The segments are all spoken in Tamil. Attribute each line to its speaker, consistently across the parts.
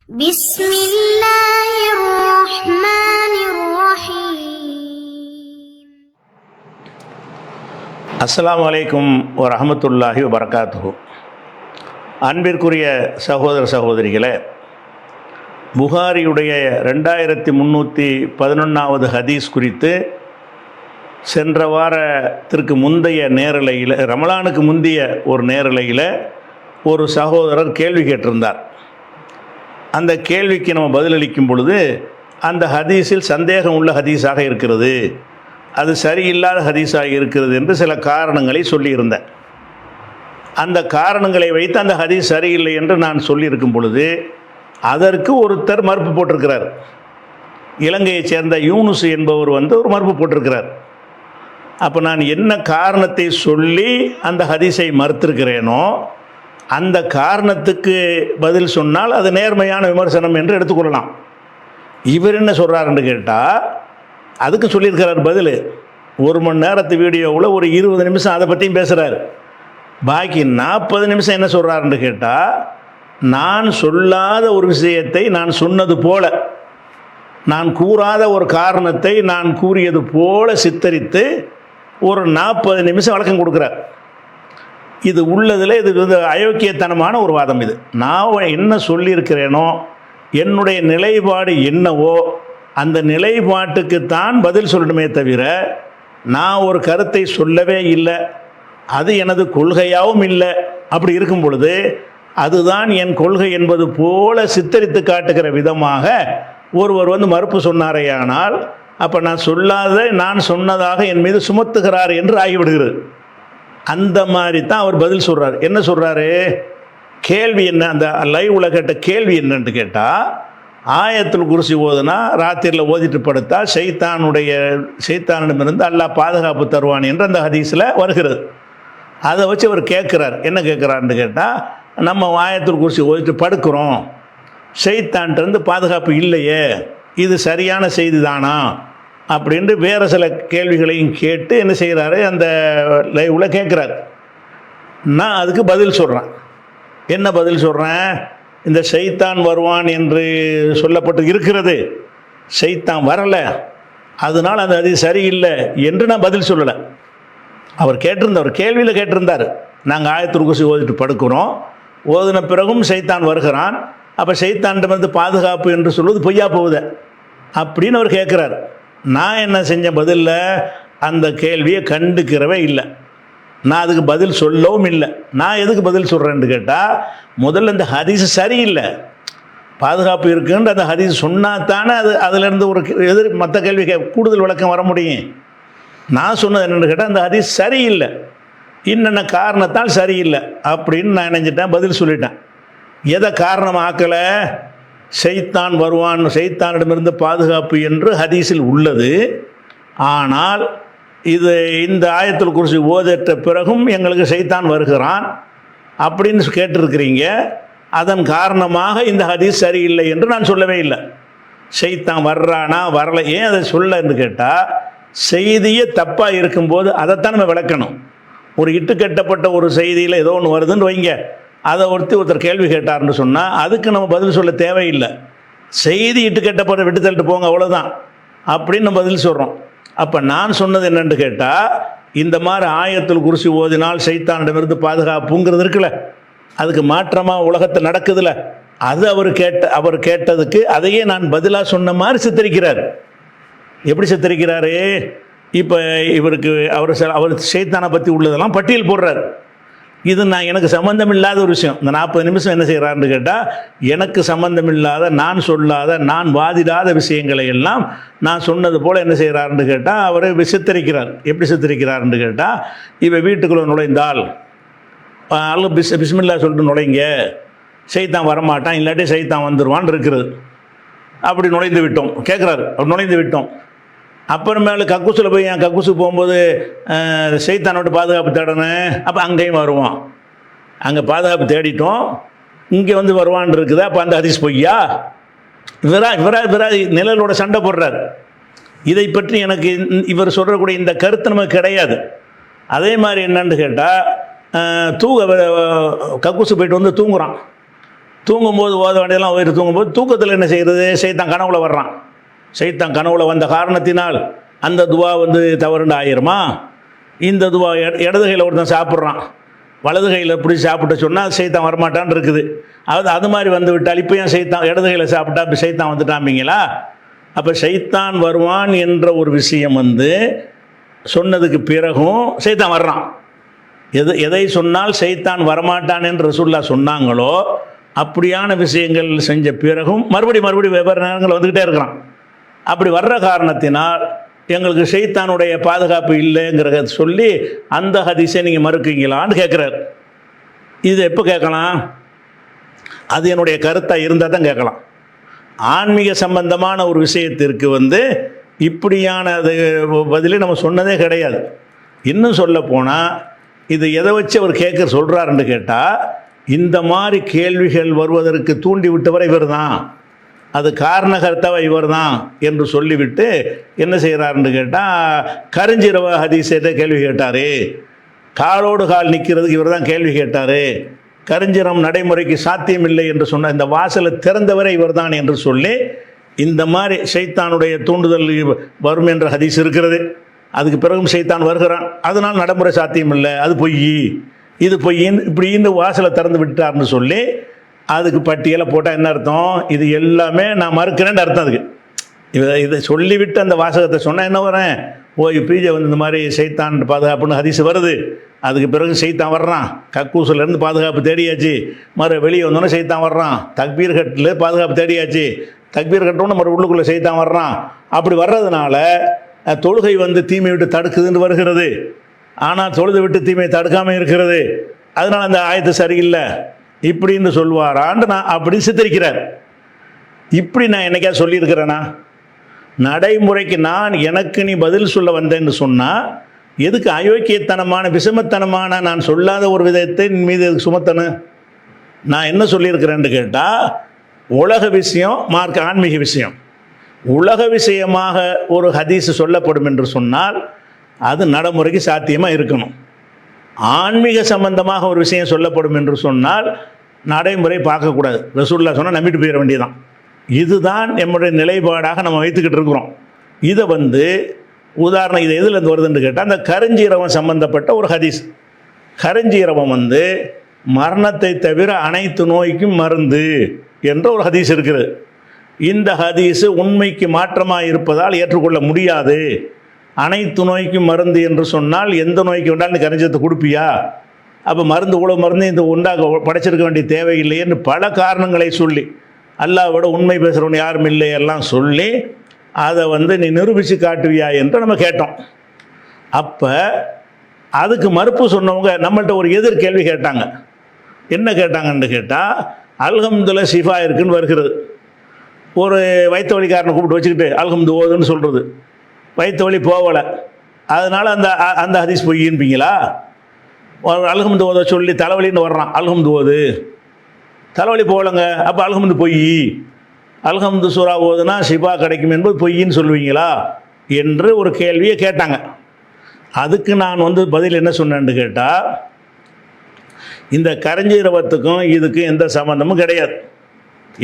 Speaker 1: بسم الله الرحمن الرحيم.
Speaker 2: அஸ்ஸலாமு அலைக்கும் வரஹ்மத்துல்லாஹி வபரகாத்துஹு. அன்பிற்குரிய சகோதர சகோதரிகளே, புகாரியுடைய 2311வது ஹதீஸ் குறித்து சென்ற வாரத்திற்கு முந்தைய நேரலையில், ரமலானுக்கு முந்தைய ஒரு நேரலையில் ஒரு சகோதரர் கேள்வி கேட்டிருந்தார். அந்த கேள்விக்கு நம்ம பதிலளிக்கும் பொழுது அந்த ஹதீஸில் சந்தேகம் உள்ள ஹதீஸாக இருக்கிறது, அது சரியில்லாத ஹதீஸாக இருக்கிறது என்று சில காரணங்களை சொல்லியிருந்தேன். அந்த காரணங்களை வைத்து அந்த ஹதீஸ் சரியில்லை என்று நான் சொல்லியிருக்கும் பொழுது அதற்கு ஒருத்தர் மறுப்பு போட்டிருக்கிறார். இலங்கையைச் சேர்ந்த யூனுஸ் என்பவர் ஒரு மறுப்பு போட்டிருக்கிறார். அப்போ நான் என்ன காரணத்தை சொல்லி அந்த ஹதீஸை மறுத்திருக்கிறேனோ அந்த காரணத்துக்கு பதில் சொன்னால் அது நேர்மையான விமர்சனம் என்று எடுத்துக்கொள்ளலாம். இவர் என்ன சொல்கிறாருன்னு கேட்டால் அதுக்கு சொல்லியிருக்கிறார் பதில். 1 மணி நேரத்து வீடியோவில் ஒரு 20 நிமிஷம் அதை பற்றியும் பேசுகிறார். பாக்கி 40 நிமிஷம் என்ன சொல்கிறாருன்னு கேட்டால், நான் சொல்லாத ஒரு விஷயத்தை நான் சொன்னது போல, நான் கூறாத ஒரு காரணத்தை நான் கூறியது போல சித்தரித்து ஒரு 40 நிமிஷம் விளக்கம் கொடுக்குறார். இது உள்ளதில் இது அயோக்கியத்தனமான ஒரு வாதம். இது நான் என்ன சொல்லியிருக்கிறேனோ, என்னுடைய நிலைப்பாடு என்னவோ அந்த நிலைப்பாட்டுக்குத்தான் பதில் சொல்லணுமே தவிர நான் ஒரு கருத்தை சொல்லவே இல்லை, அது எனது கொள்கையாகவும் இல்லை. அப்படி இருக்கும் பொழுது அதுதான் என் கொள்கை என்பது போல சித்தரித்து காட்டுகிற விதமாக ஒருவர் மறுப்பு சொன்னாரேயானால் அப்போ நான் நான் சொன்னதாக என் மீது சுமத்துகிறார் என்று ஆகிவிடுகிறது. அந்த மாதிரி தான் அவர் பதில் சொல்கிறார். என்ன சொல்கிறாரு? கேள்வி என்ன, அந்த லைவில் கேட்ட கேள்வி என்னன்னு கேட்டால், ஆயத்துல் குர்சி ஓதுனா ராத்திரியில் ஓதிட்டு படுத்தா ஷைத்தானிடமிருந்து அல்லாஹ் பாதுகாப்பு தருவான் என்று அந்த ஹதீஸில் வருகிறது. அதை வச்சு அவர் கேட்குறார். என்ன கேட்குறாருன்னு கேட்டால், நம்ம ஆயத்துல் குர்சி ஓதிட்டு படுக்கிறோம், ஷைத்தான்கிட்டருந்து பாதுகாப்பு இல்லையே, இது சரியான செய்தி தானா அப்படின்ட்டு வேறு சில கேள்விகளையும் கேட்டு என்ன செய்கிறாரு, அந்த லைவில் கேட்குறாரு. நான் அதுக்கு பதில் சொல்கிறேன். என்ன பதில் சொல்கிறேன்? இந்த ஷைத்தான் வருவான் என்று சொல்லப்பட்டு இருக்கிறது, ஷைத்தான் வரலை, அதனால் அது சரியில்லை என்று நான் பதில் சொல்லலை. அவர் கேள்வியில் கேட்டிருந்தார், நாங்கள் ஆயத்துல் குர்சி ஓதிட்டு படுக்கிறோம், ஓதின பிறகும் ஷைத்தான் வருகிறான், அப்போ ஷைத்தான்கிட்ட பாதுகாப்பு என்று சொல்வது பொய்யா போகுது அப்படின்னு அவர் கேட்குறார். நான் என்ன செஞ்ச பதிலில் அந்த கேள்வியை கண்டுக்கிறவே இல்லை, நான் அதுக்கு பதில் சொல்லவும் இல்லை. நான் எதுக்கு பதில் சொல்கிறேன்னு கேட்டால், முதல்ல இந்த ஹதீஸ் சரியில்லை, பாதுகாப்பு இருக்குன்ற அந்த ஹதீஸ் சொன்னால் தானே அதிலேருந்து ஒரு மற்ற கேள்வி கூடுதல் விளக்கம் வர முடியும். நான் சொன்னது என்னென்னு கேட்டால், அந்த ஹதீஸ் சரியில்லை, இன்னென்ன காரணத்தால் சரியில்லை அப்படின்னு நான் நினைச்சிட்டேன், பதில் சொல்லிட்டேன். எதை காரணமாக்கலை? ஷைத்தான் வருவான், ஷைத்தானிடமிருந்து பாதுகாப்பு என்று ஹதீஸில் உள்ளது. ஆனால் இந்த ஆயத்துல் குர்சி ஓதற்ற பிறகும் எங்களுக்கு ஷைத்தான் வருகிறான் அப்படின்னு கேட்டிருக்கிறீங்க, அதன் காரணமாக இந்த ஹதீஸ் சரியில்லை என்று நான் சொல்லவே இல்லை. ஷைத்தான் வர்றானா வரலை, ஏன் அதை சொல்லன்னு கேட்டால், செய்தியே தப்பாக இருக்கும்போது அதைத்தான் நம்ம விளக்கணும். ஒரு இட்டுக்கட்டப்பட்ட ஒரு செய்தியில் ஏதோ ஒன்று வருதுன்னு வைங்க, அதை ஒருத்தர் கேள்வி கேட்டார்னு சொன்னால் அதுக்கு நம்ம பதில் சொல்ல தேவையில்லை. செய்தி இட்டுக்கட்டப்பட்ட விட்டு தள்ளிட்டு போங்க, அவ்வளோதான் அப்படின்னு நம்ம பதில் சொல்கிறோம். அப்போ நான் சொன்னது என்னென்னு கேட்டால், இந்த மாதிரி ஆயத்துல் குர்சி ஓதினால் ஷைத்தானிடமிருந்து பாதுகாப்புங்கிறது இருக்குல்ல, அதுக்கு மாற்றமாக உலகத்தில் நடக்குதுல்ல, அது அவர் கேட்டதுக்கு அதையே நான் பதிலாக சொன்ன மாதிரி சித்தரிக்கிறார். எப்படி சித்தரிக்கிறாரு? இப்போ அவர் ஷைத்தானை பற்றி உள்ளதெல்லாம் பட்டியல் போடுறார். இது எனக்கு சம்மந்தம் இல்லாத ஒரு விஷயம். இந்த 40 நிமிஷம் என்ன செய்கிறாருன்னு கேட்டால், எனக்கு சம்மந்தம் இல்லாத, நான் சொல்லாத, நான் வாதிடாத விஷயங்களை எல்லாம் நான் சொன்னது போல் என்ன செய்கிறாருன்னு கேட்டால் அவர் சித்தரிக்கிறார். எப்படி சித்தரிக்கிறாருன்னு கேட்டால், இப்போ வீட்டுக்குள்ளே நுழைந்தால் அல்ல பிஸ்மில்லா சொல்லிட்டு நுழைங்க, ஷைத்தான் வரமாட்டான், இல்லாட்டி ஷைத்தான் வந்துடுவான் இருக்கிறது. அப்படி நுழைந்து விட்டோம் கேட்குறாரு. அப்படி நுழைந்து விட்டோம். அப்புறமேல கக்கூசில் போய் என் கக்கூசு போகும்போது ஷைத்தானோட பாதுகாப்பு தேடணும், அப்போ அங்கேயும் வருவான், அங்கே பாதுகாப்பு தேடிட்டோம், இங்கே வருவான் இருக்குது, அப்போ அந்த ஹதீஸ் பொய்யா? இவரா நிழலோட சண்டை போடுறார். இதை பற்றி எனக்கு இவர் சொல்கிறக்கூடிய இந்த கருத்து நமக்கு கிடையாது. அதே மாதிரி என்னன்னு கேட்டால், கக்கூசு போயிட்டு தூங்குறான், தூங்கும்போது ஓத வேண்டியதெல்லாம் ஓதிட்டு தூங்கும்போது தூக்கத்தில் என்ன செய்கிறது, சைத்தான் கனவுல வர்றான். சைத்தான் கனவுல வந்த காரணத்தினால் அந்த துவா வந்து தவறுண்டு ஆயிருமா? இந்த துவா இடது கையில் ஒருத்தன் சாப்பிட்றான், வலது கையில் எப்படி சாப்பிட்டு சொன்னால் சைத்தான் வரமாட்டான்னு இருக்குது. அது மாதிரி வந்து விட்டால் இப்போ ஏன் சைத்தான் இடது கையில் சாப்பிட்டா இப்போ சைத்தான் வந்துட்டாம்பிங்களா? அப்போ சைத்தான் வருவான் என்ற ஒரு விஷயம் வந்து சொன்னதுக்கு பிறகும் சைத்தான் வர்றான். எதை சொன்னால் சைத்தான் வரமாட்டான் என்று ரசூலுல்லாஹ் சொன்னாங்களோ அப்படியான விஷயங்கள் செஞ்ச பிறகும் மறுபடி வெவ்வேறு நேரங்கள் வந்துக்கிட்டே இருக்கிறான். அப்படி வர்ற காரணத்தினால் எங்களுக்கு ஷைத்தானுடைய பாதுகாப்பு இல்லைங்கிறத சொல்லி அந்த ஹதீஸை நீங்கள் மறுக்கீங்களான்னு கேட்குறாரு. இது எப்போ கேட்கலாம்? அது என்னுடைய கருத்தாக இருந்தால் தான் கேட்கலாம். ஆன்மீக சம்பந்தமான ஒரு விஷயத்திற்கு வந்து இப்படியான அது பதிலே நம்ம சொன்னதே கிடையாது. இன்னும் சொல்ல போனால் இது எதை வச்சு அவர் சொல்கிறாருன்னு கேட்டால், இந்த மாதிரி கேள்விகள் வருவதற்கு தூண்டி விட்டவரை இவர் தான், அது காரணகர்த்தவ இவர் தான் என்று சொல்லிவிட்டு என்ன செய்கிறாருன்னு கேட்டால், கரிஞ்சிரவ ஹதீஸை கேள்வி கேட்டார். காலோடு கால் நிற்கிறதுக்கு இவர் தான் கேள்வி கேட்டார். கரிஞ்சிரம் நடைமுறைக்கு சாத்தியமில்லை என்று சொன்ன இந்த வாசலை திறந்தவரை இவர் தான் என்று சொல்லி இந்த மாதிரி ஷைத்தானுடைய தூண்டுதல் வரும் என்ற ஹதீஸ் இருக்கிறது. அதுக்கு பிறகும் ஷைத்தான் வருகிறான், அதனால் நடைமுறை சாத்தியம் இல்லை, அது பொய், இது பொய்ன்னு இப்படின்னு வாசலை திறந்து விட்டார்னு சொல்லி அதுக்கு பட்டியலை போட்டால் என்ன அர்த்தம்? இது எல்லாமே நான் மறுக்கிறேன்னு அர்த்தம். அதுக்கு இதை சொல்லிவிட்டு அந்த வாசகத்தை சொன்னால் என்ன வரேன்? பீஜை வந்து இந்த மாதிரி சைத்தான் பாதுகாப்புன்னு ஹதீஸ் வருது, அதுக்கு பிறகு சைத்தான் வர்றான், கக்கூசிலேருந்து பாதுகாப்பு தேடியாச்சு, வெளியே வந்தோன்னே சைத்தான் வர்றான், தக்பீர் கட்டில் பாதுகாப்பு தேடியாச்சு, தக்பீர் கட்டோன்னு உள்ளுக்குள்ளே சைத்தான் வர்றான். அப்படி வர்றதுனால தொழுகை வந்து தீமை விட்டு தடுக்குதுன்னு வருகிறது, ஆனால் தொழுது விட்டு தீமையை தடுக்காமல் இருக்கிறது, அதனால் அந்த ஆயத்து சரியில்லை இப்படின்னு சொல்வாரான்னு நான் அப்படி சித்தரிக்கிறார். இப்படி நான் என்னைக்கா சொல்லியிருக்கிறேன்னா? நடைமுறைக்கு நான் எனக்கு நீ பதில் சொல்ல வந்தேன்னு சொன்னால் எதுக்கு அயோக்கியத்தனமான விஷமத்தனமான நான் சொல்லாத ஒரு விதத்தை மீது எதுக்கு சுமத்தணும்? நான் என்ன சொல்லியிருக்கிறேன்னு கேட்டால், உலக விஷயம் மார்க்க ஆன்மீக விஷயம், உலக விஷயமாக ஒரு ஹதீஸ் சொல்லப்படும் என்று சொன்னால் அது நடைமுறைக்கு சாத்தியமாக இருக்கணும். ஆன்மீக சம்பந்தமாக ஒரு விஷயம் சொல்லப்படும் என்று சொன்னால் நடைமுறை பார்க்கக்கூடாது. ரசூலுல்லாஹ் சொன்னால் நம்பிட்டு போயிட வேண்டியதான். இதுதான் நம்முடைய நிலைப்பாடாக நம்ம வைத்துக்கிட்டு இருக்கிறோம். இதை வந்து உதாரணம் இது எதுலேருந்து வருதுன்னு கேட்டால், அந்த கருஞ்சீரவம் சம்பந்தப்பட்ட ஒரு ஹதீஸ். கருஞ்சீரவம் வந்து மரணத்தை தவிர அனைத்து நோய்க்கும் மருந்து என்ற ஒரு ஹதீஸ் இருக்குது. இந்த ஹதீஸு உண்மைக்கு மாற்றமாக இருப்பதால் ஏற்றுக்கொள்ள முடியாது. அனைத்து நோய்க்கும் மருந்து என்று சொன்னால் எந்த நோய்க்கு வேண்டாலும் நீ கரைஞ்சத்தை கொடுப்பியா? அப்போ மருந்து இவ்வளோ மருந்து இந்த உண்டாக படைச்சிருக்க வேண்டிய தேவையில்லைன்னு பல காரணங்களை சொல்லி, அல்லாஹ்வோட உண்மை பேசுகிறவன் யாரும் இல்லை எல்லாம் சொல்லி அதை வந்து நீ நிரூபித்து காட்டுவியா என்று நம்ம கேட்டோம். அப்போ அதுக்கு மறுப்பு சொன்னவங்க நம்மள்கிட்ட ஒரு எதிர் கேள்வி கேட்டாங்க. என்ன கேட்டாங்கன்னு கேட்டால், அல்ஹம்துலில்லாஹ் ஷிஃபா இருக்குன்னு வருகிறது. ஒரு வயிற்று வலிக்காரனை கூப்பிட்டு வச்சுக்கிட்டு அல்ஹம்து ஓதுன்னு சொல்கிறது, வயிற்று வலி போகலை, அதனால் அந்த ஹதீஸ் பொய்யின்பீங்களா? அல்ஹம்து ஓத சொல்லி தலைவலின்னு வர்றான், அல்ஹம்து ஓது, தலைவலி போகலைங்க, அப்போ அல்ஹம்து பொய், அல்ஹம்து சூரா ஓதுனா ஷிஃபா கிடைக்கும் என்பது பொய்ன்னு சொல்லுவீங்களா என்று ஒரு கேள்வியை கேட்டாங்க. அதுக்கு நான் வந்து பதில் என்ன சொன்னேன்னு கேட்டால், இந்த கரஞ்சீரவத்துக்கும் இதுக்கும் எந்த சம்பந்தமும் கிடையாது.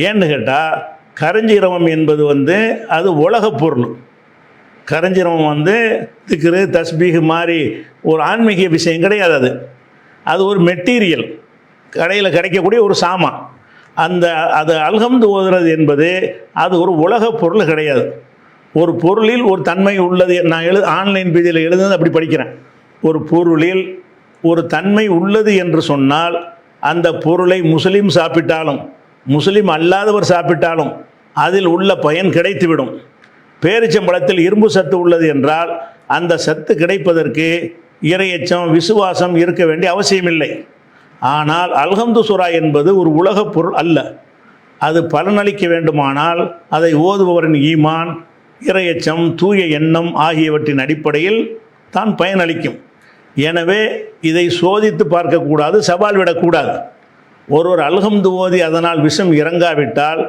Speaker 2: ஏன்னு கேட்டால், கரஞ்சீரவம் என்பது வந்து அது உலகப் பொருள். கரஞ்சீரவம் வந்து திக்ரு தஸ்பீஹ் மாதிரி ஒரு ஆன்மீக விஷயம் கிடையாது. அது ஒரு மெட்டீரியல், கடையில் கிடைக்கக்கூடிய ஒரு சாமான். அது அல்ஹம்து ஓதுறது என்பது அது ஒரு உலகப் பொருள் கிடையாது. ஒரு பொருளில் ஒரு தன்மை உள்ளது. நான் ஆன்லைன் பேஜில் எழுதுனது அப்படி படிக்கிறேன். ஒரு பொருளில் ஒரு தன்மை உள்ளது என்று சொன்னால் அந்த பொருளை முஸ்லீம் சாப்பிட்டாலும் முஸ்லீம் அல்லாதவர் சாப்பிட்டாலும் அதில் உள்ள பயன் கிடைத்துவிடும். பேரிச்சம்பழத்தில் இரும்பு சத்து உள்ளது என்றால் அந்த சத்து கிடைப்பதற்கு இறையச்சம் விசுவாசம் இருக்க வேண்டிய அவசியமில்லை. ஆனால் அல்ஹம்து சூரா என்பது ஒரு உலகப் பொருள் அல்ல. அது பலனளிக்க வேண்டுமானால் அதை ஓதுபவரின் ஈமான், இறையச்சம், தூய எண்ணம் ஆகியவற்றின் அடிப்படையில் தான் பயனளிக்கும். எனவே இதை சோதித்து பார்க்கக்கூடாது, சவால் விடக்கூடாது. ஒருவர் அல்ஹம்து ஓதி அதனால் விஷம் இறங்காவிட்டால்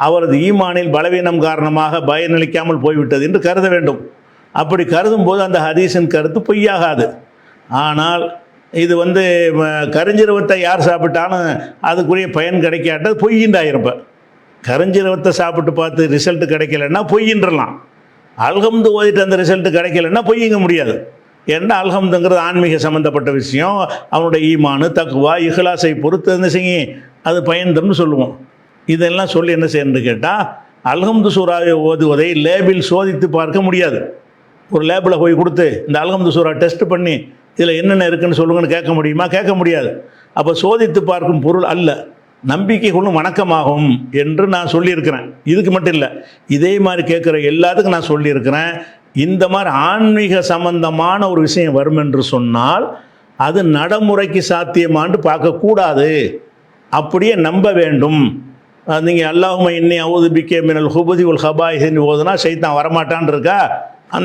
Speaker 2: அவரது ஈமானில் பலவீனம் காரணமாக பயனளிக்காமல் போய்விட்டது என்று கருத வேண்டும். அப்படி கருதும் போது அந்த ஹதீஸின் கருத்து பொய்யாகாது. ஆனால் இது வந்து கரிஞ்சிரவத்தை யார் சாப்பிட்டாலும் அதுக்குரிய பயன் கிடைக்காட்டது பொய்யின்றாயிருப்ப. கரிஞ்சிரவத்தை சாப்பிட்டு பார்த்து ரிசல்ட் கிடைக்கலன்னா பொய்யின்றலாம். அல்ஹம்து ஓதிட்டு அந்த ரிசல்ட் கிடைக்கலன்னா பொய்யுங்க முடியாது. ஏன்னா அல்ஹம்துங்கிறது ஆன்மீக சம்மந்தப்பட்ட விஷயம். அவனுடைய ஈமானு தக்குவா இஹ்லாஸை பொறுத்து என்ன செய்யும் அது பயன் தரும்னு சொல்லுவோம். இதெல்லாம் சொல்லி என்ன செய்யணும்னு கேட்டால், அல்ஹம்து சூராவை ஓதுவதை லேபில் சோதித்து பார்க்க முடியாது. ஒரு லேபில் போய் கொடுத்து இந்த அல்ஹம்து சூரா டெஸ்ட் பண்ணி இதில் என்னென்ன இருக்குன்னு சொல்லுங்கன்னு கேட்க முடியுமா? கேட்க முடியாது. அப்போ சோதித்து பார்க்கும் பொருள் அல்ல, நம்பிக்கை கொள்ளும் வணக்கமாகும் என்று நான் சொல்லியிருக்கிறேன். இதுக்கு மட்டும் இல்லை, இதே மாதிரி கேட்குற எல்லாத்துக்கும் நான் சொல்லியிருக்கிறேன். இந்த மாதிரி ஆன்மீக சம்பந்தமான ஒரு விஷயம் வரும் என்று சொன்னால் அது நடைமுறைக்கு சாத்தியமான்னு பார்க்கக்கூடாது, அப்படியே நம்ப வேண்டும். நீங்கள் அல்லாஹும்ம இன்னி அவுது பிக்கே மினல் ஹுபுதி உல் ஹபாயின்னு ஓதுனா சைத்தான் வரமாட்டான் இருக்கா,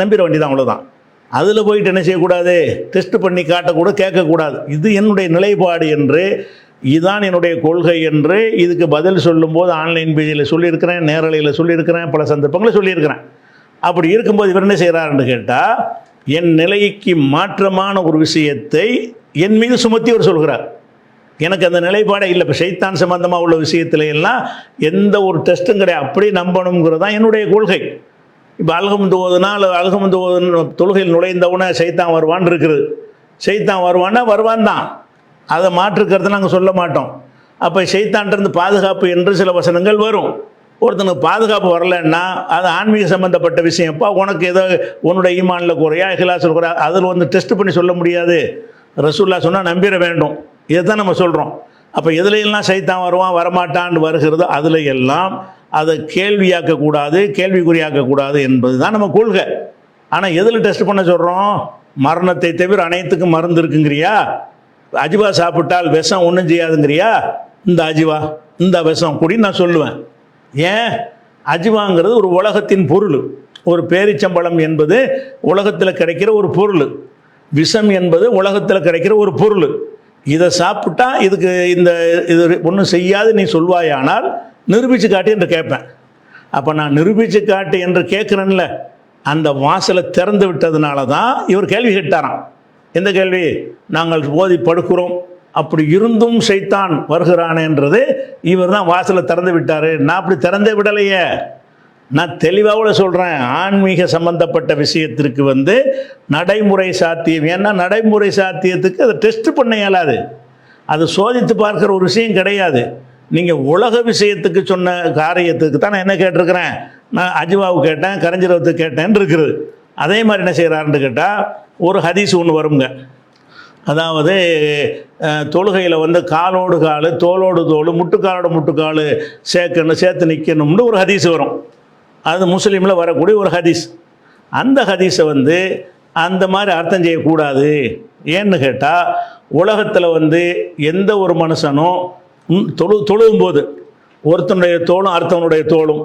Speaker 2: நம்பிட வேண்டியதான், அவ்வளோதான். அதில் போயிட்டு என்ன செய்யக்கூடாது, டெஸ்ட் பண்ணி காட்டக்கூட கேட்கக்கூடாது. இது என்னுடைய நிலைப்பாடு என்று, இதுதான் என்னுடைய கொள்கை என்று இதுக்கு பதில் சொல்லும்போது ஆன்லைன் பேஜில் சொல்லியிருக்கிறேன், நேரலையில் சொல்லியிருக்கிறேன், பல சந்தர்ப்பங்களில் சொல்லியிருக்கிறேன். அப்படி இருக்கும்போது இவர் என்ன செய்கிறாருன்னு கேட்டால், என் நிலைக்கு மாற்றமான ஒரு விஷயத்தை என் மீது சுமத்தி அவர் சொல்கிறார். எனக்கு அந்த நிலைப்பாடே இல்லை. இப்போ ஷைத்தான் சம்பந்தமாக உள்ள விஷயத்துல எல்லாம் எந்த ஒரு டெஸ்ட்டும் கிடையாது, அப்படி நம்பணுங்கிறது தான் என்னுடைய கொள்கை. இப்போ அல்ஹம்து ஓதுனால் அல்ஹம்து ஓதுன்னு தொழுகையில் நுழைந்தவுடனே சைத்தான் வருவான்னு இருக்குது. சைத்தான் வருவான்னா வருவான் தான், அதை மாற்றுக்கிறது நாங்கள் சொல்ல மாட்டோம். அப்போ சைத்தான்கிட்டருந்து பாதுகாப்பு என்று சில வசனங்கள் வரும். ஒருத்தனுக்கு பாதுகாப்பு வரலைன்னா அது ஆன்மீக சம்மந்தப்பட்ட விஷயம்ப்பா, உனக்கு ஏதோ உன்னுடைய ஈமானில் குறையா இஹ்லாஸில் குறையா அதில் வந்து டெஸ்ட் பண்ணி சொல்ல முடியாது. ரசூலுல்லாஹ் சொன்னால் நம்பிட வேண்டும், இதை தான் நம்ம சொல்கிறோம். அப்போ எதுலையெல்லாம் சைத்தான் வருவான் வரமாட்டான்னு வருகிறதோ அதில் எல்லாம் அதை கேள்வியாக்கக்கூடாது, கேள்விக்குறியாக்கக்கூடாது என்பது தான் நம்ம கொள்கை. ஆனால் எதில் டெஸ்ட் பண்ண சொல்கிறோம்? மரணத்தை தவிர அனைத்துக்கும் மருந்து இருக்குங்கிறியா? அஜிவா சாப்பிட்டால் விஷம் ஒன்றும் செய்யாதுங்கிறியா? இந்த அஜிவா இந்த விஷம் கூடி நான் சொல்லுவேன். ஏன்? அஜிவாங்கிறது ஒரு உலகத்தின் பொருள். ஒரு பேரிச்சம்பழம் என்பது உலகத்தில் கிடைக்கிற ஒரு பொருள், விஷம் என்பது உலகத்தில் கிடைக்கிற ஒரு பொருள். இதை சாப்பிட்டா இதுக்கு இந்த இது ஒன்றும் செய்யாது நீ சொல்வாயானால் நிரூபித்து காட்டு என்று கேட்பேன். அப்போ நான் நிரூபித்து காட்டு என்று கேட்குறேன்ல, அந்த வாசலை திறந்து விட்டதுனால தான் இவர் கேள்வி கேட்டாராம். எந்த கேள்வி? நாங்கள் ஓதி படுக்கிறோம், அப்படி இருந்தும் சைத்தான் வருகிறானேன்றது இவர் தான் வாசலை திறந்து விட்டார். நான் அப்படி திறந்தே விடலையே, நான் தெளிவாக சொல்கிறேன். ஆன்மீக சம்பந்தப்பட்ட விஷயத்திற்கு வந்து நடைமுறை சாத்தியம், ஏன்னா நடைமுறை சாத்தியத்துக்கு அதை டெஸ்ட் பண்ண இயலாது, அது சோதித்து பார்க்குற ஒரு விஷயம் கிடையாது. நீங்கள் உலக விஷயத்துக்கு சொன்ன காரியத்துக்கு தான் நான் என்ன கேட்டிருக்கிறேன், நான் அஜிவாவு கேட்டேன், கரஞ்சிரவத்துக்கு கேட்டேன்னு இருக்குது. அதே மாதிரி என்ன செய்கிறாருன்னு கேட்டால், ஒரு ஹதீஸ் ஒன்று வருங்க. அதாவது தொழுகையில் வந்து காலோடு கால் தோளோடு தோல் முட்டுக்காலோட முட்டுக்கால் சேர்த்து நிற்கணும்னு ஒரு ஹதீஸ் வரும். அது முஸ்லீமில் வரக்கூடிய ஒரு ஹதீஸ். அந்த ஹதீஸை வந்து அந்த மாதிரி அர்த்தம் செய்யக்கூடாது. ஏன்னு கேட்டால், உலகத்தில் வந்து எந்த ஒரு மனுஷனும் தொழுகும்போது ஒருத்தனுடைய தோளும் அர்த்தனுடைய தோளும்,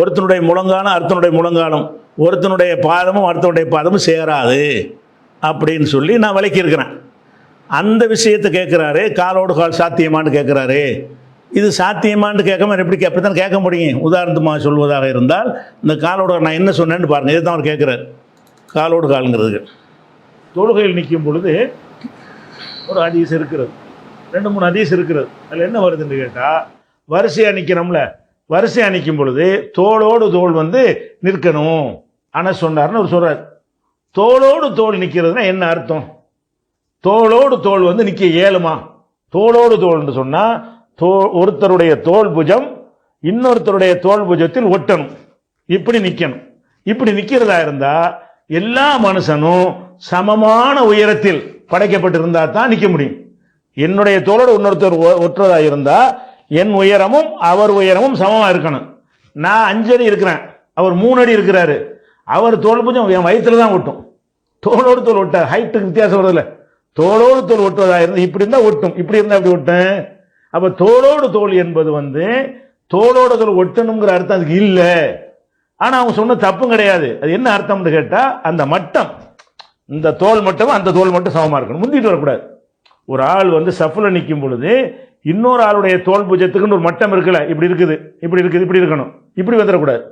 Speaker 2: ஒருத்தனுடைய முழங்காலும் அர்த்தனுடைய முழங்காலும், ஒருத்தனுடைய பாதமும் அர்த்தனுடைய பாதமும் சேராது அப்படின்னு சொல்லி நான் விளக்கியிருக்கிறேன். அந்த விஷயத்தை கேட்குறாரு, காலோடு கால் சாத்தியமானு கேட்குறாரு. இது சாத்தியமானு கேட்காம எப்படி அப்படி தான் கேட்க முடியும்? உதாரணமாக சொல்வதாக இருந்தால், இந்த காலோடு நான் என்ன சொன்னேன்னு பாருங்கள். இதுதான் அவர் கேட்குறாரு. காலோடு காலுங்கிறதுக்கு தொழுகையில் நிற்கும் பொழுது ஒரு ஹதீஸ் இருக்கிறது, 2-3 ஹதீஸ் இருக்கிறது. அதில் என்ன வருதுன்னு கேட்டால், வரிசையாக நிற்கிறோம்ல, வரிசையாக நிற்கும் பொழுது தோளோடு தோல் வந்து நிற்கணும் ஆனால் சொன்னார்னு அவர் சொல்கிறார். தோளோடு தோல் நிற்கிறதுனா என்ன அர்த்தம்? தோளோடு தோல் வந்து நிற்க இயலுமா? தோளோடு தோல்னு சொன்னால் ஒருத்தருடைய தோல் புஜம் இன்னொருத்தருடைய தோல் புஜத்தில் ஒட்டணும், இப்படி நிற்கணும். இப்படி நிற்கிறதா இருந்தால் எல்லா மனுஷனும் சமமான உயரத்தில் படைக்கப்பட்டிருந்தால் தான் நிற்க முடியும். என்னுடைய தோளோடு இன்னொருத்தர் ஒட்டுறதா இருந்தால் என் உயரமும் அவர் உயரமும் சமமாக இருக்கணும். நான் 5 அடி இருக்கிறேன், அவர் 3 அடி இருக்கிறாரு. அவர் தோல் புஜம் என் வயிற்றுல தான் ஒட்டும். தோளோடு தோல் ஒட்ட ஹைட்டுக்கு வித்தியாசம் வருதில்ல. தோளோடு தோல் ஒட்டுவதாக இருந்து இப்படி இருந்தால் ஒட்டும், இப்படி இருந்தால் அப்படி ஒட்டும். அப்போ தோளோடு தோல் என்பது வந்து தோளோடு தோல் ஒட்டணுங்கிற அர்த்தம் அதுக்கு இல்லை. ஆனால் அவங்க சொன்ன தப்பும் கிடையாது. அது என்ன அர்த்தம்னு கேட்டால், அந்த மட்டம், இந்த தோல் மட்டம் அந்த தோல் மட்டும் சமமாக இருக்கணும், முந்திட்டு வரக்கூடாது. ஒரு ஆள் வந்து சஃபில் நிற்கும் பொழுது இன்னொரு ஆளுடைய தோல் பூஜ்ஜத்துக்குன்னு ஒரு மட்டம் இருக்குல்ல, இப்படி இருக்குது, இப்படி இருக்குது, இப்படி இருக்கணும், இப்படி வந்துடக்கூடாது.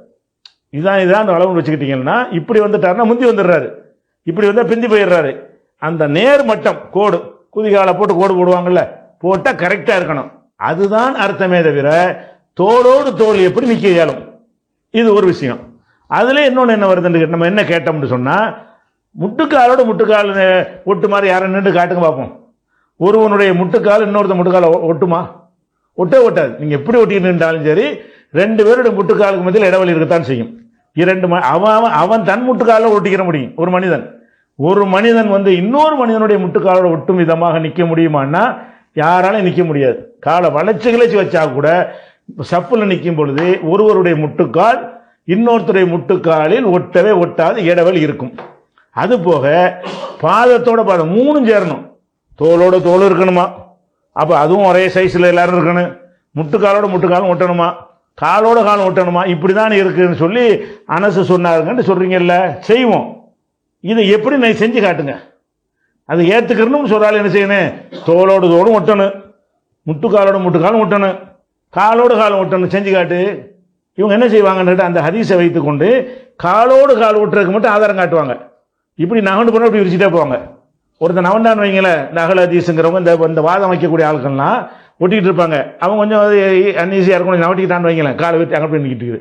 Speaker 2: இதான் அந்த அளவு வச்சுக்கிட்டீங்கன்னா, இப்படி வந்துட்டாருன்னா முந்தி வந்துடுறாரு, இப்படி வந்தால் பிந்தி போயிடுறாரு. அந்த நேர் மட்டம் கோடு குதிகாலை போட்டு கோடு போடுவாங்கல்ல, போட்டால் கரெக்டாக இருக்கணும். அதுதான் அர்த்தமே தவிர தோளோடு தோல் எப்படி நிற்க இயலும், இது ஒரு விஷயம். அதில் இன்னொன்று என்ன வருதுன்னு நம்ம என்ன கேட்டோம்னு சொன்னால், முட்டுக்காலோட முட்டுக்கால் ஒட்டு மாதிரி யாரை நின்று காட்டுங்க பார்ப்போம். ஒருவனுடைய முட்டுக்கால் இன்னொருத்த முட்டுக்கால ஒட்டுமா? ஒட்டாது. நீங்கள் எப்படி ஒட்டிட்டு நின்றாலும் சரி, ரெண்டு பேருடைய முட்டுக்காலுக்கு மத்தியில் இடைவெளி இருக்கத்தான் செய்யும். அவன் தன் முட்டுக்காலில் ஒட்டிக்கிற முடியும். ஒரு மனிதன் வந்து இன்னொரு மனிதனுடைய முட்டுக்காலோட ஒட்டும் விதமாக நிற்க முடியுமான்னா யாராலும் நிற்க முடியாது. காலை வளைச்சு வச்சா கூட சப்பில் நிற்கும் பொழுது ஒருவருடைய முட்டுக்கால் இன்னொருத்தருடைய முட்டுக்காலில் ஒட்டவே ஒட்டாது, இடைவெளி இருக்கும். அது போக பாதத்தோட பாதம் மூணும் சேரணும். தோளோட தோல் இருக்கணுமா, அப்போ அதுவும் ஒரே சைஸில் எல்லாரும் இருக்கணும். முட்டுக்காலோட முட்டுக்காலும் ஒட்டணுமா, காலோட காலம் ஒட்டணுமா, இப்படி தான் இருக்குன்னு சொல்லி அனசு சொன்னாருங்கன்னு சொல்கிறீங்கல்ல, செய்வோம். இதை எப்படி நான் செஞ்சு காட்டுங்க. அது ஏற்றுக்கிறணும் சொல்கிறாலும் என்ன செய்யணும், தோளோடு தோளும் ஒட்டணும், முட்டுக்காலோட முட்டுக்காலும் ஒட்டணும், காலோடு காலம் ஒட்டணும், செஞ்சு காட்டு. இவங்க என்ன செய்வாங்கன்னு அந்த ஹதீஸை வைத்துக்கொண்டு காலோடு கால் ஒட்டுறதுக்கு மட்டும் ஆதாரம் காட்டுவாங்க. இப்படி நகண்டு பண்ண இப்படி விரிச்சுட்டே போவாங்க. ஒருத்தர் நவண்டான்னு வைங்களேன், இந்த அகல ஹதீஸுங்கிறவங்க இந்த வாதம் வைக்கக்கூடிய ஆட்கள்லாம் ஒட்டிக்கிட்டு இருப்பாங்க. அவங்க கொஞ்சம் அன்ஈஸியாக இருக்கும், நவட்டிக்கிட்டான்னு வைங்களேன், காலை வச்சு அங்கே போய் நிற்கிட்டு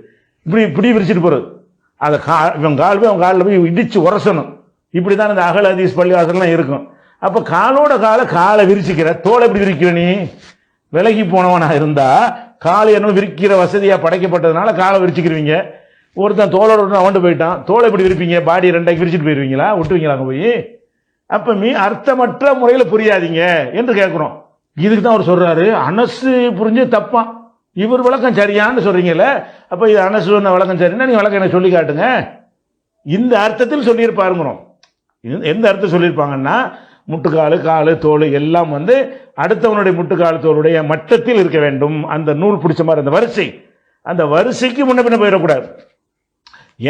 Speaker 2: இப்படி விரிச்சிட்டு போகிறது. அதை இவன் கால் போய் அவன் காலில் போய் இடித்து உரசணும். இப்படி தான் இந்த அகல ஹதீஸ் பள்ளிவாசல்லாம் இருக்கும். அப்போ காலோட காலை விரிச்சிக்கிற, தோலை எப்படி விரிக்கிற, நீ விலகி போனவனாக இருந்தால் காலை என்ன விரிக்கிற வசதியாக படைக்கப்பட்டதுனால காலை விரிச்சிக்கிறீங்க. ஒருத்தன் தோலோட அவன்ட்டு போயிட்டான், தோலை எப்படி விரிப்பீங்க, பாடி ரெண்டாக்கி விரிச்சிட்டு போயிடுவீங்களா, விட்டுவீங்களா அங்கே போய்? அப்போ அர்த்தமற்ற முறையில் புரியாதீங்க என்று கேட்குறோம். இதுக்கு தான் அவர் சொல்கிறாரு, அனசு புரிஞ்சு தப்பான், இவர் விளக்கம் சரியான்னு சொல்கிறீங்கல்ல. அப்போ இது அனசு சொன்ன விளக்கம் சரின்னா நீங்கள் விளக்கம் என்ன சொல்லி காட்டுங்க. இந்த அர்த்தத்தில் சொல்லியிருப்பாருங்கிறோம். எந்த அர்த்தம் சொல்லியிருப்பாங்கன்னா, முட்டுக்காலு காலு தோல் எல்லாம் வந்து அடுத்தவனுடைய முட்டுக்காலு தோளுடைய மட்டத்தில் இருக்க வேண்டும். அந்த நூல் பிடிச்ச மாதிரி அந்த வரிசைக்கு முன்ன பின்ன போயிடக்கூடாது.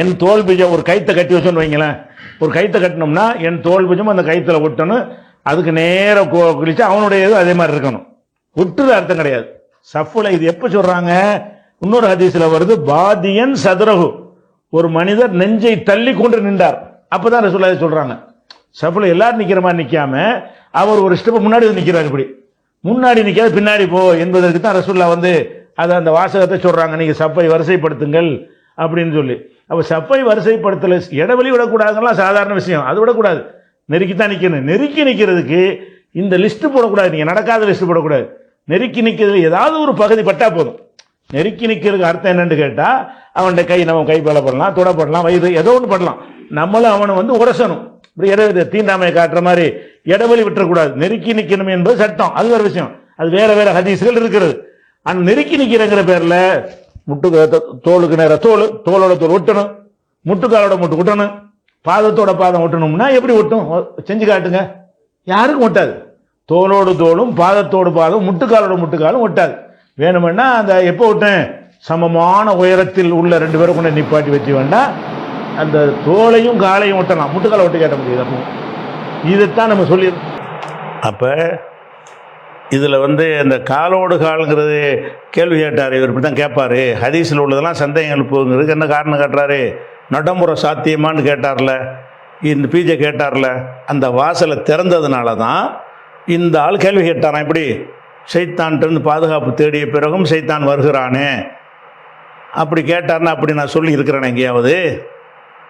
Speaker 2: என் தோல் பீஜம் ஒரு கைத்தை கட்டி வச்சோன்னு வைங்களேன், ஒரு கைத்தை கட்டினோம்னா என் தோல் பீஜம் அந்த கைத்தில் ஒட்டணும், அதுக்கு நேரம் குளிச்சா அவனுடைய இது அதே மாதிரி இருக்கணும். ஒட்டுறது அர்த்தம் கிடையாது. சஃபுல இது எப்போ சொல்றாங்க, இன்னொரு ஹதீஸில் வருது, பாதியன் சதுரகு, ஒரு மனிதர் நெஞ்சை தள்ளி கொண்டு நின்றார். அப்பதான் ரசூலுல்லாஹி சொல்றாங்க, சஃபுல எல்லாரும் நிற்கிற மாதிரி நிற்காம அவர் ஒரு ஸ்டெப் முன்னாடி நிற்கிறார். இப்படி முன்னாடி நிற்காத பின்னாடி போ என்பதற்கு தான் ரசூலுல்லாஹ் வந்து அதை அந்த வாசகத்தை சொல்றாங்க, நீங்க சப்பை வரிசைப்படுத்துங்கள் அப்படின்னு சொல்லி. அப்போ சப்பை வரிசைப்படுத்தல, இடைவெளி விடக்கூடாதுலாம் சாதாரண விஷயம், அது விடக்கூடாது, நெருக்கித்தான் நிற்கணும். நெருக்கி நிற்கிறதுக்கு இந்த லிஸ்ட் போடக்கூடாது, நீங்கள் நடக்காத லிஸ்ட் போடக்கூடாது. நெருக்கி நிற்கிறது ஏதாவது ஒரு பகுதி பட்டா போதும். நெருக்கி நிற்கிறதுக்கு அர்த்தம் என்னன்னு கேட்டால், அவனுடைய கை நம்ம கை பலப்படலாம், தொடப்படலாம், வயிறு ஏதோ ஒன்று படலாம், நம்மளும் அவனை வந்து உரசணும். இப்படி இடைவெளி தீண்டாமையை காட்டுற மாதிரி இடைவெளி விட்டுறக்கூடாது. நெருக்கி நிற்கணும் என்பது சட்டம், அது வேறு விஷயம், அது வேற ஹதீஸ்கள் இருக்கிறது. அந்த நெருக்கி நிற்கிறங்கிற பேரில் தோலுக்கு நேர தோலோட தோல் ஒட்டணும், முட்டுக்காலோட முட்டு ஒட்டணும், பாதத்தோட பாதம் ஒட்டணும்னா எப்படி ஒட்டும், செஞ்சு காட்டுங்க. யாருக்கும் ஒட்டாது. தோலோடு தோலும் பாதத்தோடு பாதம் முட்டுக்காலோட முட்டுக்காலும் ஒட்டாது. வேணுமென்னா அந்த எப்போ ஒட்டேன், சமமான உயரத்தில் உள்ள ரெண்டு பேரும் கொண்டு நிப்பாட்டி வச்சு வேண்டாம், அந்த தோலையும் காலையும் ஒட்டலாம், முட்டுக்காலை ஒட்டி காட்ட முடியாது. அப்போ இதைத்தான் நம்ம சொல்லி. அப்போ இதில் வந்து இந்த காலோடு காலுங்கிறது கேள்வி கேட்டார், இவர் இப்படி தான் கேட்பார். ஹதீஸில் உள்ளதெல்லாம் சந்தேகம் எழுப்புங்கிறதுக்கு என்ன காரணம் காட்டுறாரு, நடைமுறை சாத்தியமானு கேட்டார்ல, இந்த பீஜை கேட்டார்ல, அந்த வாசலை திறந்ததுனால தான் இந்த ஆள் கேள்வி கேட்டாரான். இப்படி சைத்தான்ட்டு பாதுகாப்பு தேடிய பிறகும் சைத்தான் வருகிறானே அப்படி கேட்டார்னா, அப்படி நான் சொல்லி இருக்கிறேன் எங்கேயாவது?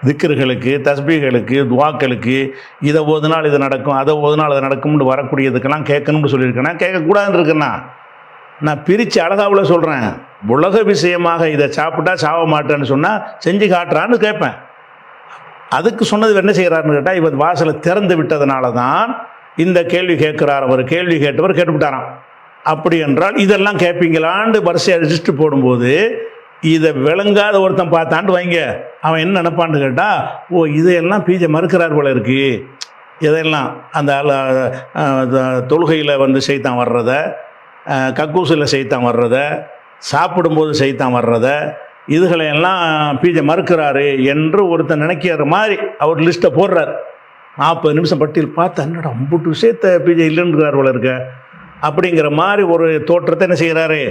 Speaker 2: திக்ருகளுக்கு, தஸ்பீகளுக்கு, துவாக்களுக்கு இதை ஓதுனால் இது நடக்கும், அதை ஓதுனால் அது நடக்கும்னு வரக்கூடியதுக்கெல்லாம் கேட்கணும்னு சொல்லியிருக்கேன்னா, கேட்கக்கூடாதுன்னு இருக்குன்னா நான் பிரித்து அழகாவில் சொல்கிறேன். உலக விஷயமாக இதை சாப்பிட்டா சாவ மாட்டேன்னு சொன்னால் செஞ்சு காட்டுறான்னு கேட்பேன். அதுக்கு சொன்னது என்ன செய்கிறாருன்னு கேட்டால், இவர் வாசலை திறந்து விட்டதுனால தான் இந்த கேள்வி கேட்குறார். அவர் கேள்வி கேட்டவர் கேட்டுவிட்டாராம். அப்படி என்றால் இதெல்லாம் கேட்பீங்களான்னு வரிசையை ரிஜிஸ்டர் போடும்போது இதை விளங்காத ஒருத்தன் பார்த்தான்ட்டு வைங்க, அவன் என்ன நினைப்பான்னு கேட்டால், ஓ இதையெல்லாம் பீஜை மறுக்கிறார் போல இருக்குது, இதெல்லாம் அந்த தொழுகையில் வந்து செய்தான் வர்றத, கக்கூசில் செய்தான் வர்றத, சாப்பிடும்போது செய்தான் வர்றத, இதுகளையெல்லாம் பீஜை மறுக்கிறாரு என்று ஒருத்தன் நினைக்கிற மாதிரி அவர் லிஸ்ட்டை போடுறார். 40 நிமிஷம் பட்டியல் பார்த்து என்னடா அம்புட்டு விஷயத்தை பீஜை இல்லைன்னுறார் போல இருக்க அப்படிங்கிற மாதிரி ஒரு தோற்றத்தை என்ன செய்கிறாரு,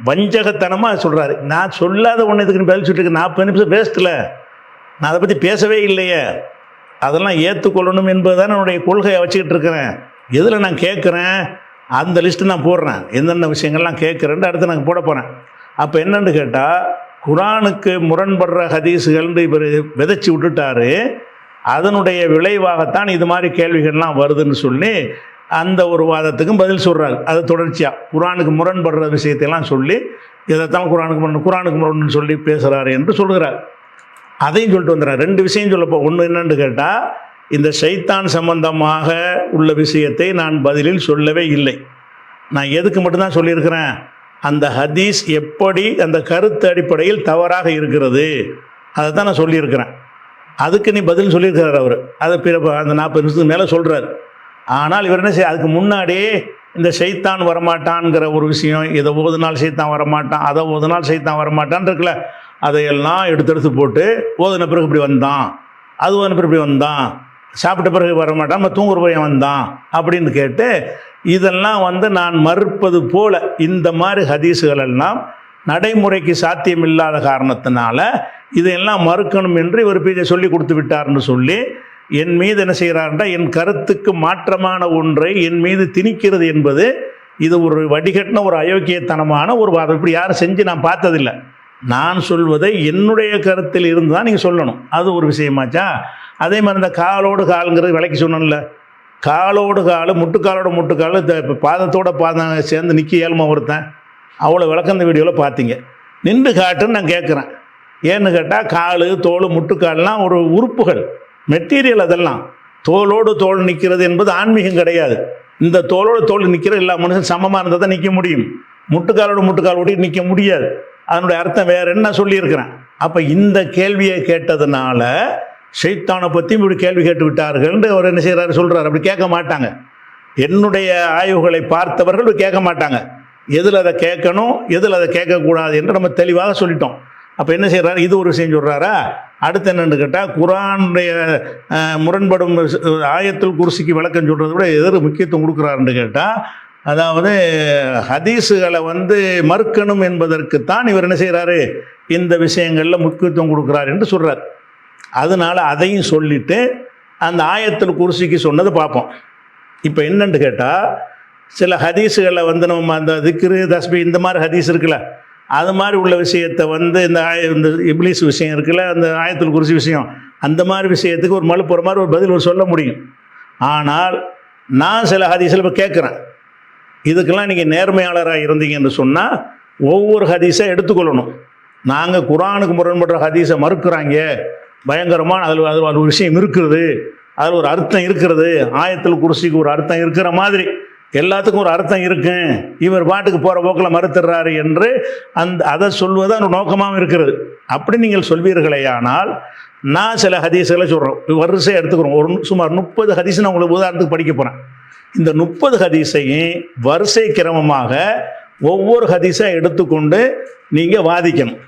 Speaker 2: வஞ்சகத்தனமாக சொல்கிறாரு. நான் சொல்லாத ஒன்று இதுக்குன்னு பதில் சொல்லிட்டு 40 நிமிஷம் வேஸ்ட்டில், நான் அதை பற்றி பேசவே இல்லையே, அதெல்லாம் ஏற்றுக்கொள்ளணும் என்பது தான் என்னுடைய கொள்கையை வச்சுக்கிட்டு இருக்கிறேன். எதில் நான் கேட்குறேன் அந்த லிஸ்ட்டு நான் போடுறேன், எந்தெந்த விஷயங்கள்லாம் கேட்குறேன்ட்டு அடுத்து நான் போட போகிறேன். அப்போ என்னென்னு கேட்டால், குரானுக்கு முரண்படுற ஹதீஸுகள்னு இவர் விதைச்சி விட்டுட்டாரு. அதனுடைய விளைவாகத்தான் இது மாதிரி கேள்விகள்லாம் வருதுன்னு சொல்லி அந்த ஒரு வாதத்துக்கும் பதில் சொல்கிறார். அது தொடர்ச்சியாக குரானுக்கு முரண்படுற விஷயத்தையெல்லாம் சொல்லி இதைத்தான் குரானுக்கு முரண்னு சொல்லி பேசுகிறாரு என்று சொல்கிறார். அதையும் சொல்லிட்டு வந்துடுறார். 2 விஷயம் சொல்லப்போ, ஒன்று என்னென்னு கேட்டால், இந்த ஷைத்தான் சம்பந்தமாக உள்ள விஷயத்தை நான் பதிலில் சொல்லவே இல்லை. நான் எதுக்கு மட்டும்தான் சொல்லியிருக்கிறேன், அந்த ஹதீஸ் எப்படி அந்த கருத்து அடிப்படையில் தவறாக இருக்கிறது அதை தான் நான் சொல்லியிருக்கிறேன். அதுக்கு நீ பதில் சொல்லியிருக்கிறார் அவர். அதை அந்த 40 நிமிஷத்துக்கு மேலே சொல்கிறார். ஆனால் இவர் என்ன செய்ய, அதுக்கு முன்னாடியே இந்த ஷைத்தான் வரமாட்டான்ங்கிற ஒரு விஷயம், இதை ஓதுனால் ஷைத்தான் வரமாட்டான், அதை ஓதுனால் ஷைத்தான் வரமாட்டான் இருக்குல்ல, அதையெல்லாம் எடுத்து போட்டு ஓதுன பிறகு இப்படி வந்தான், அது ஓதுன பிறகு இப்படி வந்தான், சாப்பிட்ட பிறகு வரமாட்டான், நம்ம தூங்குற பையன் வந்தான் அப்படின்னு கேட்டு இதெல்லாம் நான் மறுப்பது போல இந்த மாதிரி ஹதீஸுகள் எல்லாம் நடைமுறைக்கு சாத்தியமில்லாத காரணத்தினால இதையெல்லாம் மறுக்கணும் என்று இவர் பேஜை சொல்லி கொடுத்து விட்டார்னு சொல்லி என் மீது என்ன செய்கிறார்ன்றா, என் கருத்துக்கு மாற்றமான ஒன்றை என் மீது திணிக்கிறது என்பது இது ஒரு வடிகட்டின ஒரு அயோக்கியத்தனமான ஒரு வாதம். இப்படி யாரும் செஞ்சு நான் பார்த்ததில்லை. நான் சொல்வதை என்னுடைய கருத்தில் இருந்து தான் நீங்கள் சொல்லணும். அது ஒரு விஷயமாச்சா. அதே மாதிரி இந்த காலோடு காலுங்கிறது விலைக்கு சொன்னோம்ல, காலோடு கால், முட்டுக்காலோட முட்டுக்கால், இப்போ பாதத்தோட பாதம் சேர்ந்து நிற்க ஏழ்மை ஒருத்தன், அவ்வளோ விளக்கம் இந்த வீடியோவில் பார்த்தீங்க. நின்று காட்டுன்னு நான் கேட்குறேன். ஏன்னு கேட்டால், கால், தோல், முட்டுக்கால்லாம் ஒரு உறுப்புகள், மெட்டீரியல். அதெல்லாம் தோளோடு தோல் நிற்கிறது என்பது ஆன்மீகம் கிடையாது. இந்த தோளோடு தோல் நிற்கிற எல்லா மனுஷன் சமமாக இருந்தால் தான் நிற்க முடியும். முட்டுக்காலோட முட்டுக்கால் ஓட்டி நிற்க முடியாது. அதனுடைய அர்த்தம் வேறு என்ன சொல்லியிருக்கிறேன். அப்போ இந்த கேள்வியை கேட்டதுனால ஷைத்தானை பற்றி இப்படி கேள்வி கேட்டு விட்டார்கள்னு அவர் என்ன செய்கிறாரு சொல்கிறார். அப்படி கேட்க மாட்டாங்க. என்னுடைய ஆய்வுகளை பார்த்தவர்கள் கேட்க மாட்டாங்க. எதில் அதை கேட்கணும், எதில் அதை கேட்கக்கூடாது என்று நம்ம தெளிவாக சொல்லிட்டோம். அப்போ என்ன செய்கிறாரு, இது ஒரு விஷயம் சொல்கிறாரா. அடுத்து என்னென்னு கேட்டால், குரானுடைய முரண்படும் ஆயத்துல் குர்சிக்கு விளக்கம் சொல்கிறத விட எதிர் முக்கியத்துவம் கொடுக்குறாருன்னு கேட்டால், அதாவது ஹதீஸுகளை மறுக்கணும் என்பதற்குத்தான் இவர் என்ன செய்கிறாரு, இந்த விஷயங்களில் முக்கியத்துவம் கொடுக்குறார் என்று சொல்கிறார். அதனால் அதையும் சொல்லிவிட்டு அந்த ஆயத்துல் குர்சிக்கு சொன்னதை பார்ப்போம். இப்போ என்னென்னு கேட்டால், சில ஹதீஸுகளில் நம்ம அந்த திக்ரு தஸ்பி இந்த மாதிரி ஹதீஸ் இருக்குல்ல, அது மாதிரி உள்ள விஷயத்தை இந்த இப்லீஸ் விஷயம் இருக்குல்ல, அந்த ஆயத்துல் குர்சி விஷயம், அந்த மாதிரி விஷயத்துக்கு ஒரு மழுப்புற மாதிரி ஒரு பதில் ஒரு சொல்ல முடியும். ஆனால் நான் சில ஹதீஸில் இப்போ கேட்குறேன், இதுக்கெல்லாம் நீங்கள் நேர்மையாளராக இருந்தீங்கன்னு சொன்னால் ஒவ்வொரு ஹதீஸை எடுத்துக்கொள்ளணும். நாங்கள் குரானுக்கு முரண்படுற ஹதீஸை மறுக்கிறாங்க, பயங்கரமான அதில் ஒரு விஷயம் இருக்கிறது, அதில் ஒரு அர்த்தம் இருக்கிறது, ஆயத்துல் குர்சிக்கு ஒரு அர்த்தம் இருக்கிற மாதிரி எல்லாத்துக்கும் ஒரு அர்த்தம் இருக்கு, இவர் பாட்டுக்கு போகிற போக்கில் மறுத்துடுறாரு என்று அதை சொல்வது அந்த நோக்கமாகவும் இருக்கிறது. அப்படி நீங்கள் சொல்வீர்களே. ஆனால் நான் சில ஹதீஸுகளை சொல்கிறோம், வரிசையை எடுத்துக்கிறோம். சுமார் 30 ஹதீஸ் நான் உங்களுக்கு உதாரணத்துக்கு படிக்க போகிறேன். இந்த 30 ஹதீஸையும் வரிசை கிரமமாக ஒவ்வொரு ஹதீஸாக எடுத்துக்கொண்டு நீங்கள் வாதிக்கணும்.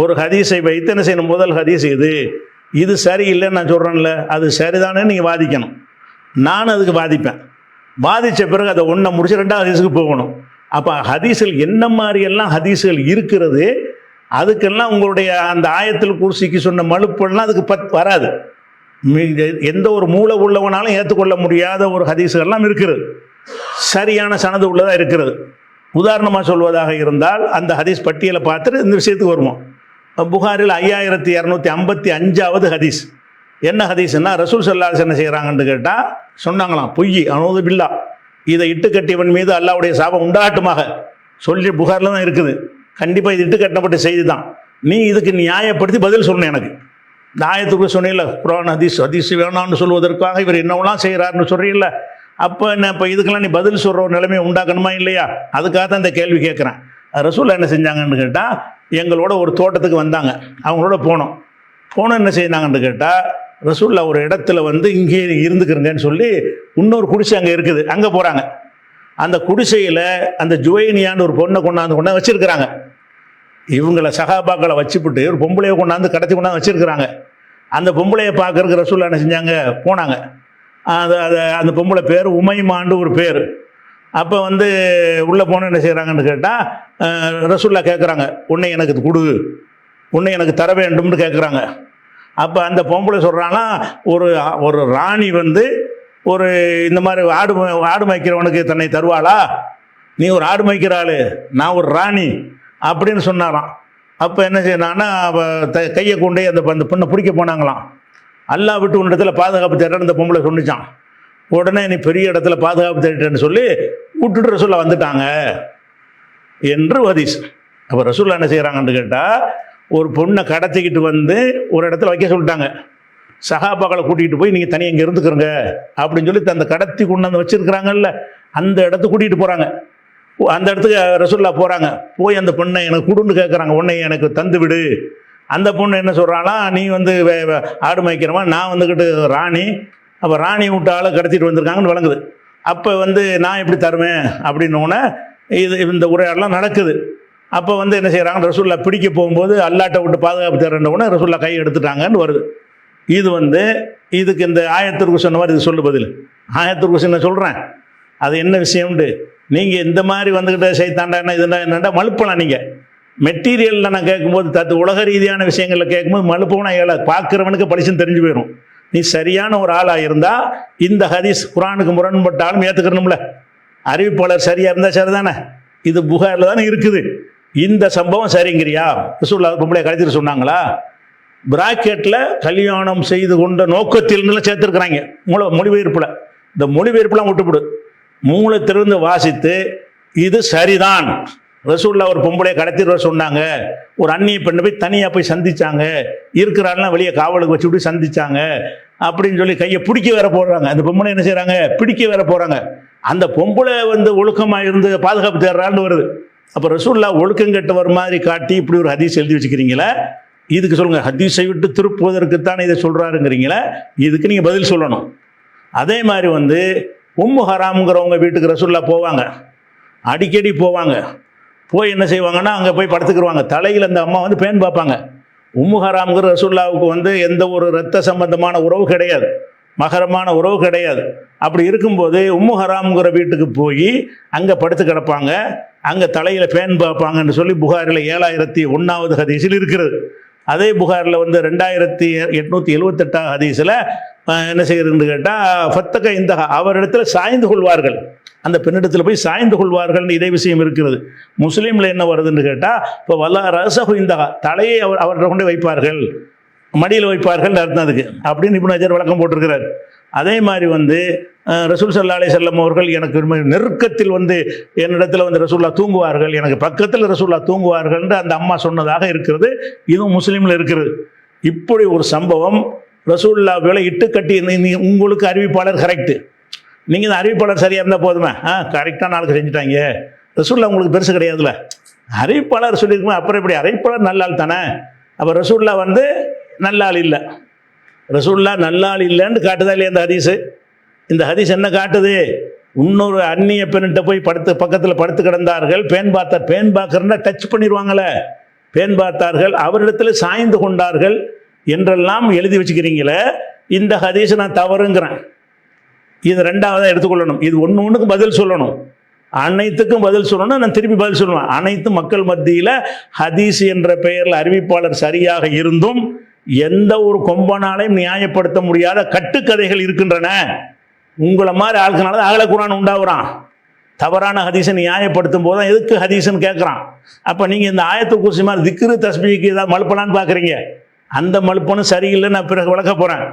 Speaker 2: ஒரு ஹதீஸை வைத்து என்ன செய்யணும், முதல் ஹதீஸ் இது சரியில்லைன்னு நான் சொல்கிறேன்ல, அது சரிதானே நீங்கள் வாதிக்கணும். நான் அதுக்கு வாதிப்பேன். வாதித்த பிறகு அதை ஒன்றை முடிச்சு 2வது ஹதீஸுக்கு போகணும். அப்போ ஹதீஸில் என்ன மாதிரியெல்லாம் ஹதீஸுகள் இருக்கிறது, அதுக்கெல்லாம் உங்களுடைய அந்த ஆயத்துல் குர்சிக்கு சொன்ன மழுப்பெல்லாம் அதுக்கு வராது. எந்த ஒரு மூளை உள்ளவனாலும் ஏற்றுக்கொள்ள முடியாத ஒரு ஹதீஸுகள்லாம் இருக்கிறது, சரியான சனது உள்ளதாக இருக்கிறது. உதாரணமாக சொல்வதாக இருந்தால் அந்த ஹதீஸ் பட்டியலை பார்த்துட்டு இந்த விஷயத்துக்கு வருவோம். புகாரில் 5255வது ஹதீஸ். என்ன ஹதீஸ்னா, ரசூல் ஸல்லல்லாஹு அலைஹி வஸல்லம் என்ன செய்கிறாங்கன்னு கேட்டால் சொன்னாங்களாம், பொய் அனூது பில்லா, இதை இட்டு கட்டியவன் மீது அல்லாஹ்வுடைய சாபம் உண்டாகட்டுமாக சொல்லி புகாரில் தான் இருக்குது. கண்டிப்பாக இது இட்டு கட்டப்பட்ட செய்தி தான். நீ இதுக்கு நியாயப்படுத்தி பதில் சொல்லணும். எனக்கு இந்த ஆயத்துக்கு சொன்னீங்கள, குர்ஆன் ஹதீஸ் வேணாம்னு சொல்வதற்காக இவர் என்னவெல்லாம் செய்கிறாருன்னு சொல்கிறீங்கள, அப்போ என்ன, இப்போ இதுக்கெல்லாம் நீ பதில் சொல்கிற ஒரு நிலைமையை உண்டாக்கணுமா இல்லையா? அதுக்காக தான் இந்த கேள்வி கேட்குறேன். ரசூல் என்ன செஞ்சாங்கன்னு கேட்டால், எங்களோட ஒரு தோட்டத்துக்கு வந்தாங்க, அவங்களோட போனோம் என்ன செய்தாங்கன்னு கேட்டால், ரசூல்லா ஒரு இடத்துல இங்கே இருந்துக்கிறங்கன்னு சொல்லி இன்னொரு குடிசை அங்கே இருக்குது, அங்கே போகிறாங்க. அந்த குடிசையில் அந்த ஜுவைனியான்னு ஒரு பொண்ணை கொண்டாந்து வச்சுருக்கிறாங்க. இவங்களை சகாபாக்களை வச்சுப்பிட்டு ஒரு பொம்பளையை கொண்டாந்து கடத்தி கொண்டாந்து வச்சுருக்கிறாங்க. அந்த பொம்பளையை பார்க்கறதுக்கு ரசூல்லா என்ன செஞ்சாங்க, போனாங்க. அந்த பொம்பளை பேர் உமைமாண்டு ஒரு பேர். அப்போ உள்ளே போன என்ன செய்கிறாங்கன்னு கேட்டால், ரசூல்லா கேட்குறாங்க, உன்னை எனக்கு கொடு, உன்னை எனக்கு தர வேண்டும்னு கேட்குறாங்க. அப்போ அந்த பொம்பளை சொல்கிறாங்கன்னா, ஒரு ராணி ஒரு இந்த மாதிரி ஆடு மேய்க்கிறவனுக்கு தன்னை தருவாளா? நீ ஒரு ஆடு மேய்க்கிற ஆள், நான் ஒரு ராணி அப்படின்னு சொன்னாராம். அப்போ என்ன செய்யணும்னா கையை கொண்டே அந்த பொண்ணை பிடிக்க போனாங்களாம். அல்லா விட்டு உன் இடத்துல பாதுகாப்பு தேடுறேன்னு இந்த பொம்பளை சொன்னிச்சான். உடனே நீ பெரிய இடத்துல பாதுகாப்பு தேடிட்டேன்னு சொல்லி விட்டுட்டு ரசூல்லா வந்துட்டாங்க என்று ஹதீஸ். அப்போ ரசூல்லா என்ன செய்கிறாங்கன்னு கேட்டால், ஒரு பொண்ணை கடத்திக்கிட்டு வந்து ஒரு இடத்துல வைக்க சொல்லிட்டாங்க. சஹாபாக்களை கூட்டிகிட்டு போய் நீங்கள் தனியாக இங்கே இருந்துக்கிறங்க அப்படின்னு சொல்லி அந்த கடத்தி கொண்டாந்து வச்சுருக்கிறாங்கல்ல, அந்த இடத்துக்கு கூட்டிகிட்டு போகிறாங்க. அந்த இடத்துக்கு ரசூல்லா போகிறாங்க. போய் அந்த பொண்ணை எனக்கு கொடுன்னு கேட்குறாங்க. உன்னை எனக்கு தந்து விடு. அந்த பொண்ணு என்ன சொல்கிறானா, நீ வந்து ஆடு மேய்க்கிறமா, நான் வந்துக்கிட்டு ராணி, அப்போ ராணி விட்டு ஆளை கடத்திட்டு வந்திருக்காங்கன்னு வழங்குது. அப்போ வந்து நான் எப்படி தருவேன் அப்படின்னோடனே இந்த உரையாடலாம் நடக்குது. அப்போ வந்து என்ன செய்கிறாங்க, ரசூல்லா பிடிக்க போகும்போது அல்லாட்டை விட்டு பாதுகாப்பு தரேன்னொடனே ரசூல்லா கை எடுத்துட்டாங்கன்னு வருது. இது வந்து இதுக்கு இந்த ஆயத்திற்கு சொன்ன மாதிரி இது சொல்லு பதில். ஆயத்திற்கு என்ன சொல்கிறேன், அது என்ன விஷயம்ண்டு நீங்கள் இந்த மாதிரி வந்துக்கிட்ட சைத்தாண்டா என்ன இதுனா என்னண்டா மழுப்பலாம். நீங்கள் மெட்டீரியலில் நான் கேட்கும்போது உலக ரீதியான விஷயங்களில் கேட்கும்போது மழுப்பவனா பார்க்குறவனுக்கு படிச்சுன்னு தெரிஞ்சு போயிடும். நீ சரியான ஒரு ஆளாக இருந்தால் இந்த ஹதீஸ் குரானுக்கு முரண்பட்டாலும் ஏற்றுக்கணும்ல. அறிவிப்பாளர் சரியாக இருந்தால் சரிதானே. இது புகாரில் தானே இருக்குது. இந்த சம்பவம் சரிங்கிறியா? ரசூலுல்லாஹ் பொம்பளை கடத்திட்டு சொன்னாங்களா? பிராக்கெட்டில் கல்யாணம் செய்து கொண்ட நோக்கத்தில் சேர்த்துருக்குறாங்க மொழிபெயர்ப்பில். இந்த மொழிபெயர்ப்புலாம் விட்டுவிடு, மூலத்திலிருந்து வாசித்து இது சரிதான். ரசூலுல்லாஹ் ஒரு பொம்பளையை கடத்திட்டு வர சொன்னாங்க, ஒரு அந்நிய பெண்ணை போய் தனியாக போய் சந்திச்சாங்க, இருக்கிறாள்லாம் வெளியே காவலுக்கு வச்சு விட்டு சந்திச்சாங்க அப்படின்னு சொல்லி கையை பிடிக்க வேற போடுறாங்க. அந்த பொம்பளை என்ன செய்கிறாங்க, பிடிக்க வேற போகிறாங்க. அந்த பொம்பளை வந்து ஒழுக்கமாக இருந்து பாதுகாப்பு தேடுறான்னு வருது. அப்போ ரசூலுல்லாஹ் ஒழுக்கம் கெட்டவர் மாதிரி காட்டி இப்படி ஒரு ஹதீஸ் எழுதி வச்சுக்கிறீங்களே, இதுக்கு சொல்லுங்கள். ஹதீஸை விட்டு திருப்புவதற்குத்தானே இதை சொல்கிறாருங்கிறீங்களே, இதுக்கு நீங்கள் பதில் சொல்லணும். அதே மாதிரி வந்து உம்மு ஹராம்ங்கிறவங்க வீட்டுக்கு ரசூலுல்லாஹ் போவாங்க, அடிக்கடி போவாங்க. போய் என்ன செய்வாங்கன்னா அங்கே போய் படுத்துக்கிடுவாங்க. தலையில் அந்த அம்மா வந்து பேன் பார்ப்பாங்க. உம்மு ஹராம்ங்கிற ரசூலுல்லாஹ்வுக்கு வந்து எந்த ஒரு இரத்த சம்பந்தமான உறவு கிடையாது, மகரமான உறவு கிடையாது. அப்படி இருக்கும்போது உம்மு ஹராம்ங்கிற வீட்டுக்கு போய் அங்கே படுத்து கிடப்பாங்க, அங்கே தலையில் பேன் பார்ப்பாங்கன்னு சொல்லி புகாரில் 7001வது ஹதீஸில் இருக்கிறது. அதே புகாரில் வந்து 2878 ஹதீஸில் என்ன செய்கிறதுன்னு கேட்டால், ஃபத்தக இந்த அவரிடத்துல சாய்ந்து கொள்வார்கள், அந்த பெண்ணிடத்தில் போய் சாய்ந்து கொள்வார்கள்னு இதே விஷயம் இருக்கிறது. முஸ்லீமில் என்ன வருதுன்னு கேட்டால், இப்போ வல்லா ரசகு இந்த தலையை அவர்கிட்ட கொண்டு வைப்பார்கள், மடியில் வைப்பார்கள் அர்த்தம் அதுக்கு அப்படின்னு இப்னு ஹஜர் விளக்கம் போட்டிருக்கிறார். அதே மாதிரி வந்து ரசூல் ஸல்லல்லாஹு அலைஹி வஸல்லம் அவர்கள் எனக்கு நெருக்கத்தில் வந்து என்னிடத்தில் வந்து ரசூலுல்லாஹ் தூங்குவார்கள், எனக்கு பக்கத்தில் ரசூலுல்லாஹ் தூங்குவார்கள் என்று அந்த அம்மா சொன்னதாக இருக்கிறது. இதுவும் முஸ்லீமில் இருக்கிறது. இப்படி ஒரு சம்பவம் ரசூலுல்லாஹ்வை இட்டுக்கட்டி, உங்களுக்கு அறிவிப்பாளர் கரெக்டு, நீங்கள் இந்த அறிவிப்பாளர் சரியாக இருந்தால் போதுமே, கரெக்டாக நாளுக்கு செஞ்சுட்டாங்க, ரசூலுல்லாஹ் உங்களுக்கு பெருசு கிடையாதுல்ல. அறிவிப்பாளர் சொல்லியிருக்குமே, அப்புறம் இப்படி அறிவிப்பாளர் நல்லாள் தானே. அப்போ ரசூலுல்லாஹ் வந்து நல்லாள் இல்லை, ரசூலுல்லாஹ் நல்லாள் இல்லைன்னு காட்டுதா இல்லையா இந்த ஹதீஸு? இந்த ஹதீஸ் என்ன காட்டுது? இன்னொரு அந்நிய பெண்ணிட்ட போய் பக்கத்தில் படுத்து கிடந்தார்கள், பேன் பார்க்கறன்னா டச் பண்ணிடுவாங்களே, பேன் பார்த்தார்கள், அவரிடத்தில் சாய்ந்து கொண்டார்கள் என்றெல்லாம் எழுதி வச்சுக்கிறீங்களே. இந்த ஹதீஸ் நான் தவறுங்கிறேன். இது ரெண்டாவதாக எடுத்துக்கொள்ளணும். இது ஒன்றுக்கு பதில் சொல்லணும், அனைத்துக்கும் பதில் சொல்லணும். நான் திருப்பி பதில் சொல்லுவேன். அனைத்து மக்கள் மத்தியில் ஹதீஸ் என்ற பெயரில் அறிவிப்பாளர் சரியாக இருந்தும் எந்த ஒரு கொம்பனாலையும் நியாயப்படுத்த முடியாத கட்டுக்கதைகள் இருக்கின்றன. உங்களை மாதிரி ஆளுக்குனால தான் அகல குரான் உண்டாகுறான். தவறான ஹதீஸை நியாயப்படுத்தும் போது தான் எதுக்கு ஹதீஸ்ன்னு கேட்குறான். அப்போ நீங்கள் இந்த ஆயத்துல் குர்சி மாதிரி திக்ரு தஸ்பீஹ்க்கு ஏதாவது மழுப்பலான்னு பார்க்குறீங்க. அந்த மழுப்பனும் சரியில்லை, நான் பிறகு விளக்க போகிறேன்.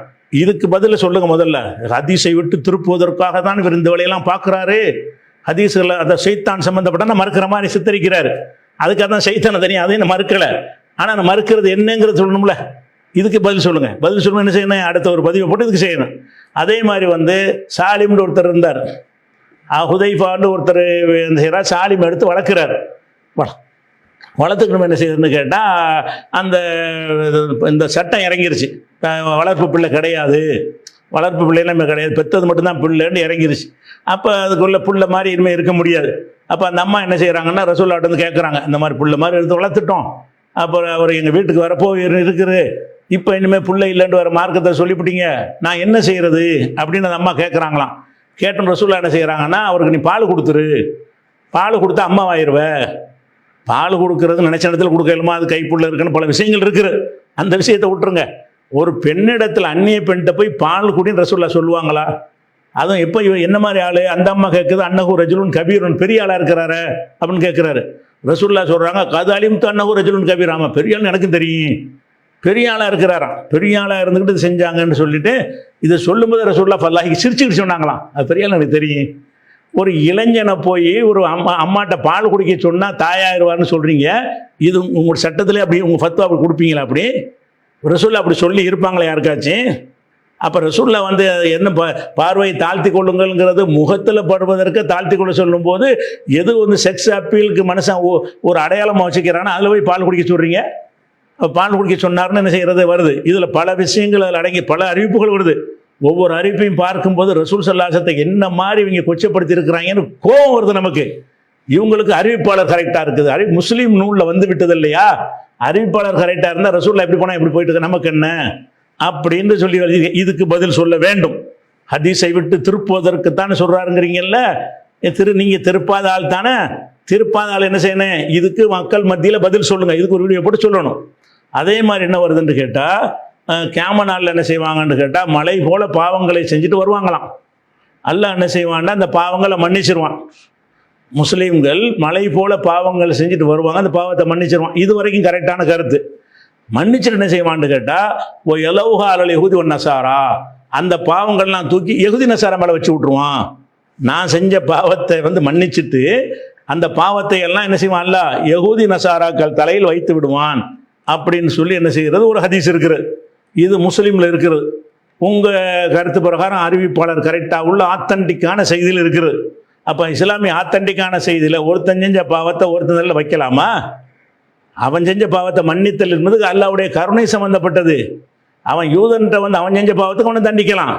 Speaker 2: இதுக்கு பதில் சொல்லுங்கள். முதல்ல ஹதீஸை விட்டு திருப்புவதற்காக தான் இவர் இந்த வேலையெல்லாம் பார்க்குறாரு. ஹதீஸில் அந்த சைத்தான் சம்மந்தப்பட்ட மறுக்கிற மாதிரி சித்தரிக்கிறாரு. அதுக்காக தான் சைத்தானை தனியாக அதையும் மறுக்கலை. ஆனால் நான் மறுக்கிறது என்னங்கிறது சொல்லணும்ல. இதுக்கு பதில் சொல்லுங்கள். பதில் சொல்லணும். என்ன செய்யணும்? அடுத்த ஒரு பதிவை போட்டு இதுக்கு செய்யணும். அதே மாதிரி வந்து சாலிம்னு ஒருத்தர் இருந்தார், ஹுதைஃபான்னு ஒருத்தர் என்ன செய்கிறார், சாலிம் எடுத்து வளர்க்குறார். வளர்த்துக்கணும். என்ன செய்யுதுன்னு கேட்டால், இந்த சட்டம் இறங்கிருச்சு, வளர்ப்பு பிள்ளை கிடையாது, வளர்ப்பு பிள்ளைலாம் கிடையாது, பெற்றது மட்டும்தான் பிள்ளைன்னு இறங்கிருச்சு. அப்போ அதுக்குள்ள பிள்ளை மாதிரி இனிமேல் இருக்க முடியாது. அப்போ அந்த அம்மா என்ன செய்கிறாங்கன்னா ரசூலுல்லாஹ்ட்ட வந்து கேட்குறாங்க, இந்த மாதிரி பிள்ளை மாதிரி எடுத்து வளர்த்துட்டோம், அப்புறம் அவர் எங்கள் வீட்டுக்கு வரப்போ இருக்குது, இப்போ இனிமேல் பிள்ளை இல்லைன்னு வர மார்க்கத்தை சொல்லிவிட்டீங்க, நான் என்ன செய்கிறது அப்படின்னு அந்த அம்மா கேட்குறாங்களாம். கேட்டோம். ரசூலுல்லாஹ் என்ன செய்கிறாங்கன்னா, அவருக்கு நீ பால் கொடுத்துரு, பால் கொடுத்தா அம்மாவாயிருவேன். பால் கொடுக்கறது நினைச்ச இடத்துல கொடுக்கலுமா, அது கைப்புள்ள இருக்குன்னு பல விஷயங்கள் இருக்குது. அந்த விஷயத்தை விட்டுருங்க. ஒரு பெண்ணிடத்தில் அந்நிய பெண்கிட்ட போய் பால் குடின்னு ரசூலுல்லாஹ் சொல்லுவாங்களா? அதுவும் எப்போ இவர் என்ன மாதிரி ஆள், அந்த அம்மா கேட்குது அன்னஹு ரஜுலுன் கபீருன், பெரிய ஆளாக இருக்கிறாரு அப்படின்னு கேட்குறாரு. ரசூல்லா சொல்கிறாங்க கது அலிம்து அன்னஹு ரஜுலுன் கபீர், ஆமாம் பெரிய ஆள் எனக்கு தெரியும், பெரிய ஆளாக இருக்கிறாராம், பெரிய ஆளாக இருந்துக்கிட்டு இது செஞ்சாங்கன்னு சொல்லிட்டு இதை சொல்லும்போது ரசூல்லா ஃபல்லாஹி சிரிச்சுக்கிட்டு சொன்னாங்களாம், அது பெரிய ஆள் எனக்கு தெரியும். ஒரு இளைஞனை போய் ஒரு அம்மாட்ட பால் குடிக்க சொன்னால் தாயாயிருவார்னு சொல்கிறீங்க, இது உங்கள் சட்டத்திலே அப்படி உங்கள் ஃபத்வா அப்படி கொடுப்பீங்களா? அப்படி ரசூல்லா அப்படி சொல்லி இருப்பாங்களே யாருக்காச்சும்? அப்போ ரசூல்லா வந்து என்ன பார்வையை தாழ்த்தி கொள்ளுங்கள்ங்கிறது முகத்தில் படுவதற்கு தாழ்த்தி கொள்ள சொல்லும்போது எது வந்து செக்ஸ் அப்பீலுக்கு மனுஷன் ஒரு அடையாளமாக வச்சுக்கிறான்னா அதில் போய் பால் குடிக்க சொல்கிறீங்க. பால் குடிக்க சொன்னார்னு என்ன செய்கிறது வருது. இதில் பல விஷயங்கள் அதில் அடங்கி பல அறிவிப்புகள் வருது. ஒவ்வொரு அறிவிப்பையும் பார்க்கும்போது ரசூல் ஸல்லல்லாஹு என்ன மாதிரி இவங்க கொச்சப்படுத்தி இருக்கிறாங்கன்னு கோபம் வருது நமக்கு. இவங்களுக்கு அறிவிப்பாளர் கரெக்டாக இருக்குது, முஸ்லீம் நூலில் வந்து விட்டது இல்லையா, அறிவிப்பாளர் கரெக்டாக இருந்தால் ரசூல்லா எப்படி போனால் எப்படி போயிட்டு இருக்கு நமக்கு என்ன அப்படின்னு சொல்லி இதுக்கு பதில் சொல்ல வேண்டும். ஹதீஸை விட்டு திருப்புவதற்குத்தானே சொல்கிறாருங்கிறீங்கல்ல, நீங்கள் திருப்பாத ஆள் தானே, திருப்பாத ஆள் என்ன செய்யணும், இதுக்கு மக்கள் மத்தியில் பதில் சொல்லுங்கள், இதுக்கு ஒரு வீடியோ போட்டு சொல்லணும். அதே மாதிரி என்ன வருதுன்னு கேட்டால் கியாம நாளில் என்ன செய்வாங்கன்னு கேட்டால் மலை போல பாவங்களை செஞ்சுட்டு வருவாங்களாம். அல்லாஹ் என்ன செய்வான்னா அந்த பாவங்களை மன்னிச்சிருவான். முஸ்லீம்கள் மலை போல பாவங்களை செஞ்சுட்டு வருவாங்க, அந்த பாவத்தை மன்னிச்சிருவான். இது வரைக்கும் கரெக்டான கருத்து. மன்னிச்சுட்டு என்ன செய்வான்னு கேட்டால் ஓ எலவுஹா அலல் யஹூதி ஒன் நசாரா, அந்த பாவங்கள்லாம் தூக்கி யஹூதி நசாரா மேலே வச்சு விட்ருவான். நான் செஞ்ச பாவத்தை வந்து மன்னிச்சுட்டு அந்த பாவத்தை எல்லாம் என்ன செய்வான் அல்லாஹ் யஹூதி நசாராக்கள் தலையில் வைத்து விடுவான் அப்படின்னு சொல்லி என்ன செய்கிறது ஒரு ஹதீஸ் இருக்கிறது. இது முஸ்லீமில் இருக்கிறது. உங்கள் கருத்து பிரகாரம் அறிவிப்பாளர் கரெக்டாக உள்ள ஆத்தன்டிக்கான செய்தியில் இருக்கிறது. அப்போ இஸ்லாமிய ஆத்தன்டிக்கான செய்தியில் ஒருத்தன் செஞ்ச பாவத்தை ஒருத்தனில் வைக்கலாமா? அவன் செஞ்ச பாவத்தை மன்னித்தல் என்பது அல்லாஹ்வுடைய கருணை சம்பந்தப்பட்டது. அவன் யூதன்கிட்ட வந்து அவன் செஞ்ச பாவத்துக்கு அவனை தண்டிக்கலாம்.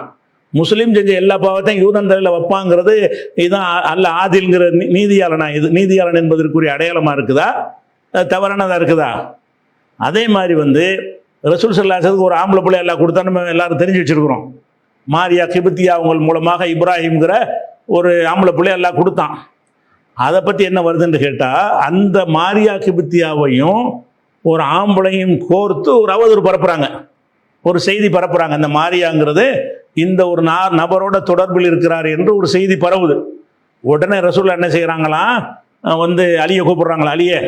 Speaker 2: முஸ்லீம் செஞ்ச எல்லா பாவத்தையும் யூதன் தலையில் வைப்பாங்கிறது இதுதான் அல்ல ஆதில்ங்கிற நீதியாளனா, இது நீதியாளன் என்பதற்குரிய அடையாளமாக இருக்குதா, தவறானதாக இருக்குதா? அதே மாதிரி வந்து ரசூல் ஸல்லல்லாஹு அலைஹி வஸல்லம் ஒரு ஆம்பளை பிள்ளை எல்லாம் கொடுத்தா நம்ம எல்லாரும் தெரிஞ்சு வச்சுருக்கிறோம். மாரியா கிபித்தியா அவங்க மூலமாக இப்ராஹிம்ங்கிற ஒரு ஆம்பளை பிள்ளை எல்லாம் கொடுத்தான். அதை பற்றி என்ன வருதுன்னு கேட்டால் அந்த மாரியா கிபித்தியாவையும் ஒரு ஆம்பளையும் கோர்த்து ஒரு அவதூறு பரப்புகிறாங்க, ஒரு செய்தி பரப்புகிறாங்க. அந்த மாரியாங்கிறது இந்த ஒரு நபரோட தொடர்பில் இருக்கிறார் என்று ஒரு செய்தி பரவுது. உடனே ரசூல் என்ன செய்கிறாங்களாம், வந்து அலியை கூப்பிட்றாங்களா, அலியே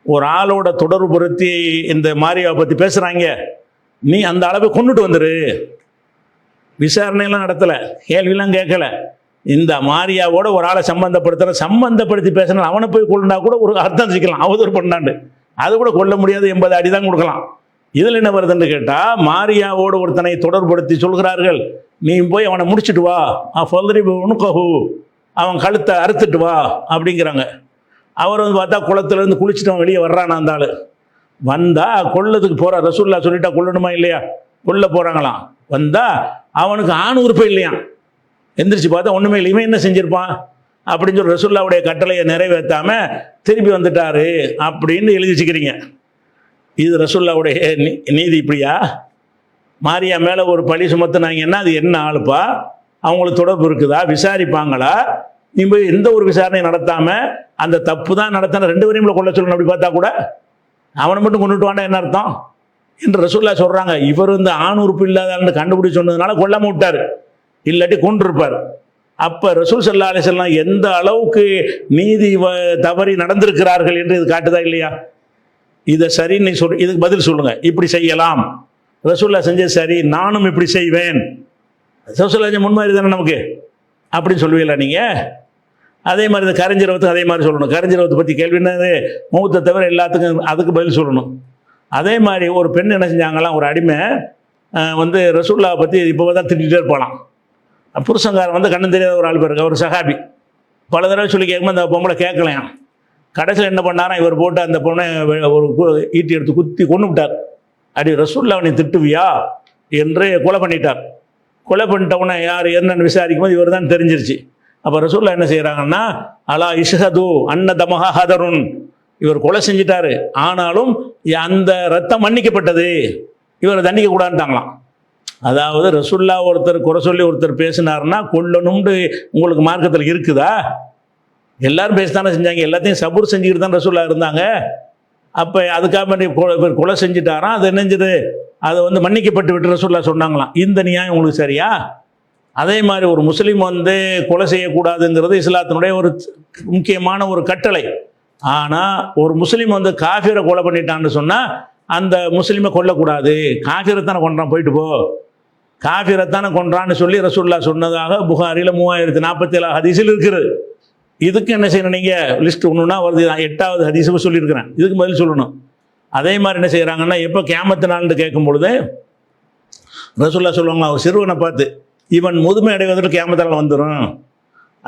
Speaker 2: ஒரு ஆளோட தொடர்பு படுத்தி இந்த மாரியாவை பற்றி பேசுகிறாங்க, நீ அந்த அளவு கொண்டுட்டு வந்துரு. விசாரணையெல்லாம் நடத்தலை, கேள்வியெல்லாம் கேட்கல. இந்த மாரியாவோட ஒரு ஆளை சம்பந்தப்படுத்தி பேசினா அவனை போய் கொள்ளுனா கூட ஒரு அர்த்தம் வச்சுக்கலாம், அவதூறு பண்ணாண்டு அது கூட கொல்ல முடியாது, 80 அடி தான் கொடுக்கலாம். இதில் என்ன வருதுன்னு கேட்டால் மாரியாவோடு ஒருத்தனை தொடர்படுத்தி சொல்கிறார்கள், நீ போய் அவனை முடிச்சுட்டு வா, அவன் கழுத்தை அறுத்துட்டு வா அப்படிங்கிறாங்க. அவர் வந்து பார்த்தா குளத்துலேருந்து குளிச்சுட்டு அவன் வெளியே வர்றான். அந்த ஆள் வந்தால் கொல்லத்துக்கு போகிறார். ரசூல்லா சொல்லிட்டா கொல்லணுமா இல்லையா, கொல்ல போகிறாங்களாம். வந்தால் அவனுக்கு ஆண் உறுப்பு இல்லையா, எந்திரிச்சு பார்த்தா ஒன்றுமே இல்லை. இவன் என்ன செஞ்சுருப்பான் அப்படின்னு சொல்லி ரசூல்லாவுடைய கட்டளையை நிறைவேற்றாமல் திருப்பி வந்துட்டாரு அப்படின்னு எழுதி வச்சுக்கிறீங்க. இது ரசூல்லாவுடைய நீதி இப்படியா? மாரியா மேலே ஒரு பழி சுமத்துனாங்கன்னா அது என்ன ஆளுப்பா, அவங்களுக்கு தொடர்பு இருக்குதா, விசாரிப்பாங்களா? நீ போய் எந்த ஒரு விசாரணையும் நடத்தாமல் அந்த தப்பு தான் நடத்தின 2 பேரையும் கொள்ள சொல்லணும். அப்படி பார்த்தா கூட அவனை மட்டும் கொண்டுட்டு வாண்டா என்ன அர்த்தம் என்று ரசூல்லா சொல்கிறாங்க. இவர் இந்த ஆண் உறுப்பு இல்லாதான்னு கண்டுபிடிச்சு சொன்னதுனால கொல்லாம விட்டார், இல்லாட்டி கொண்டிருப்பார். அப்போ ரசூல் ஸல்லல்லாஹு அலைஹி வஸல்லம் எந்த அளவுக்கு நீதி தவறி நடந்திருக்கிறார்கள் என்று இது காட்டுதா இல்லையா? இதை சரின்னு இதுக்கு பதில் சொல்லுங்கள். இப்படி செய்யலாம், ரசூல்லா செஞ்சது சரி, நானும் இப்படி செய்வேன். ரசூல்லா முன்மாதிரி தானே நமக்கு அப்படின்னு சொல்லுவீங்களா நீங்கள்? அதே மாதிரி இந்த கரிஞ்சிரவத்துக்கு அதே மாதிரி சொல்லணும். கரிஞ்சிரவத்தை பற்றி கேள்வி என்னது, மௌத்தை தவிர எல்லாத்துக்கும் அதுக்கு பதில் சொல்லணும். அதே மாதிரி ஒரு பெண் என்ன செஞ்சாங்களாம், ஒரு அடிமை வந்து ரசூல்லாவை பற்றி இப்போ தான் திட்டிகிட்டே இருப்பாளாம். புருஷங்காரன் வந்து கண்ணு தெரியாத ஒரு ஆள் பேருக்கு, ஒரு சஹாபி. பல தடவை சொல்லி கேட்கும்போது அந்த பொம்பளை கேட்கலையாம். கடைசியில் என்ன பண்ணாராம், இவர் போட்டு அந்த பொண்ணை ஒரு ஈட்டி எடுத்து குத்தி கொண்டு விட்டார். அடி ரசூல்லாவை நீ திட்டுவியா என்று கொலை பண்ணிட்டார். கொலை பண்ணிட்டவுடனே யார் என்னன்னு விசாரிக்கும் போது இவர் தான் தெரிஞ்சிருச்சு. அப்போ ரசூல்லா என்ன செய்கிறாங்கன்னா, அலா இஷ்ஹது அன்ன தமஹா ஹதருன், இவர் கொலை செஞ்சிட்டாரு, ஆனாலும் அந்த ரத்தம் மன்னிக்கப்பட்டது, இவரை தண்டிக்க கூடாதுட்டாங்களாம். அதாவது ரசூல்லா ஒருத்தர் குறை சொல்லி ஒருத்தர் பேசினார்னா கொல்லணும்னு உங்களுக்கு மார்க்கத்தில் இருக்குதா? எல்லாரும் பேசத்தானே செஞ்சாங்க, எல்லாத்தையும் சபூர் செஞ்சுக்கிட்டு தான் ரசூல்லா இருந்தாங்க. அப்போ அதுக்காக கொலை செஞ்சுட்டாராம், அது என்னஞ்சது, அதை வந்து மன்னிக்கப்பட்டு விட்டு ரசூல்லா சொன்னாங்களாம். இந்த நியாயம் உங்களுக்கு சரியா? அதே மாதிரி ஒரு முஸ்லீம் வந்து கொலை செய்யக்கூடாதுங்கிறது இஸ்லாத்தினுடைய ஒரு முக்கியமான ஒரு கட்டளை. ஆனால் ஒரு முஸ்லீம் வந்து காஃபிரை கொலை பண்ணிட்டான்னு சொன்னால் அந்த முஸ்லீமை கொல்லக்கூடாது, காஃபிரைத்தானே கொன்றான், போயிட்டு போ, காஃபிரைத்தானே கொன்றான்னு சொல்லி ரசூலுல்லாஹ் சொன்னதாக புகாரில் 3047 ஹதீஸில் இருக்கிறது. இதுக்கு என்ன செய்யணும், நீங்கள் லிஸ்ட் ஒன்றுனா வருது, 8வது ஹதீஸுக்கு சொல்லியிருக்கிறேன், இதுக்கு பதில் சொல்லணும். அதே மாதிரி என்ன செய்கிறாங்கன்னா, எப்போ கியாமத்து நாள்னு கேட்கும் பொழுது ரசூலுல்லாஹ் சொல்லுவாங்களா, ஒரு சிறுவனை பார்த்து, இவன் முதுமை அடைவதற்கு கியாமத்து நாள் வந்துடும்.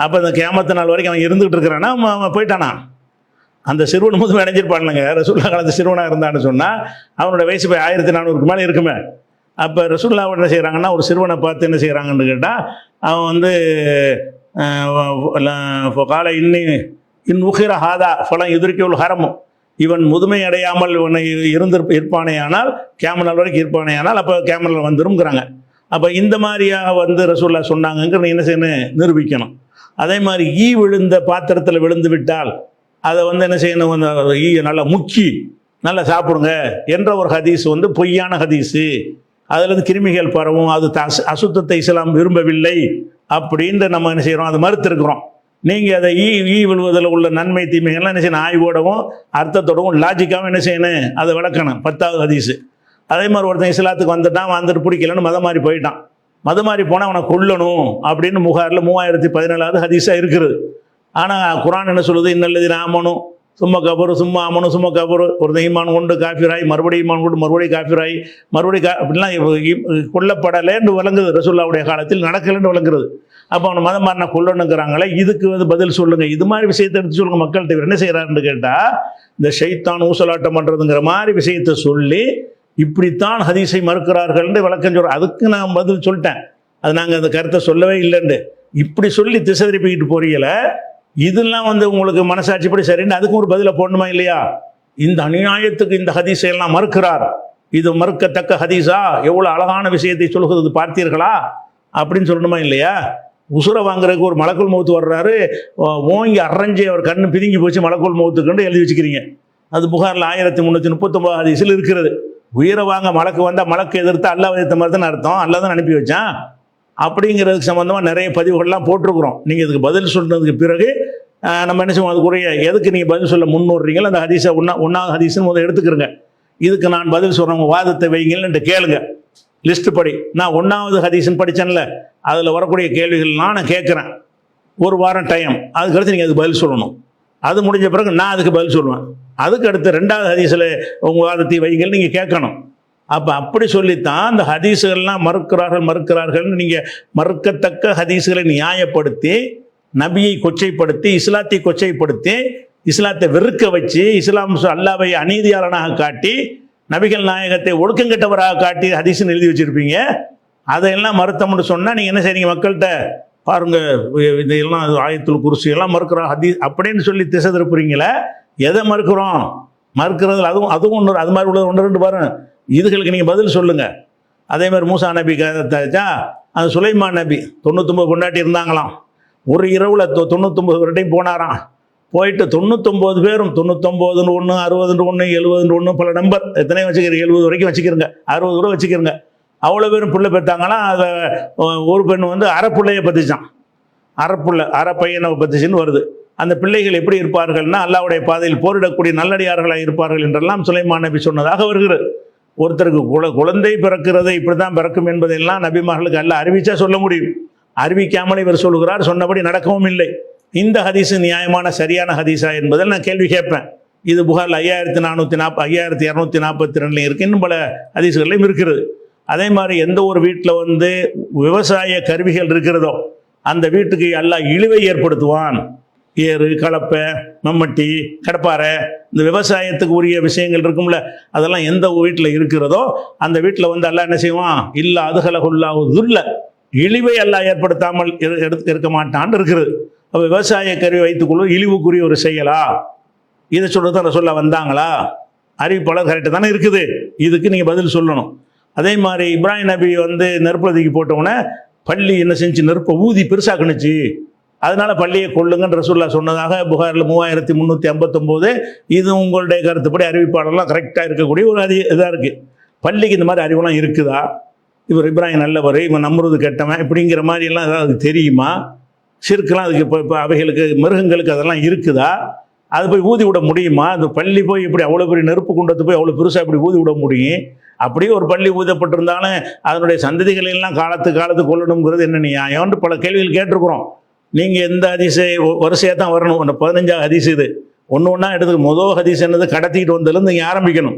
Speaker 2: அப்போ அந்த கியாமத்து நாள் வரைக்கும் அவன் இருந்துகிட்டு இருக்கிறான்னா அவன் போயிட்டானா, அந்த சிறுவன் முதுமை அடைஞ்சிருப்பானுங்க. ரசூலுல்லாஹ் காலத்து சிறுவனாக இருந்தான்னு சொன்னால் அவனோட வயசு போய் 1400க்கு மேலே இருக்குமே. அப்போ ரசூலுல்லாஹ் என்ன செய்கிறாங்கன்னா, ஒரு சிறுவனை பார்த்து என்ன செய்கிறாங்கன்னு கேட்டால், அவன் வந்து கால இன் உகிர ஹாதா ஃபலம் எதிர்க்க ஹரமும், இவன் முதுமை அடையாமல் இவனை இருப்பானேயானால் கியாமத் நாள் வரைக்கும் இருப்பானேயானால் அப்போ கியாமத் நாள் வந்துருங்கிறாங்க. அப்போ இந்த மாதிரியாக வந்து ரசூலுல்லாஹ் சொன்னாங்கங்கிற என்ன செய்யணும், நிரூபிக்கணும். அதே மாதிரி ஈ விழுந்த பாத்திரத்தில் விழுந்து விட்டால் அதை வந்து என்ன செய்யணும், ஈயை நல்லா முக்கி நல்லா சாப்பிடுங்க என்ற ஒரு ஹதீஸ் வந்து பொய்யான ஹதீஸு. அதுலேருந்து கிருமிகள் பரவும், அது அசுத்தத்தை இஸ்லாம் விரும்பவில்லை அப்படின்ட்டு நம்ம என்ன செய்கிறோம், அதை மறுத்திருக்கிறோம். நீங்கள் அதை ஈ விழுவதில் உள்ள நன்மை தீமைகள்லாம் என்ன செய்யணும், ஆய்வோடவும் அர்த்தத்தோடவும் லாஜிக்காகவும் என்ன செய்யணும், அதை விளக்கணும். 10வது ஹதீஸு. அதே மாதிரி ஒருத்தன் இஸ்லாத்துக்கு வந்துட்டு பிடிக்கலன்னு மதம் மாறி போயிட்டான். மதம் மாறி போனால் அவனை கொல்லணும் அப்படின்னு புகாரில் 3017வது ஹதீஸாக இருக்குது. ஆனால் குர்ஆன் என்ன சொல்லுது, இன்னல்லதீன ஆமனு சும்மா கபரு சும்மா ஆமனு சும்மா கபரு, ஒருத்தன் ஈமான் கொண்டு காஃபிராய், மறுபடியும் ஈமான் கொண்டு மறுபடியும் காஃபிராய், மறுபடியும் அப்படிலாம் கொல்லப்படலைன்னு விளங்குது. ரசூலுல்லாஹ்வுடைய காலத்தில் நடக்கலைன்னு விளங்குறது. அப்போ அவனை மதம் மாறினா கொல்லணுங்கிறாங்களே, இதுக்கு வந்து பதில் சொல்லுங்கள். இது மாதிரி விஷயத்தை எடுத்து சொல்லுங்கள். மக்கள்கிட்ட என்ன செய்கிறாருன்னு கேட்டால், இந்த ஷைத்தான் ஊசலாட்டம் பண்ணுறதுங்கிற மாதிரி விஷயத்தை சொல்லி இப்படித்தான் ஹதீஸை மறுக்கிறார்கள்னு விளக்கம் சொல்கிறோம். அதுக்கு நான் பதில் சொல்லிட்டேன். அது நாங்கள் அந்த கருத்தை சொல்லவே இல்லைன்னு இப்படி சொல்லி திசை திருப்பிக்கிட்டு போறீங்கள, இதெல்லாம் வந்து உங்களுக்கு மனசாட்சிப்படி சரின்னு அதுக்கும் ஒரு பதிலை போடணுமா இல்லையா? இந்த அநியாயத்துக்கு இந்த ஹதீஸை எல்லாம் மறுக்கிறார், இது மறுக்கத்தக்க ஹதீஸா, எவ்வளோ அழகான விஷயத்தை சொல்கிறது பார்த்தீர்களா அப்படின்னு சொல்லணுமா இல்லையா? உசுரை வாங்குறதுக்கு ஒரு மலக்குள் மௌத்து வர்றாரு, ஓங்கி அரைஞ்சி அவர் கண்ணு பிதுங்கி போச்சு மலக்குள் மௌத்துக்குன்னு எழுதி வச்சுக்கிறீங்க. அது புகாரில் 1339 ஹதீஸில் இருக்கிறது. உயிரை வாங்க மலக்கு வந்தால் மலக்கு எதிர்த்து அல்லாஹ் எதிர்த்த மாதிரி தான் அர்த்தம், அல்லாஹ் தான் அனுப்பி வச்சான் அப்படிங்கிறதுக்கு சம்மந்தமாக நிறைய பதிவுகள்லாம் போட்டிருக்கிறோம். நீங்கள் இதுக்கு பதில் சொன்னதுக்கு பிறகு நம்ம என்ன செய்வோம், அதுக்குரிய எதுக்கு நீங்கள் பதில் சொல்ல முன்னுறீங்களோ அந்த ஹதீஸை ஒன்றாவது ஹதீஸ்னு முதல்ல எடுத்துக்கிறங்க. இதுக்கு நான் பதில் சொல்கிறவங்க வாதத்தை வைங்கள்னு கேளுங்க. லிஸ்ட்டு படி, நான் 1வது ஹதீஸ்ன்னு படித்தேன்ல, அதில் வரக்கூடிய கேள்விகள்லாம் நான் கேட்குறேன். ஒரு வாரம் டைம், அதுக்கடுத்து நீங்கள் அதுக்கு பதில் சொல்லணும். அது முடிஞ்ச பிறகு நான் அதுக்கு பதில் சொல்லுவேன். அதுக்கு அடுத்து 2வது ஹதீஸில் உங்கள் வாதத்தை வைங்கள் நீங்கள் கேட்கணும். அப்போ அப்படி சொல்லித்தான் அந்த ஹதீஸுகள்லாம் மறுக்கிறார்கள்னு நீங்கள் மறுக்கத்தக்க ஹதீஸுகளை நியாயப்படுத்தி, நபியை கொச்சைப்படுத்தி, இஸ்லாத்தை கொச்சைப்படுத்தி, இஸ்லாத்தை வெறுக்க வச்சு, இஸ்லாம் அல்லாவை அநீதியாளனாக காட்டி, நபிகள் நாயகத்தை ஒழுக்கங்கெட்டவராக காட்டி ஹதீஸ்ன்னு எழுதி வச்சுருப்பீங்க. அதையெல்லாம் மறுத்தோம்னு சொன்னால் நீங்கள் என்ன செய்றீங்க, மக்கள்கிட்ட பாருங்கள் இதெல்லாம் ஆயத்துல் குர்சி எல்லாம் மறுக்கிறோம் ஹதீஸ் அப்படின்னு சொல்லி திசை திருப்புறீங்களே. எதை மறுக்கிறோம், மறுக்கிறதுல அதுவும் ஒன்று, அது மாதிரி உள்ள 1-2 பாருங்க. இதுகளுக்கு நீங்கள் பதில் சொல்லுங்கள். அதே மாதிரி மூசா நபி கதைச்சா, அது சுலைமான் நபி 99 கொண்டாட்டி இருந்தாங்களாம். ஒரு இரவில் 99 வருடையும் போனாராம். போயிட்டு 99 பேரும் 99ன்னு 1, 60ன்னு 1, 70ன்னு 1, பல நம்பர் எத்தனை வச்சுக்கிறீங்க, 70 வரைக்கும் வச்சுக்கிறங்க, 60 கூட வச்சுக்கிறங்க. அவ்வளோ பேரும் பிள்ளை பெற்றாங்களாம். அதை ஒரு பெண் வந்து அரை பிள்ளையை பற்றிச்சான், அரை பையனை பற்றிச்சின்னு வருது. அந்த பிள்ளைகள் எப்படி இருப்பார்கள்னா, அல்லாஹ்வுடைய பாதையில் போரிடக்கூடிய நல்லடியார்களாக இருப்பார்கள் என்றெல்லாம் சுலைமான் நபி சொன்னதாக வருகிறது. ஒருத்தருக்கு குழந்தை பிறக்கிறது இப்படி தான் பிறக்கும் என்பதெல்லாம் நபிமார்களுக்கு அல்லாஹ் அறிவிச்சா சொல்ல முடியும். அறிவிக்காமல் இவர் சொல்கிறார், சொன்னபடி நடக்கவும் இல்லை. இந்த ஹதீஸு நியாயமான சரியான ஹதீஸா என்பதில் நான் கேள்வி கேட்பேன். இது புகாரில் 5242 இருக்குது, இன்னும் பல ஹதீஸுகளையும் இருக்கிறது. அதே மாதிரி எந்த ஒரு வீட்டில் வந்து விவசாய கருவிகள் இருக்கிறதோ அந்த வீட்டுக்கு அல்லாஹ் இழிவை ஏற்படுத்துவான். ஏறு, கலப்பை, மம்மட்டி, கடப்பாரை, இந்த விவசாயத்துக்கு உரிய விஷயங்கள் இருக்கும்ல, அதெல்லாம் எந்த வீட்டில் இருக்கிறதோ அந்த வீட்டில் வந்து அல்லாஹ் என்ன செய்வான், இல்லா அதுகலகுல்லாஹுதுல்ல, இழிவை அல்லாஹ் ஏற்படுத்தாமல் இருக்க மாட்டான்னு இருக்கிறது. அப்போ விவசாய கருவி வைத்துக்கொள்ள இழிவுக்குரிய ஒரு செயலா, இதை சொல்கிறது தான் சொல்ல வந்தாங்களா? அறிவிப்பாளர் கரெக்டாக தானே இருக்குது. இதுக்கு நீங்கள் பதில் சொல்லணும். அதே மாதிரி இப்ராஹிம் நபி வந்து நெருப்பதிக்கு போட்டவுடனே பள்ளி என்ன செஞ்சு நெருப்பை ஊதி பெருசாக்குனுச்சு, அதனால பள்ளியை கொள்ளுங்கன்னு ரசூலுல்லாஹ் சொன்னதாக புகாரில் 3359. இது உங்களுடைய கருத்துப்படி அறிவிப்பாளர்லாம் கரெக்டாக இருக்கக்கூடிய ஒரு இதாக இருக்குது. பள்ளிக்கு இந்த மாதிரி அறிவுலாம் இருக்குதா? இவர் இப்ராஹிம் நல்லவர், இவன் நம்ருது கெட்டவன் இப்படிங்கிற மாதிரிலாம் ஏதாவது தெரியுமா? ஷிர்க்லாம் அதுக்கு இப்போ அவைகளுக்கு மிருகங்களுக்கு அதெல்லாம் இருக்குதா? அது போய் ஊதி விட முடியுமா? அந்த பள்ளி போய் இப்படி அவ்வளோ பெரிய நெருப்பு குண்டத்து போய் அவ்வளோ பெருசாக இப்படி ஊதி விட முடியும்? அப்படியே ஒரு பள்ளி ஊதப்பட்டிருந்தாலும் அதனுடைய சந்ததிகளை எல்லாம் காலத்து கொள்ளணுங்கிறது என்ன நியாயம்னு பல கேள்விகள் கேட்டிருக்கிறோம். நீங்கள் எந்த ஹதீஸை வரிசையாக தான் வரணும். அந்த 15 ஹதீஸ் இது ஒன்று ஒன்றா எடுத்துக்க. முதல் ஹதீஸ் என்னது? கடத்திக்கிட்டு வந்ததுலேருந்து நீங்கள் ஆரம்பிக்கணும்.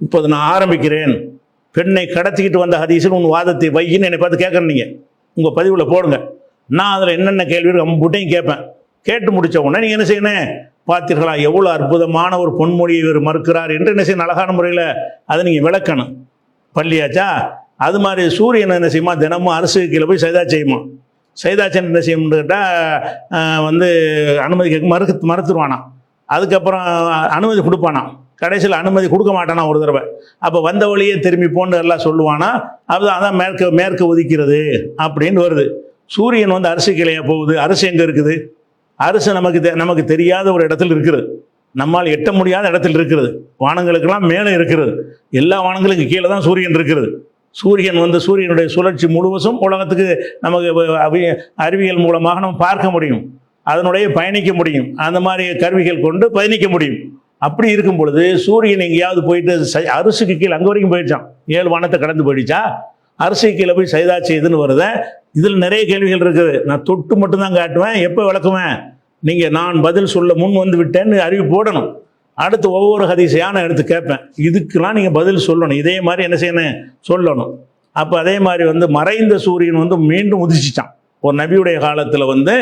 Speaker 2: இப்போ நான் ஆரம்பிக்கிறேன். பெண்ணை கடத்திக்கிட்டு வந்த ஹதீஸில் உன் வாதத்தை வையின்னு என்னை பார்த்து கேட்குறேன். நீங்கள் உங்கள் பதிவில் போடுங்க. நான் அதில் என்னென்ன கேள்வி அம்புட்டையும் கேட்பேன். கேட்டு முடித்த உடனே நீங்கள் என்ன செய்யணும்? பார்த்தீர்களா எவ்வளோ அற்புதமான ஒரு பொன்மொழியை இவர் மறுக்கிறார் என்று என்ன செய்யணும்? அழகான முறையில் அதை நீங்கள் விளக்கணும். பள்ளியாச்சா? அது மாதிரி சூரியன் என்ன செய்யுமா? தினமும் அரசு கீழே போய் சைதா செய்யுமா? சைதாச்சன் என்ன செய்யணும்னு கேட்டால் வந்து அனுமதி கேட்க மறுத்துருவானா. அதுக்கப்புறம் அனுமதி கொடுப்பானா. கடைசியில் அனுமதி கொடுக்க மாட்டானா ஒரு தடவை. அப்போ வந்த வழியே திரும்பி போன்னு எல்லாம் சொல்லுவானா. அதான் மேற்கு உதிக்கிறது அப்படின்னு வருது. சூரியன் வந்து அரிசி கிளையா போகுது. அரிசி எங்கே இருக்குது? அரசு நமக்கு தெரியாத ஒரு இடத்துல இருக்கிறது. நம்மால் எட்ட முடியாத இடத்துல இருக்கிறது. வானங்களுக்கெல்லாம் மேலே இருக்கிறது. எல்லா வானங்களுக்கு கீழே தான் சூரியன் இருக்கிறது. சூரியன் வந்து சூரியனுடைய சுழற்சி முழுவதும் உலகத்துக்கு நமக்கு அறிவியல் மூலமாக நம்ம பார்க்க முடியும். அதனுடைய பயணிக்க முடியும். அந்த மாதிரி கருவிகள் கொண்டு பயணிக்க முடியும். அப்படி இருக்கும் பொழுது சூரியன் எங்கேயாவது போயிட்டு அரிசிக்கு கீழே அங்கே வரைக்கும் போயிடுச்சான். 7 வானத்தை கடந்து போயிடுச்சா? அரிசி கீழே போய் சைதா செய்துன்னு வருத. இதில் நிறைய கேள்விகள் இருக்குது. நான் தொட்டு மட்டும்தான் காட்டுவேன். எப்போ விளக்குவேன்? நீங்கள் நான் பதில் சொல்ல முன் வந்து விட்டேன்னு அறிவு போடணும். அடுத்து ஒவ்வொரு ஹதீஸையான எடுத்து கேட்பேன். இதுக்கெல்லாம் நீங்கள் பதில் சொல்லணும். இதே மாதிரி என்ன செய்யணும்? சொல்லணும். அப்போ அதே மாதிரி வந்து மறைந்த சூரியன் வந்து மீண்டும் உதிச்சிச்சான். ஒரு நபியுடைய காலத்தில் வந்து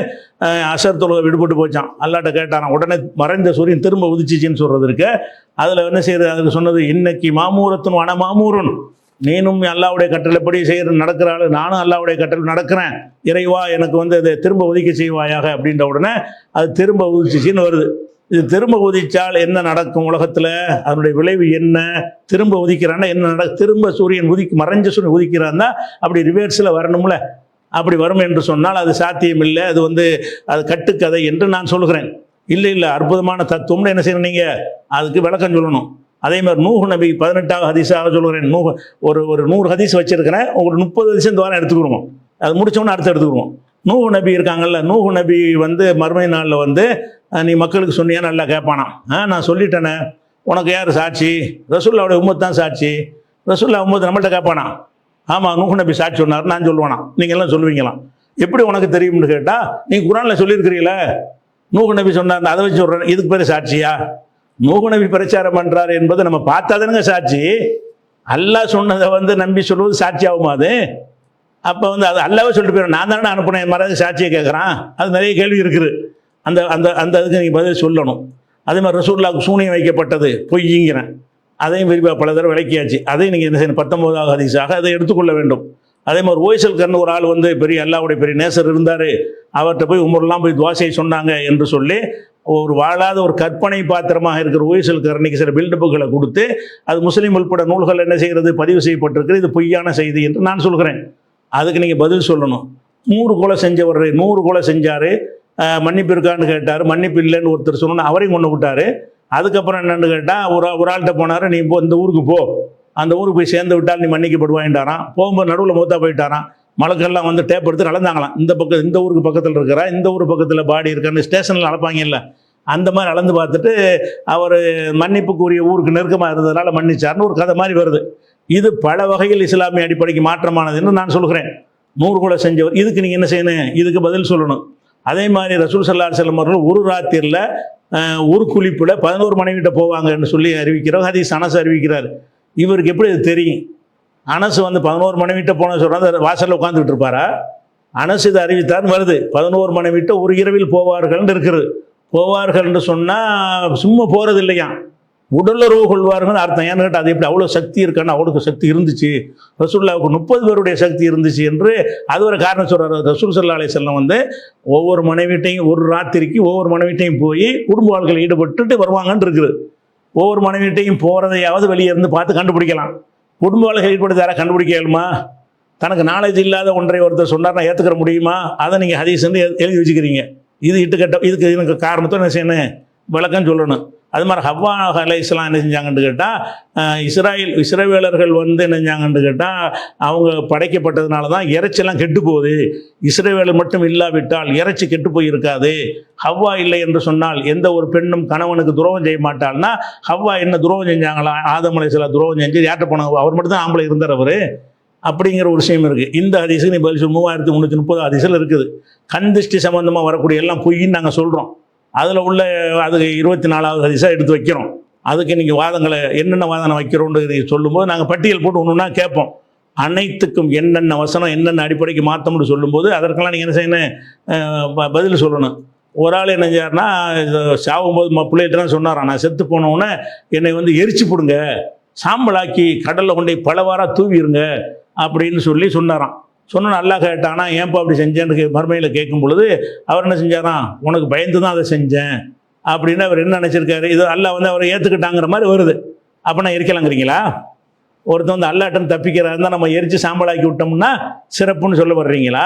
Speaker 2: அசர் தொழுகை விடுபட்டு போச்சான். அல்லாட்ட கேட்டாரான். உடனே மறைந்த சூரியன் திரும்ப உதிச்சிச்சின்னு சொல்கிறது இருக்கு. அதில் என்ன செய்யறது? அதுக்கு சொன்னது இன்னைக்கு மாமூரத்துன் வன மாமூரன். நீனும் அல்லாவுடைய கட்டளைப்படி நடக்கிறாள், நானும் அல்லாவுடைய கட்டளை நடக்கிறேன். இறைவா எனக்கு வந்து அதை திரும்ப உதிக்க செய்வாயாக அப்படின்ற உடனே அது திரும்ப உதிச்சிச்சின்னு வருது. இது திரும்ப உதிச்சால் என்ன நடக்கும் உலகத்தில்? அதனுடைய விளைவு என்ன? திரும்ப உதிக்கிறான்னா என்ன திரும்ப சூரியன் மறைஞ்ச சூரியன் உதிக்கிறான்னா அப்படி ரிவர்ஸில் வரணும்ல. அப்படி வரும் என்று சொன்னால் அது சாத்தியம் இல்லை. அது வந்து அது கட்டுக்கதை என்று நான் சொல்கிறேன். இல்லை அற்புதமான தத்துவம்னு என்ன செய்யணும்? நீங்கள் அதுக்கு விளக்கம் சொல்லணும். அதே மாதிரி நூஹ் நபி 18வது ஹதீஸாக சொல்கிறேன். ஒரு 100 ஹதீஸ் வச்சிருக்கிறேன். ஒரு 30 ஹதீஸ் இந்த வாரம் எடுத்துக்கிடுவோம். அது முடிச்சோன்னு அடுத்து எடுத்துக்கிடுவோம். நூஹ் நபி இருக்காங்கல்ல. நூஹ் நபி வந்து மறுமை நாளில் வந்து நீ மக்களுக்கு சொன்னியா நல்லா கேட்பானா? நான் சொல்லிட்டேனே. உனக்கு யார் சாட்சி? ரசூலுல்லாஹ்வுடைய உம்மத் தான் சாட்சி. ரசூலுல்லாஹ் உம்மத் நம்மள்கிட்ட கேட்பானா? ஆமாம் நூஹ் நபி சாட்சி சொன்னார் நான் சொல்லுவானா? நீங்கள் எல்லாம் சொல்லுவீங்களாம். எப்படி உனக்கு தெரியும்னு கேட்டால் நீங்கள் குர்ஆனில் சொல்லியிருக்கிறீங்களே நூஹ் நபி சொன்னார், அதை வச்சு சொல்கிறேன். இதுக்கு பேர் சாட்சியா? நூஹ் நபி பிரச்சாரம் பண்ணுறாரு என்பது நம்ம பார்த்தாதானுங்க சாட்சி. அல்லாஹ் சொன்னதை வந்து நம்பி சொல்வது சாட்சி ஆகுமா? அது அப்போ வந்து அது அல்லாவே சொல்லிட்டு போயிடும். நான் தானே அனுப்புனேன் மாதிரி சாட்சியை கேட்குறான். அது நிறைய கேள்வி இருக்குது. அந்த அந்த அந்த இதுக்கு நீங்கள் பதில் சொல்லணும். அதே மாதிரி ரசூலுல்லாஹ்வுக்கு சூனியம் வைக்கப்பட்டது பொய்ங்கிறேன். அதையும் விரிவாக பல தடவை விளக்கியாச்சு. அதையும் நீங்கள் என்ன செய்யணும்? 19வது ஹதீஸாக அதை எடுத்துக்கொள்ள வேண்டும். அதே மாதிரி ஓய்சல் கர்னு ஒரு ஆள் வந்து அல்லாவுடைய பெரிய நேசர் இருந்தார். அவர்கிட்ட போய் உமர்லாம் போய் துவாசையை சொன்னாங்க என்று சொல்லி ஒரு வாழாத ஒரு கற்பனை பாத்திரமாக இருக்கிற ஓய்சல் கர்ணிக்கு சில பில்டப்புகளை கொடுத்து அது முஸ்லீம் உள்பட நூல்கள் என்ன செய்கிறது? பதிவு செய்யப்பட்டிருக்கு. இது பொய்யான செய்தி என்று நான் சொல்கிறேன். அதுக்கு நீங்கள் பதில் சொல்லணும். 100 கொலை செஞ்சவர் 100 கொலை செஞ்சார். மன்னிப்பு இருக்கான்னு கேட்டார். மன்னிப்பு இல்லைன்னு ஒருத்தர் சொன்னோன்னு அவரையும் கொண்டு விட்டார். அதுக்கப்புறம் என்னென்னு கேட்டால் ஒரு ஆள்கிட்ட போனார். நீ இப்போ இந்த ஊருக்கு போ, அந்த ஊருக்கு போய் சேர்ந்து விட்டால் நீ மன்னிக்கப்படுவாயின்றாரான். போகும்போது நடுவில் மூத்தா போயிட்டாரான். மலக்கெல்லாம் வந்து டேப் எடுத்து அளந்தாங்களாம். இந்த ஊருக்கு பக்கத்தில் இருக்கிறா, இந்த ஊர் பக்கத்தில் பாடி இருக்கான்னு ஸ்டேஷனில் அளப்பாங்க இல்லை, அந்த மாதிரி அளந்து பார்த்துட்டு அவர் மன்னிப்புக்குரிய ஊருக்கு நெருக்கமாக இருந்ததுனால மன்னிச்சார்னு ஒரு கதை மாதிரி வருது. இது பல வகையில் இஸ்லாமிய அடிப்படைக்கு மாற்றமானது என்று நான் சொல்கிறேன். 100 கொலை செஞ்சவர். இதுக்கு நீங்கள் என்ன செய்யணும்? இதுக்கு பதில் சொல்லணும். அதே மாதிரி ரசூல் ஸல்லல்லாஹு அலைஹி வஸல்லம் அவர்கள் ஒரு ராத்திரியில் ஒரு குளிப்பில் 11 மனைவிட்ட போவாங்கன்னு சொல்லி அறிவிக்கிறார். ஹதீஸ் அனஸ் அறிவிக்கிறார். இவருக்கு எப்படி இது தெரியும்? அனஸ் வந்து 11 மனைவிட்ட போன சொல்கிறாங்க. வாசலில் உட்காந்துக்கிட்டு இருப்பாரா? அனஸ் இது அறிவித்தார்னு வருது. 11 மனைவிட்ட ஒரு இரவில் போவார்கள்னு இருக்குது. போவார்கள்னு சொன்னால் சும்மா போகிறது இல்லையா, உடலுறவு கொள்வார்கள் அர்த்தம். ஏன்னு கேட்டால் அது எப்படி அவ்வளோ சக்தி இருக்கான்னு, அவளுக்கு சக்தி இருந்துச்சு. ரசூலுல்லாஹ்வுக்கு 30 பேருடைய சக்தி இருந்துச்சு என்று அது ஒரு காரணம் சொல்கிறார். ரசூல் ஸல்லல்லாஹு அலைஹி வஸல்லம் வந்து ஒவ்வொரு மனைவிட்டையும் ஒரு ராத்திரிக்கு ஒவ்வொரு மனைவிட்டையும் போய் குடும்ப வாழ்க்கையில் ஈடுபட்டுட்டு வருவாங்கன்னு இருக்குது. ஒவ்வொரு மனைவிட்டையும் போகிறதையாவது வெளியே இருந்து பார்த்து கண்டுபிடிக்கலாம். குடும்ப வாழ்க்கை ஈடுபடுத்த யாரை கண்டுபிடிக்க இயலுமா? தனக்கு நாலேஜ் இல்லாத ஒன்றை ஒருத்தர் சொன்னார், நான் ஏற்றுக்கிற முடியுமா? அதை நீங்கள் ஹதீஸ் எழுதி வச்சுக்கிறீங்க. இது இட்டுக்கட்ட. இதுக்கு எனக்கு காரணத்தை என்ன செய்யணும்? விளக்கம் சொல்லணும். அது மாதிரி ஹவ்வா அலைஹிஸ்ஸலாம் என்ன செஞ்சாங்கன்னு கேட்டால் இஸ்ரவேலர்கள் வந்து என்ன செஞ்சாங்கன்னு கேட்டால் அவங்க படைக்கப்பட்டதுனால தான் இறைச்சியெல்லாம் கெட்டு போகுது. இஸ்ரவேலர் மட்டும் இல்லாவிட்டால் இறைச்சி கெட்டு போயிருக்காது. ஹவ்வா இல்லை என்று சொன்னால் எந்த ஒரு பெண்ணும் கணவனுக்கு துரோகம் செய்ய மாட்டாள்னா ஹவ்வா என்ன துரோகம் செஞ்சாங்களா? ஆதம் அலைஹிஸ்ஸலாம் துரோகம் செஞ்சு யார்கிட்ட போனாங்க? அவர் மட்டும் தான் ஆம்பளை இருந்தார் அவர் அப்படிங்கிற ஒரு விஷயம் இருக்குது. இந்த ஹதீஸுக்கு நீ பதில் சொல்லு. 3330 ஹதீஸில் இருக்குது. கந்திஷ்டி சம்பந்தமாக வரக்கூடிய எல்லாம் பொய்ன்னு நாங்கள் சொல்கிறோம். அதில் உள்ள அதுக்கு 24வது ஹதீஸாக எடுத்து வைக்கிறோம். அதுக்கு நீங்கள் வாதங்களை என்னென்ன வாதனை வைக்கிறோன்னு நீங்கள் சொல்லும்போது நாங்கள் பட்டியல் போட்டு ஒன்றுனா கேட்போம். அனைத்துக்கும் என்னென்ன வசனம் என்னென்ன அடிப்படைக்கு மாற்றம்னு சொல்லும்போது அதற்கெல்லாம் நீங்கள் என்ன செய்யணும்? பதில் சொல்லணும். ஒரு ஆள் என்ன செய்யார்னா சாகும்போது பிள்ளைகிட்ட தான் சொன்னாரான், நான் செத்து போனவுடனே என்னை வந்து எரிச்சு போடுங்க, சாம்பலாக்கி கடலில் கொண்டே பலவாராக தூவிடுங்க அப்படின்னு சொல்லி சொன்னாராம். சொன்ன நல்லா கேட்டானா, ஏன்ப்பா அப்படி செஞ்சேன்னு மறுமையில் கேட்கும் பொழுது அவர் என்ன செஞ்சாராம், உனக்கு பயந்து தான் அதை செஞ்சேன் அப்படின்னு அவர் என்ன நினச்சிருக்காரு, இது அல்லாஹ் வந்து அவரை ஏற்றுக்கிட்டாங்கிற மாதிரி வருது. அப்போ நான் எரிக்கலாங்கிறீங்களா? ஒருத்தன் வந்து அல்லாஹ்ட்ட தப்பிக்கிறாருந்தா நம்ம எரித்து சாம்பலாக்கி விட்டோம்னா சிறப்புன்னு சொல்ல வர்றீங்களா?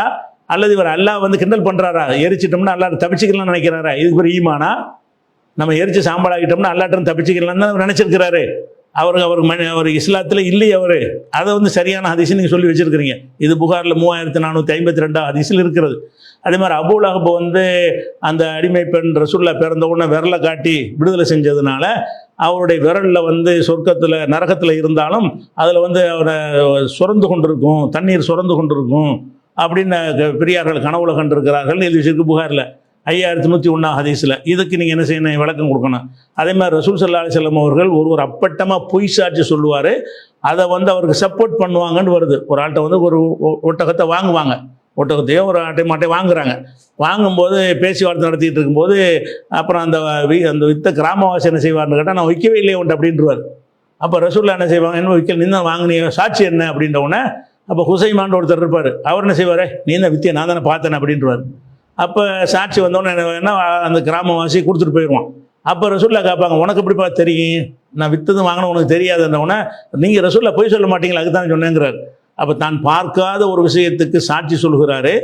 Speaker 2: அல்லது இவர் அல்லாஹ் வந்து கிண்டல் பண்ணுறாரா? எரிச்சிட்டோம்னா அல்லாஹ் தப்பிச்சிக்கலாம்னு நினைக்கிறாரா? இதுக்கு ஒரு ஈமானா? நம்ம எரித்து சாம்பலாக்கிட்டோம்னா அல்லாஹ்ட்ட தப்பிச்சிக்கலாம்னு தான் அவர் நினச்சிருக்கிறாரு. அவர் இஸ்லாத்தில் இல்லையே அவர். அதை வந்து சரியான ஹதீஸ் நீங்கள் சொல்லி வச்சுருக்கிறீங்க. இது புகாரில் 3452 ஹதீஸில் இருக்கிறது. அதே மாதிரி அபூ லஹப் வந்து அந்த அடிமை பெண் ரசூலுல்லாஹ் பிறந்த உடனே விரலை காட்டி விடுதலை செஞ்சதுனால அவருடைய விரலில் வந்து சொர்க்கத்தில் நரகத்தில் இருந்தாலும் அதில் வந்து அவரை சுரந்து கொண்டிருக்கும், தண்ணீர் சுரந்து கொண்டிருக்கும் அப்படின்னு பெரியார்கள் கனவுல கண்டிருக்கிறார்கள் எழுதி வச்சிருக்கு புகாரில் 5101 ஹதீஸில். இதுக்கு நீங்கள் என்ன செய்யணும்? விளக்கம் கொடுக்கணும். அதே மாதிரி ரசூல் ஸல்லல்லாஹு அலைஹி வஸல்லம் அவர்கள் ஒரு அப்பட்டமாக பொய் சாட்சி சொல்லுவார். அதை வந்து அவருக்கு சப்போர்ட் பண்ணுவாங்கன்னு வருது. ஒரு ஆள்கிட்ட வந்து ஒரு ஒட்டகத்தை வாங்குவாங்க, ஒட்டகத்தையோ ஒரு மாட்டையும் வாங்குறாங்க. வாங்கும்போது பேச்சுவார்த்தை நடத்திட்டு இருக்கும்போது அப்புறம் அந்த வித்த கிராமவாசி என்ன செய்வார்னு கேட்டால், நான் விற்கவே இல்லையே உண்டு அப்படின்றவார். அப்போ ரசூலுல்லாஹ் என்ன செய்வாங்க, என்ன விற்கல, நீ தான் வாங்கினீங்க, சாட்சி என்ன அப்படின்ற உடனே அப்போ ஹுசைமான் ஒருத்தர் இருப்பார், அவர் என்ன செய்வார், நீ தான் வித்தியை, நான் தானே பார்த்தேன் அப்படின்றவார். அப்போ சாட்சி வந்தோடனே என்ன அந்த கிராமவாசி கொடுத்துட்டு போயிடுவான். அப்போ ரசூலுல்லாஹ் கேட்பாங்க, உனக்கு எப்படிப்பா தெரியும், நான் வித்ததும் வாங்கின உனக்கு தெரியாதுன்னொடனே, நீங்கள் ரசூலுல்லாஹ் போய் சொல்ல மாட்டீங்களா, அதுக்கு தானே சொன்னேங்கிறார். அப்போ தான் பார்க்காத ஒரு விஷயத்துக்கு சாட்சி சொல்கிறாரு.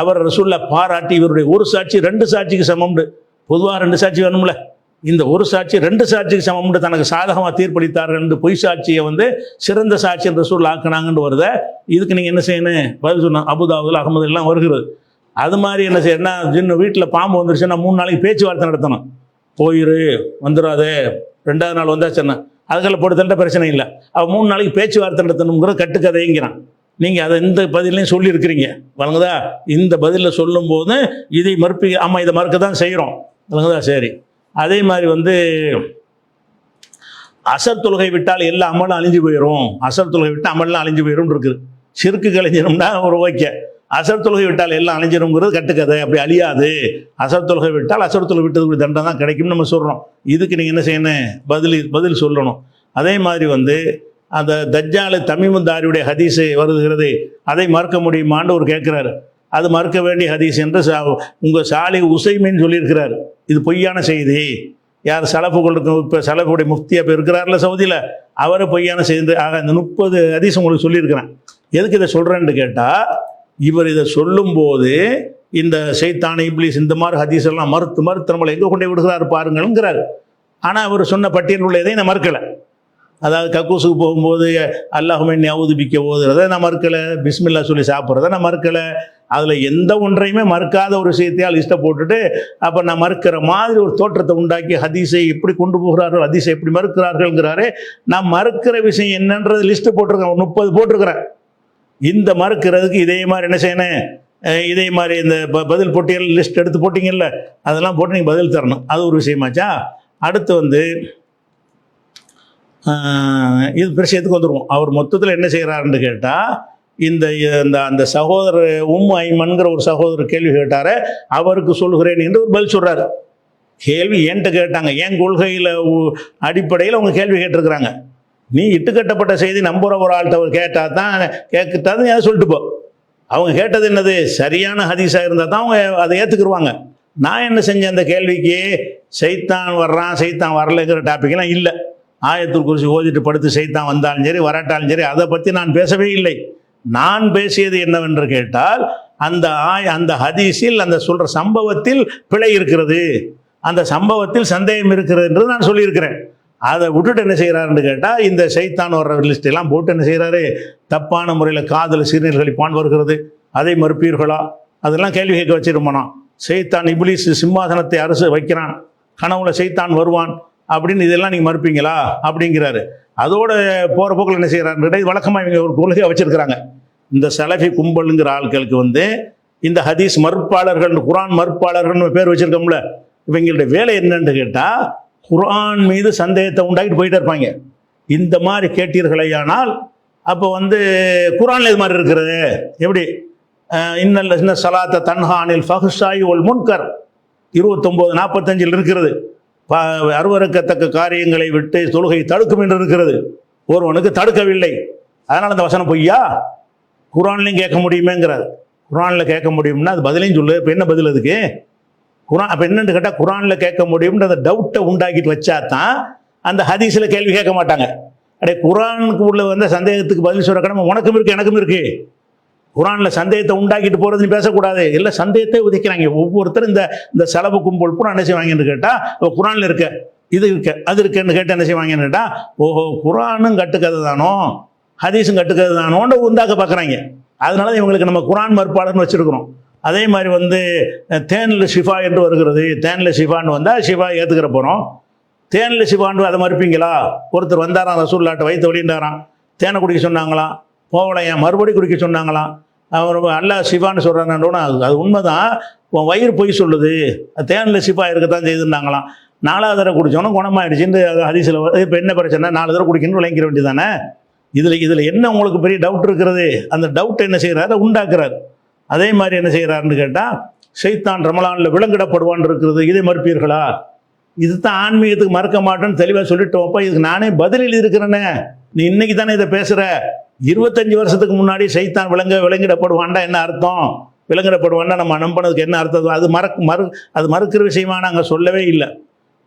Speaker 2: அவர் ரசூலுல்லாஹ் பாராட்டி இவருடைய ஒரு சாட்சி 2 சாட்சிக்கு சமம்னு, பொதுவாக 2 சாட்சி வேணும்ல, இந்த ஒரு சாட்சி 2 சாட்சிக்கு சமம்னு தனக்கு சாதகமாக தீர்ப்பளித்தார்கள் என்று பொய் சாட்சியை வந்து சிறந்த சாட்சி ரசூலுல்லாஹ் ஆக்கினாங்கன்னு வருத. இதுக்கு நீங்கள் என்ன செய்யணும்? பதில் சொன்னோம். அபுதாவுதுல அகமது எல்லாம் வருகிறது. அது மாதிரி என்ன செய்யணும்னா, சின்ன வீட்டில் பாம்பு வந்துருச்சுன்னா 3 நாளைக்கு பேச்சுவார்த்தை நடத்தணும். போயிரு, வந்துடாதே, 2வது நாள் வந்தாச்சுன்னா அதுக்கெல்லாம் போட்டு தண்ட பிரச்சனை இல்லை. அவள் 3 நாளைக்கு பேச்சுவார்த்தை நடத்தணுங்கிற கட்டுக்கதைங்கிறான். நீங்கள் அதை இந்த பதிலையும் சொல்லியிருக்கிறீங்க வழங்குதா? இந்த பதிலில் சொல்லும்போது இதை மறுப்பி, ஆமாம் இதை மறுக்க தான் செய்கிறோம் வழங்குதா? சரி. அதே மாதிரி வந்து அசர் தொழுகை விட்டால் எல்லா அமலும் அழிஞ்சு போயிடும், அசர் தொழுகை விட்டால் அமல்லாம் அழிஞ்சு போயிடும் இருக்குது. சிறுக்கு கழிஞ்சிடும்னா ஒரு ஓகே, அசர் தொழுகை விட்டால் எல்லாம் அழிஞ்சிருங்கிறது கட்டுக்கதை. அப்படி அழியாது. அசர் தொழுகை விட்டால் அசர் தொழுகை விட்டதுக்கு தண்டனை தான் கிடைக்கும்னு நம்ம சொல்கிறோம். இதுக்கு நீங்கள் என்ன செய்யணும்? பதில் சொல்லணும். அதே மாதிரி வந்து அந்த தஜ்ஜால் தமீமுத்தாரியுடைய ஹதீஸு வருகிறது, அதை மறுக்க முடியுமான்னு ஒரு கேட்குறாரு. அது மறுக்க வேண்டிய ஹதீஸ் என்று உங்கள் சாலி உசைமின்னு சொல்லியிருக்கிறார். இது பொய்யான செய்தி. யார் சலஃபுகளுக்கு இப்போ சலஃபுடைய முஃப்தியாக இப்போ இருக்கிறார்ல சவுதியில், அவரை பொய்யான செய்தி. ஆக இந்த 30 ஹதீஸ் உங்களுக்கு சொல்லியிருக்கிறேன். எதுக்கு இதை சொல்கிறேன்னு கேட்டால், இவர் இதை சொல்லும்போது இந்த ஷைத்தான இப்லீஸ் இந்த மாதிரி ஹதீஸ் எல்லாம் மறுத்து நம்மளை எங்கே கொண்டே விடுகிறாரு பாருங்கள்ங்கிறாரு. ஆனால் அவர் சொன்ன பட்டியல் உள்ள எதையும் நான் மறுக்கலை. அதாவது கக்கூசுக்கு போகும்போது அல்லாஹுமே ஞாபதிக்க ஓதுறதை நான் மறுக்கலை, பிஸ்மில்லா சொல்லி சாப்பிட்றத நான் மறுக்கலை. அதில் எந்த ஒன்றையுமே மறுக்காத ஒரு விஷயத்தையால் லிஸ்ட்டை போட்டுட்டு அப்போ நான் மறுக்கிற மாதிரி ஒரு தோற்றத்தை உண்டாக்கி ஹதீஸை எப்படி கொண்டு போகிறார்கள், ஹதீஸை எப்படி மறுக்கிறார்கள்ங்கிறாரு. நான் மறுக்கிற விஷயம் என்னன்றது லிஸ்ட்டு போட்டிருக்கேன், 30 போட்டிருக்கிறேன். இந்த மறுக்கிறதுக்கு இதே மாதிரி என்ன செய்யணும்? இதே மாதிரி இந்த பதில் போட்டியல் லிஸ்ட் எடுத்து போட்டிங்கல்ல, அதெல்லாம் போட்டு நீங்கள் பதில் தரணும். அது ஒரு விஷயமாச்சா. அடுத்து வந்து இது விஷயத்துக்கு வந்துடுவோம். அவர் மொத்தத்தில் என்ன செய்கிறாருன்னு கேட்டால், அந்த சகோதரர் ஐமன்கிற ஒரு சகோதரர் கேள்வி கேட்டார், அவருக்கு சொல்கிறேன் என்று ஒரு பதில் சொல்கிறார். கேள்வி என்கிட்ட கேட்டாங்க, என் கொள்கையில் அடிப்படையில் அவங்க கேள்வி கேட்டிருக்கிறாங்க. நீ இட்டுக்கட்டப்பட்ட செய்தி நம்புகிற ஒரு ஆள்கிட்ட கேட்டால் தான் கேட்குறது அதை சொல்லிட்டு போ. அவங்க கேட்டது என்னது? சரியான ஹதீஸாக இருந்தால் தான் அவங்க அதை ஏற்றுக்குருவாங்க. நான் என்ன செஞ்சேன்? அந்த கேள்விக்கு சைத்தான் வர்றான் சைத்தான் வரலைங்கிற டாப்பிக்லாம் இல்லை. ஆயத்துல் குர்சி ஓதிட்டு படுத்து சைத்தான் வந்தாலும் சரி வரட்டாலும் சரி அதை பற்றி நான் பேசவே இல்லை. நான் பேசியது என்னவென்று கேட்டால், அந்த ஹதீஸில் அந்த சொல்கிற சம்பவத்தில் பிழை இருக்கிறது, அந்த சம்பவத்தில் சந்தேகம் இருக்கிறது என்று நான் சொல்லியிருக்கிறேன். அதை விட்டுட்டு என்ன செய்கிறாருன்னு கேட்டால், இந்த சைத்தான் வர்ற லிஸ்ட் எல்லாம் போட்டு என்ன செய்கிறாரு, தப்பான முறையில் காதல் சிறுநீர்களிப்பான் வருகிறது, அதை மறுப்பீர்களா, அதெல்லாம் கேள்வி கேட்க வச்சிருப்பானா. சைத்தான் இப்லீஸ் சிம்மாசனத்தை அரசு வைக்கிறான், கனவுல சைத்தான் வருவான் அப்படின்னு இதெல்லாம் நீங்கள் மறுப்பீங்களா அப்படிங்கிறாரு. அதோட போகிற போக்கில் என்ன செய்கிறாரு, வழக்கமாக இவங்க ஒரு கொள்கையை வச்சிருக்கிறாங்க. இந்த சலஃபி கும்பலுங்கிற ஆட்களுக்கு வந்து இந்த ஹதீஸ் மறுப்பாளர்கள், குரான் மறுப்பாளர்கள்னு பேர் வச்சிருக்கோம்ல, இவங்களுடைய வேலை என்னன்னு கேட்டால், குரான் மீது சந்தேகத்தை உண்டாக்கிட்டு போயிட்டே இருப்பாங்க. இந்த மாதிரி கேட்டீர்களேயானால் அப்போ வந்து குரானில் இது மாதிரி இருக்கிறது எப்படி, இன்ன சலாத்த தன்ஹானில் ஃபஹ்ஷாய் ஒல் முன்கர் 29:45 இருக்கிறது. அருவருக்கத்தக்க காரியங்களை விட்டு தொழுகை தடுக்கும் என்று இருக்கிறது. ஒருவனுக்கு தடுக்கவில்லை, அதனால் அந்த வசனம் பொய்யா, குரான்லையும் கேட்க முடியுமேங்கிறார். குரானில் கேட்க முடியும்னா அது பதிலையும் சொல்லு. இப்போ என்ன பதில் அதுக்கு? குரான் அப்போ என்னன்னு கேட்டால், குரானில் கேட்க முடியும்ன்ற அந்த டவுட்டை உண்டாக்கிட்டு வச்சா தான் அந்த ஹதீஸில் கேள்வி கேட்க மாட்டாங்க. அப்படியே குரானுக்கு உள்ள வந்த சந்தேகத்துக்கு பதில் சொல்கிற கடமை உனக்கும் இருக்குது எனக்கும் இருக்குது. குரானில் சந்தேகத்தை உண்டாக்கிட்டு போகிறது நீ பேசக்கூடாது. இல்லை சந்தேகத்தை உதைக்கிறாங்க ஒவ்வொருத்தரும். இந்த செலவு கும்பல் பூரா என்ன செய்வாங்கன்னு கேட்டால், குரானில் இருக்க இது இருக்க அது இருக்குன்னு கேட்டு என்ன செய்வாங்கன்னு கேட்டால், ஓஹோ குரானும் கட்டுக்கதை தானோ ஹதீஸும் கட்டுக்கதை தானோன்னு உண்டாக்க பார்க்குறாங்க. அதனால இவங்களுக்கு நம்ம குரான் மறுப்பாளர்னு வச்சுருக்கிறோம். அதே மாதிரி வந்து தேனில் ஷிஃபா என்று வருகிறது. தேனில் ஷிஃபான்னு வந்தால் ஷிஃபா ஏற்றுக்கிற போகிறோம். தேனில் ஷிஃபான்னு அதை மறுப்பீங்களா? ஒருத்தர் வந்தாராம், ரசூலுல்லாஹ்ட்ட வயிற்று வலிண்டாராம், தேனை குடிக்க சொன்னாங்களாம், போகலையாம், மறுபடி குடிக்க சொன்னாங்களாம். அவர் அல்லாஹ் ஷிஃபான்னு சொல்கிறானோன்னா அது உண்மைதான், உன் வயிறு பொய் சொல்லுது, தேனில் ஷிஃபா இருக்கத்தான் செய்துருந்தாங்களாம். 4வது தடவை குடித்தோன்னா குணமாயிடுச்சுன்னு ஹதீஸில். இப்போ என்ன பிரச்சனை, 4 தடவை குடிக்கணும்னு விளங்கிற வேண்டியதானே. இதில் என்ன உங்களுக்கு பெரிய டவுட் இருக்கிறது? அந்த டவுட்டை என்ன செய்கிறாரு, உண்டாக்குறாரு. அதே மாதிரி என்ன செய்கிறாருன்னு கேட்டால், ஷைத்தான் ரமலானில் விலங்கிடப்படுவான் இருக்கிறது, இதை மறுப்பீர்களா? இது தான் ஆன்மீகத்துக்கு மறக்க மாட்டேன்னு தெளிவாக சொல்லிட்டோம்ப்பா. இதுக்கு நானே பதிலில் இருக்கிறேனே, நீ இன்னைக்கு தானே இதை பேசுகிற. 25 வருஷத்துக்கு முன்னாடி ஷைத்தான் விலங்கிடப்படுவான்டா என்ன அர்த்தம்? விலங்கிடப்படுவான்னா நம்ம நம்பினதுக்கு என்ன அர்த்தம்? அது மறுக்கிற விஷயமா நாங்கள் சொல்லவே இல்லை.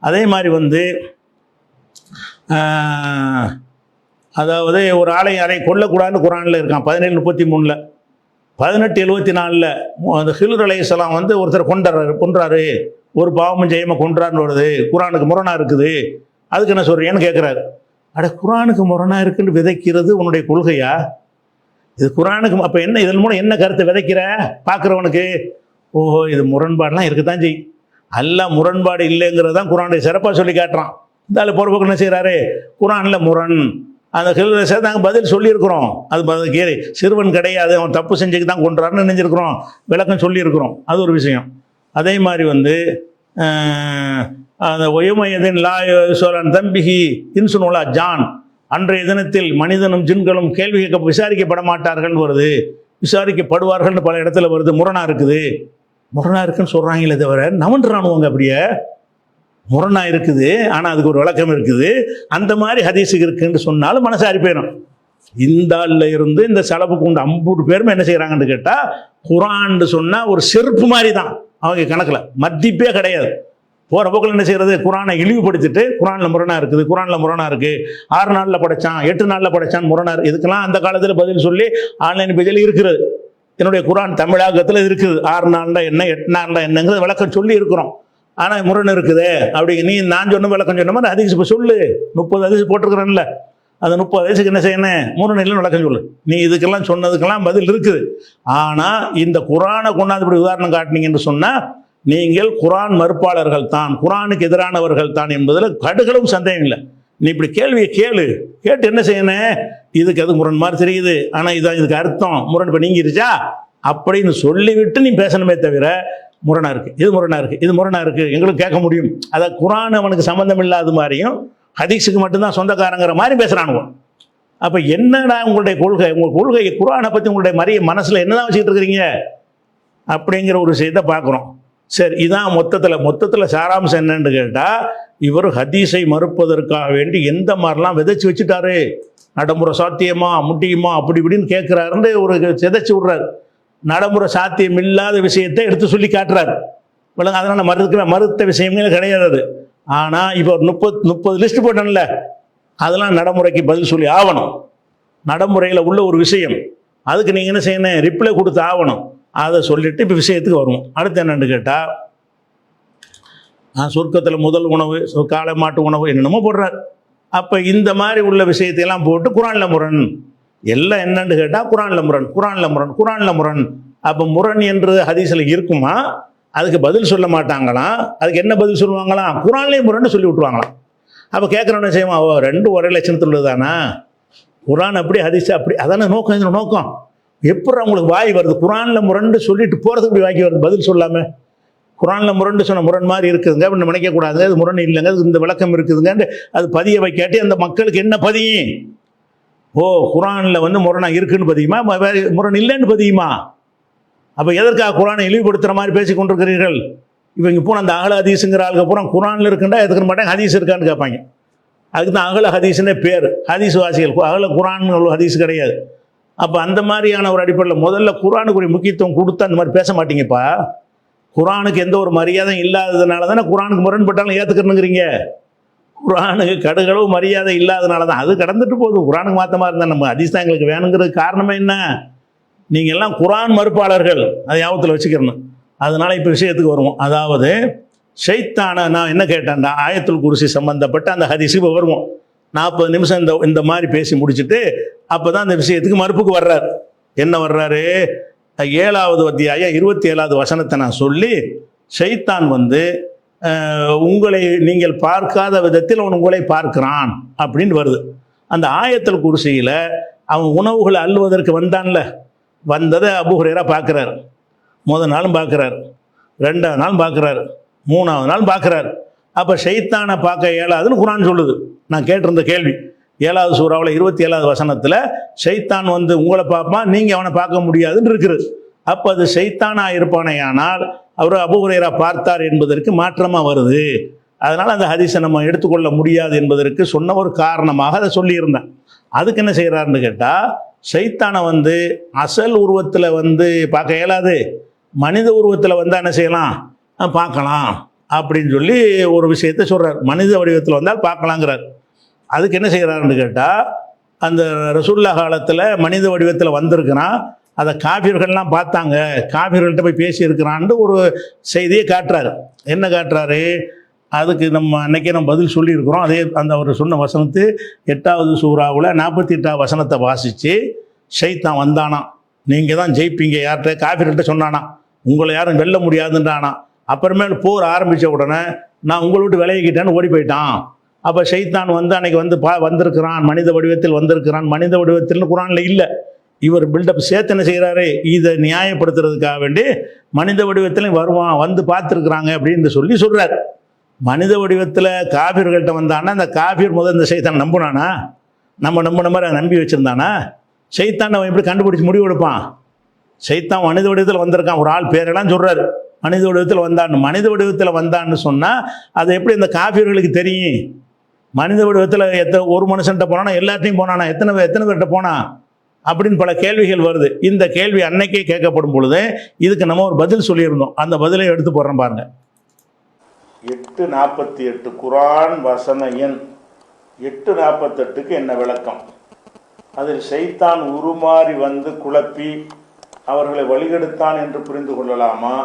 Speaker 2: அதே மாதிரி வந்து அதாவது ஒரு ஆளை கொல்லக்கூடாதுன்னு குரானில் இருக்கான் 17:33. 18:74 அந்த ஹில்ர் அலைஹிஸ்ஸலாம் வந்து ஒருத்தர் கொன்றாரு, ஒரு பாவமும் ஜெயமாக கொன்றாருன்னு வருது, குரானுக்கு முரணாக இருக்குது, அதுக்கு என்ன சொல்கிறேன்னு கேட்குறாரு. அட குரானுக்கு முரணாக இருக்குன்னு விதைக்கிறது உன்னுடைய கொள்கையா? இது குரானுக்கு அப்போ என்ன, இதன் மூலம் என்ன கருத்தை விதைக்கிற பார்க்குறவனுக்கு? ஓஹோ இது முரண்பாடெலாம் இருக்குதான் செய்யும். எல்லாம் முரண்பாடு இல்லைங்கிறது தான் குரானுடைய சிறப்பாக சொல்லி காட்டுறான். இந்த ஆள் பொறுப்புக்கு என்ன செய்கிறாரு, குரானில் முரண், அந்த ஹில்ரை சேர்த்து நாங்கள் பதில் சொல்லியிருக்கிறோம். அது கேரி சிறுவன் கிடையாது, அவன் தப்பு செஞ்சுக்கு தான் கொன்றாருன்னு நினைஞ்சிருக்கிறோம், விளக்கம் சொல்லியிருக்கிறோம். அது ஒரு விஷயம். அதே மாதிரி வந்து அந்த ஒயமையதின் லாயோலன் தம்பிகி இன்சுனோலா ஜான், அன்றைய தினத்தில் மனிதனும் ஜின்களும் கேள்வி கேட்க விசாரிக்கப்பட மாட்டார்கள்னு வருது, விசாரிக்கப்படுவார்கள்னு பல இடத்துல வருது. முரணாக இருக்குது, முரணாக இருக்குன்னு சொல்கிறாங்களே தவிர நவன்றானுவங்க அப்படியே முரணாக இருக்குது, ஆனால் அதுக்கு ஒரு விளக்கம் இருக்குது. அந்த மாதிரி ஹதீஸுக்கு இருக்குன்னு சொன்னாலும் மனசாரி போயிடும். இந்த ஆளில் இருந்து இந்த செலவுக்கு உண்டு 50 பேருமே என்ன செய்கிறாங்கன்னு கேட்டால், குரான்னு சொன்னால் ஒரு செருப்பு மாதிரி தான் அவங்க கணக்கில், மதிப்பே கிடையாது. போகிற போக்கில் என்ன செய்கிறது, குரானை இழிவுபடுத்திட்டு குரானில் முரணாக இருக்குது, குரானில் முரணாக இருக்குது, 6 நாளில் படைச்சான் 8 நாளில் படைச்சான் முரணாக இருக்குது. இதுக்கெல்லாம் அந்த காலத்தில் பதில் சொல்லி ஆன்லைன் பேஜில் இருக்கிறது. என்னுடைய குரான் தமிழாக்கத்தில் இருக்குது. 6 நாளில் என்ன 8 நாளில் என்னங்கிறது விளக்கம் சொல்லி இருக்கிறோம். ஆனால் முரண் இருக்குது அப்படி நீ நான் சொன்ன விளக்கம் சொன்ன மாதிரி ஹதீஸ் இப்போ சொல்லு. 30 ஹதீஸ் போட்டிருக்கிறேன்ல, அந்த 30 ஹதீஸுக்கு என்ன செய்யணும், முரண் இல்லைன்னு விளக்கம் சொல்லு. நீ இதுக்கெல்லாம் சொன்னதுக்கெல்லாம் பதில் இருக்குது. ஆனால் இந்த குரானை கொண்டாந்து இப்படி உதாரணம் காட்டினீங்கன்னு சொன்னால் நீங்கள் குரான் மறுப்பாளர்கள் தான், குரானுக்கு எதிரானவர்கள் தான் என்பதில் கடுகளும் சந்தேகம் இல்லை. நீ இப்படி கேள்வியை கேட்டு என்ன செய்யணும், இதுக்கு அது முரண் மாதிரி தெரியுது, ஆனால் இதான் இதுக்கு அர்த்தம், முரண் இப்போ நீங்கிருச்சா அப்படின்னு சொல்லிவிட்டு நீ பேசணுமே தவிர, முரணாக இருக்குது இது முரணாக இருக்குது இது முரணாக இருக்குது எங்களுக்கு கேட்க முடியும். அதாவது குரான் அவனுக்கு சம்மந்தம் இல்லாத மாதிரியும் ஹதீஸுக்கு மட்டும்தான் சொந்தக்காரங்கிற மாதிரி பேசுகிறானுவோம். அப்போ என்னடா உங்களுடைய கொள்கை, உங்கள் கொள்கை குரானை பற்றி உங்களுடைய மனசில் என்னதான் வச்சுக்கிட்டு இருக்கிறீங்க அப்படிங்கிற ஒரு விஷயத்தை பார்க்குறோம். சரி, இதான் மொத்தத்தில் சாராம்சம் என்னன்னு கேட்டால், இவர் ஹதீஸை மறுப்பதற்காக வேண்டி எந்த மாதிரிலாம் விதைச்சி வச்சுட்டாரு, நடைமுறை சாத்தியமா முடியுமா அப்படி இப்படின்னு கேட்குறாருன்னு ஒரு சிதைச்சி விட்றாரு. நடைமுறை சாத்தியம் இல்லாத விஷயத்தை எடுத்து சொல்லி காட்டுறாரு. அதனால் மறுத்த விஷயங்களே கிடையாது அது. ஆனால் இப்போ 30 லிஸ்ட் போட்டோம்ல, அதெல்லாம் நடைமுறைக்கு பதில் சொல்லி ஆகணும். நடைமுறையில் உள்ள ஒரு விஷயம், அதுக்கு நீங்கள் என்ன செய்யணும், ரிப்ளை கொடுத்து ஆகணும். அதை சொல்லிட்டு இப்போ விஷயத்துக்கு வருவோம். அடுத்து என்னென்னு கேட்டால், சொர்க்கத்தில் முதல் உணவு காளை மாட்டு உணவு என்னென்னமோ போடுறார். அப்போ இந்த மாதிரி உள்ள விஷயத்தையெல்லாம் போட்டு குரானில் முரண் எல்லாம் என்னன்னு கேட்டால் குரானில் முரண் குரானில் முரண் குரானில் முரண். அப்போ முரண் என்று ஹதீஸில் இருக்குமா? அதுக்கு பதில் சொல்ல மாட்டாங்களாம். அதுக்கு என்ன பதில் சொல்லுவாங்களாம்? குரான்லேயே முரண்டு சொல்லி விட்ருவாங்களாம். அப்போ கேட்குறோன்னு செய்வோம், ஓ ரெண்டு ஒரே லட்சணத்தில் உள்ளதானா? குரான் அப்படி ஹதீஸ் அப்படி, அதான நோக்கம். இந்த நோக்கம் எப்படி அவங்களுக்கு வாய் வருது? குரானில் முரண்டு சொல்லிட்டு போகிறதுக்கு இப்படி வாங்கி வருது பதில் சொல்லாமல். குரானில் முரண்டு சொன்ன முரண் மாதிரி இருக்குதுங்க அப்படின்னு நினைக்கக்கூடாது. அது முரண் இல்லைங்க, அது இந்த விளக்கம் இருக்குதுங்க. அது பதிய வைக்காட்டி அந்த மக்களுக்கு என்ன பதியும்? ஓ குரானில் வந்து முரணாக இருக்குன்னு பதியுமா, வேறு முரண் இல்லைன்னு பதியுமா? அப்போ எதற்காக குரானை இழிவுபடுத்துகிற மாதிரி பேசி கொண்டிருக்கிறீர்கள்? இவங்க போன அந்த அகல ஹதீஸுங்கிற ஆளுக்கு பூரா குரானில் இருக்குண்டா எதுக்கு மாட்டாங்க, ஹதீஸ் இருக்கான்னு கேட்பாங்க. அதுக்கு தான் அகல ஹதீஸ்னே பேர். ஹதீஸ் வாசிகள், அகல குரான் ஹதீஸ் கிடையாது. அப்போ அந்த மாதிரியான ஒரு அடிப்படையில் முதல்ல குரானுக்குரிய முக்கியத்துவம் கொடுத்து அந்த மாதிரி பேச மாட்டீங்கப்பா. குரானுக்கு எந்த ஒரு மரியாதையும் இல்லாததுனால தானே குரானுக்கு முரண்பட்டாலும் ஏற்றுக்கணுங்கிறீங்க. குரானுக்கு கடுகளவு மரியாதை இல்லாதனால தான் அது கடந்துட்டு போகுது. குரானுக்கு மாற்றமாக இருந்தால் நம்ம ஹதீஸ் தான் எங்களுக்கு வேணுங்கிறது காரணமே என்ன? நீங்கள் எல்லாம் குரான் மறுப்பாளர்கள், அதை ஞாபகத்தில் வச்சுக்கிறணும். அதனால் இப்போ விஷயத்துக்கு வருவோம். அதாவது ஷைத்தானை நான் என்ன கேட்டேன், ஆயத்துல் குர்சி சம்பந்தப்பட்ட அந்த ஹதீஸுக்கு இப்போ வருவோம். 40 நிமிஷம் இந்த மாதிரி பேசி முடிச்சுட்டு அப்போ தான் அந்த விஷயத்துக்கு மறுப்புக்கு வர்றார். என்ன வர்றாரு? 7வது அத்தியாயம் 27வது வசனத்தை நான் சொல்லி, ஷைத்தான் வந்து உங்களை நீங்கள் பார்க்காத விதத்தில் அவன் உங்களை பார்க்கிறான் அப்படின்னு வருது. அந்த ஆயத்துல் குர்சியில் அவன் உணவுகளை அள்ளுவதற்கு வந்தான்ல, வந்ததை அபூ ஹுரைரா பார்க்குறாரு. முதல் நாளும் பார்க்குறாரு, 2வது நாளும் பார்க்குறாரு, 3வது நாள் பார்க்குறாரு. அப்போ ஷைத்தானை பார்க்க இயலாதுன்னு குரான் சொல்லுது. நான் கேட்டிருந்த கேள்வி 7வது சூறாவில் 27வது வசனத்தில் ஷைத்தான் வந்து உங்களை பார்ப்பான், நீங்கள் அவனை பார்க்க முடியாதுன்னு இருக்குது. அப்போ அது ஷைத்தானாக இருப்பானேயானால் அவர் அபூ ஹுரைரா பார்த்தார் என்பதற்கு மாற்றமாக வருது. அதனால் அந்த ஹதீஸை நம்ம எடுத்துக்கொள்ள முடியாது என்பதற்கு சொன்ன ஒரு காரணமாக அதை சொல்லியிருந்தேன். அதுக்கு என்ன செய்கிறாருன்னு கேட்டால், ஷைத்தானை வந்து அசல் உருவத்தில் வந்து பார்க்க இயலாது, மனித உருவத்தில் வந்தால் என்ன செய்யலாம், பார்க்கலாம் அப்படின்னு சொல்லி ஒரு விஷயத்தை சொல்கிறார். மனித வடிவத்தில் வந்தால் பார்க்கலாங்கிறார். அதுக்கு என்ன செய்கிறாருன்னு கேட்டால், அந்த ரசூலுல்லாஹ் காலத்தில் மனித வடிவத்தில் வந்திருக்கிறான், அதை காஃபிர்கள்லாம் பார்த்தாங்க, காஃபிர்கள்ட்ட போய் பேசியிருக்கிறான்னு ஒரு செய்தியை காட்டுறாரு. என்ன காட்டுறாரு? அதுக்கு நம்ம அன்றைக்கே நம்ம பதில் சொல்லியிருக்கிறோம். அதே அந்த அவர் சொன்ன வசனத்து 8வது சூறாவில் 48வது வசனத்தை வாசித்து, ஷைத்தான் வந்தானா, நீங்கள் தான் ஜெயிப்பீங்க, யார்கிட்ட காஃபிர்கள்ட்ட சொன்னானா, உங்களை யாரும் வெல்ல முடியாதுன்றானா. அப்புறமேல் போர் ஆரம்பித்த உடனே நான் உங்களை விட்டு விலகிக்கிட்டேன்னு ஓடி போயிட்டான். அப்போ ஷைத்தான் வந்து அன்றைக்கி வந்து வந்திருக்கிறான், மனித வடிவத்தில் வந்திருக்கிறான். மனித வடிவத்தில்னு குரானில் இல்லை. இவர் பில்டப் சேர்த்து என்ன செய்கிறாரு, இதை நியாயப்படுத்துறதுக்காக வேண்டி மனித வடிவத்திலையும் வருவான், வந்து பார்த்துருக்குறாங்க அப்படின்னு சொல்கிறார். மனித வடிவத்தில் காஃபிர்கள்ட்ட வந்தானா, அந்த காஃபிர் முதல் இந்த ஷைத்தான் நம்புனானா? நம்ம நம்பின மாதிரி நம்பி வச்சுருந்தானா? ஷைத்தான் அவன் எப்படி கண்டுபிடிச்சி முடிவு எடுப்பான்? ஷைத்தான் மனித வடிவத்தில் வந்திருக்கான், ஒரு ஆள் பேரெல்லாம் சொல்கிறாரு, மனித வடிவத்தில் வந்தான்னு. மனித வடிவத்தில் வந்தான்னு சொன்னால் அது எப்படி இந்த காஃபிர்களுக்கு தெரியும்? மனித வடிவத்தில் ஒரு மனுஷன்ட்ட போனானா, எல்லாத்தையும் போனானா, எத்தனை பேர்கிட்ட போனான் அப்படின்னு பல கேள்விகள் வருது. இந்த கேள்வி அன்னைக்கே கேட்கப்படும் பொழுது இதுக்கு நம்ம ஒரு பதில் சொல்லியிருந்தோம். அந்த பதிலை எடுத்து போடுறோம் பாருங்க. 848 குரான் வசன எண் 848க்கு என்ன விளக்கம்? அதில் ஷைத்தான் உருமாறி வந்து குழப்பி அவர்களை வழிகெடுத்தான் என்று புரிந்து கொள்ளலாமா,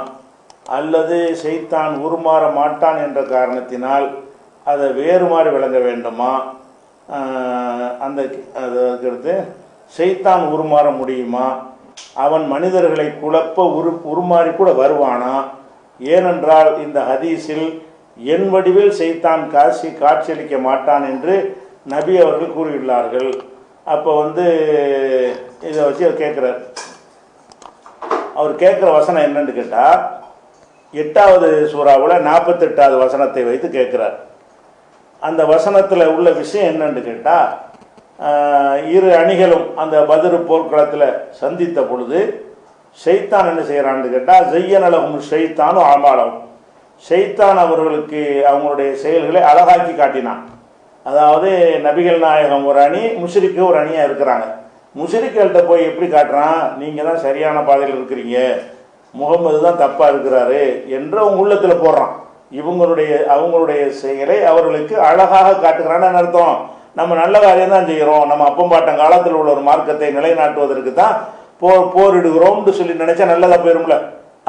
Speaker 2: அல்லது ஷைத்தான் உருமாற மாட்டான் என்ற காரணத்தினால் அதை வேறு மாதிரி விளங்க வேண்டுமா? அதுக்கடுத்து ஷைத்தான் உருமாற முடியுமா? அவன் மனிதர்களை குழப்ப உருமாறி கூட வருவானா? ஏனென்றால் இந்த ஹதீஸில் என் வடிவில் ஷைத்தான் காட்சியளிக்க மாட்டான் என்று நபி அவர்கள் கூறியுள்ளார்கள். அப்போ வந்து இதை வச்சு அவர் கேட்குறார். அவர் கேட்குற வசனம் என்னன்னு கேட்டால், 8வது சூறாவில் 48வது வசனத்தை வைத்து கேட்குறார். அந்த வசனத்தில் உள்ள விஷயம் என்னன்னு கேட்டால், இரு அணிகளும் அந்த பத்ர் போர்க்களத்தில் சந்தித்த பொழுது ஷைத்தான் என்ன செய்கிறான்னு கேட்டால், ஜையனலகும் ஷைத்தானும் ஆமாலகும், ஷைத்தான் அவர்களுக்கு அவங்களுடைய செயல்களை அழகாக்கி காட்டினான். அதாவது நபிகள் நாயகம் ஒரு அணி, முஷ்ரிக்கு ஒரு அணியாக இருக்கிறாங்க. முஷ்ரிக்கள்கிட்ட போய் எப்படி காட்டுறான், நீங்கள் தான் சரியான பாதையில் இருக்கிறீங்க, முகமது தான் தப்பாக இருக்கிறாரு என்று அவங்க உள்ளத்தில் போடுறான். அவங்களுடைய செயலை அவர்களுக்கு அழகாக காட்டுகிறான்னு அர்த்தம். நம்ம நல்ல காரியம் தான் செய்கிறோம், நம்ம அப்பம்பாட்டம் காலத்தில் உள்ள ஒரு மார்க்கத்தை நிலைநாட்டுவதற்கு தான் போரிடுகிறோம்னு சொல்லி நினைச்சா நல்லதாக போயிரும்ல.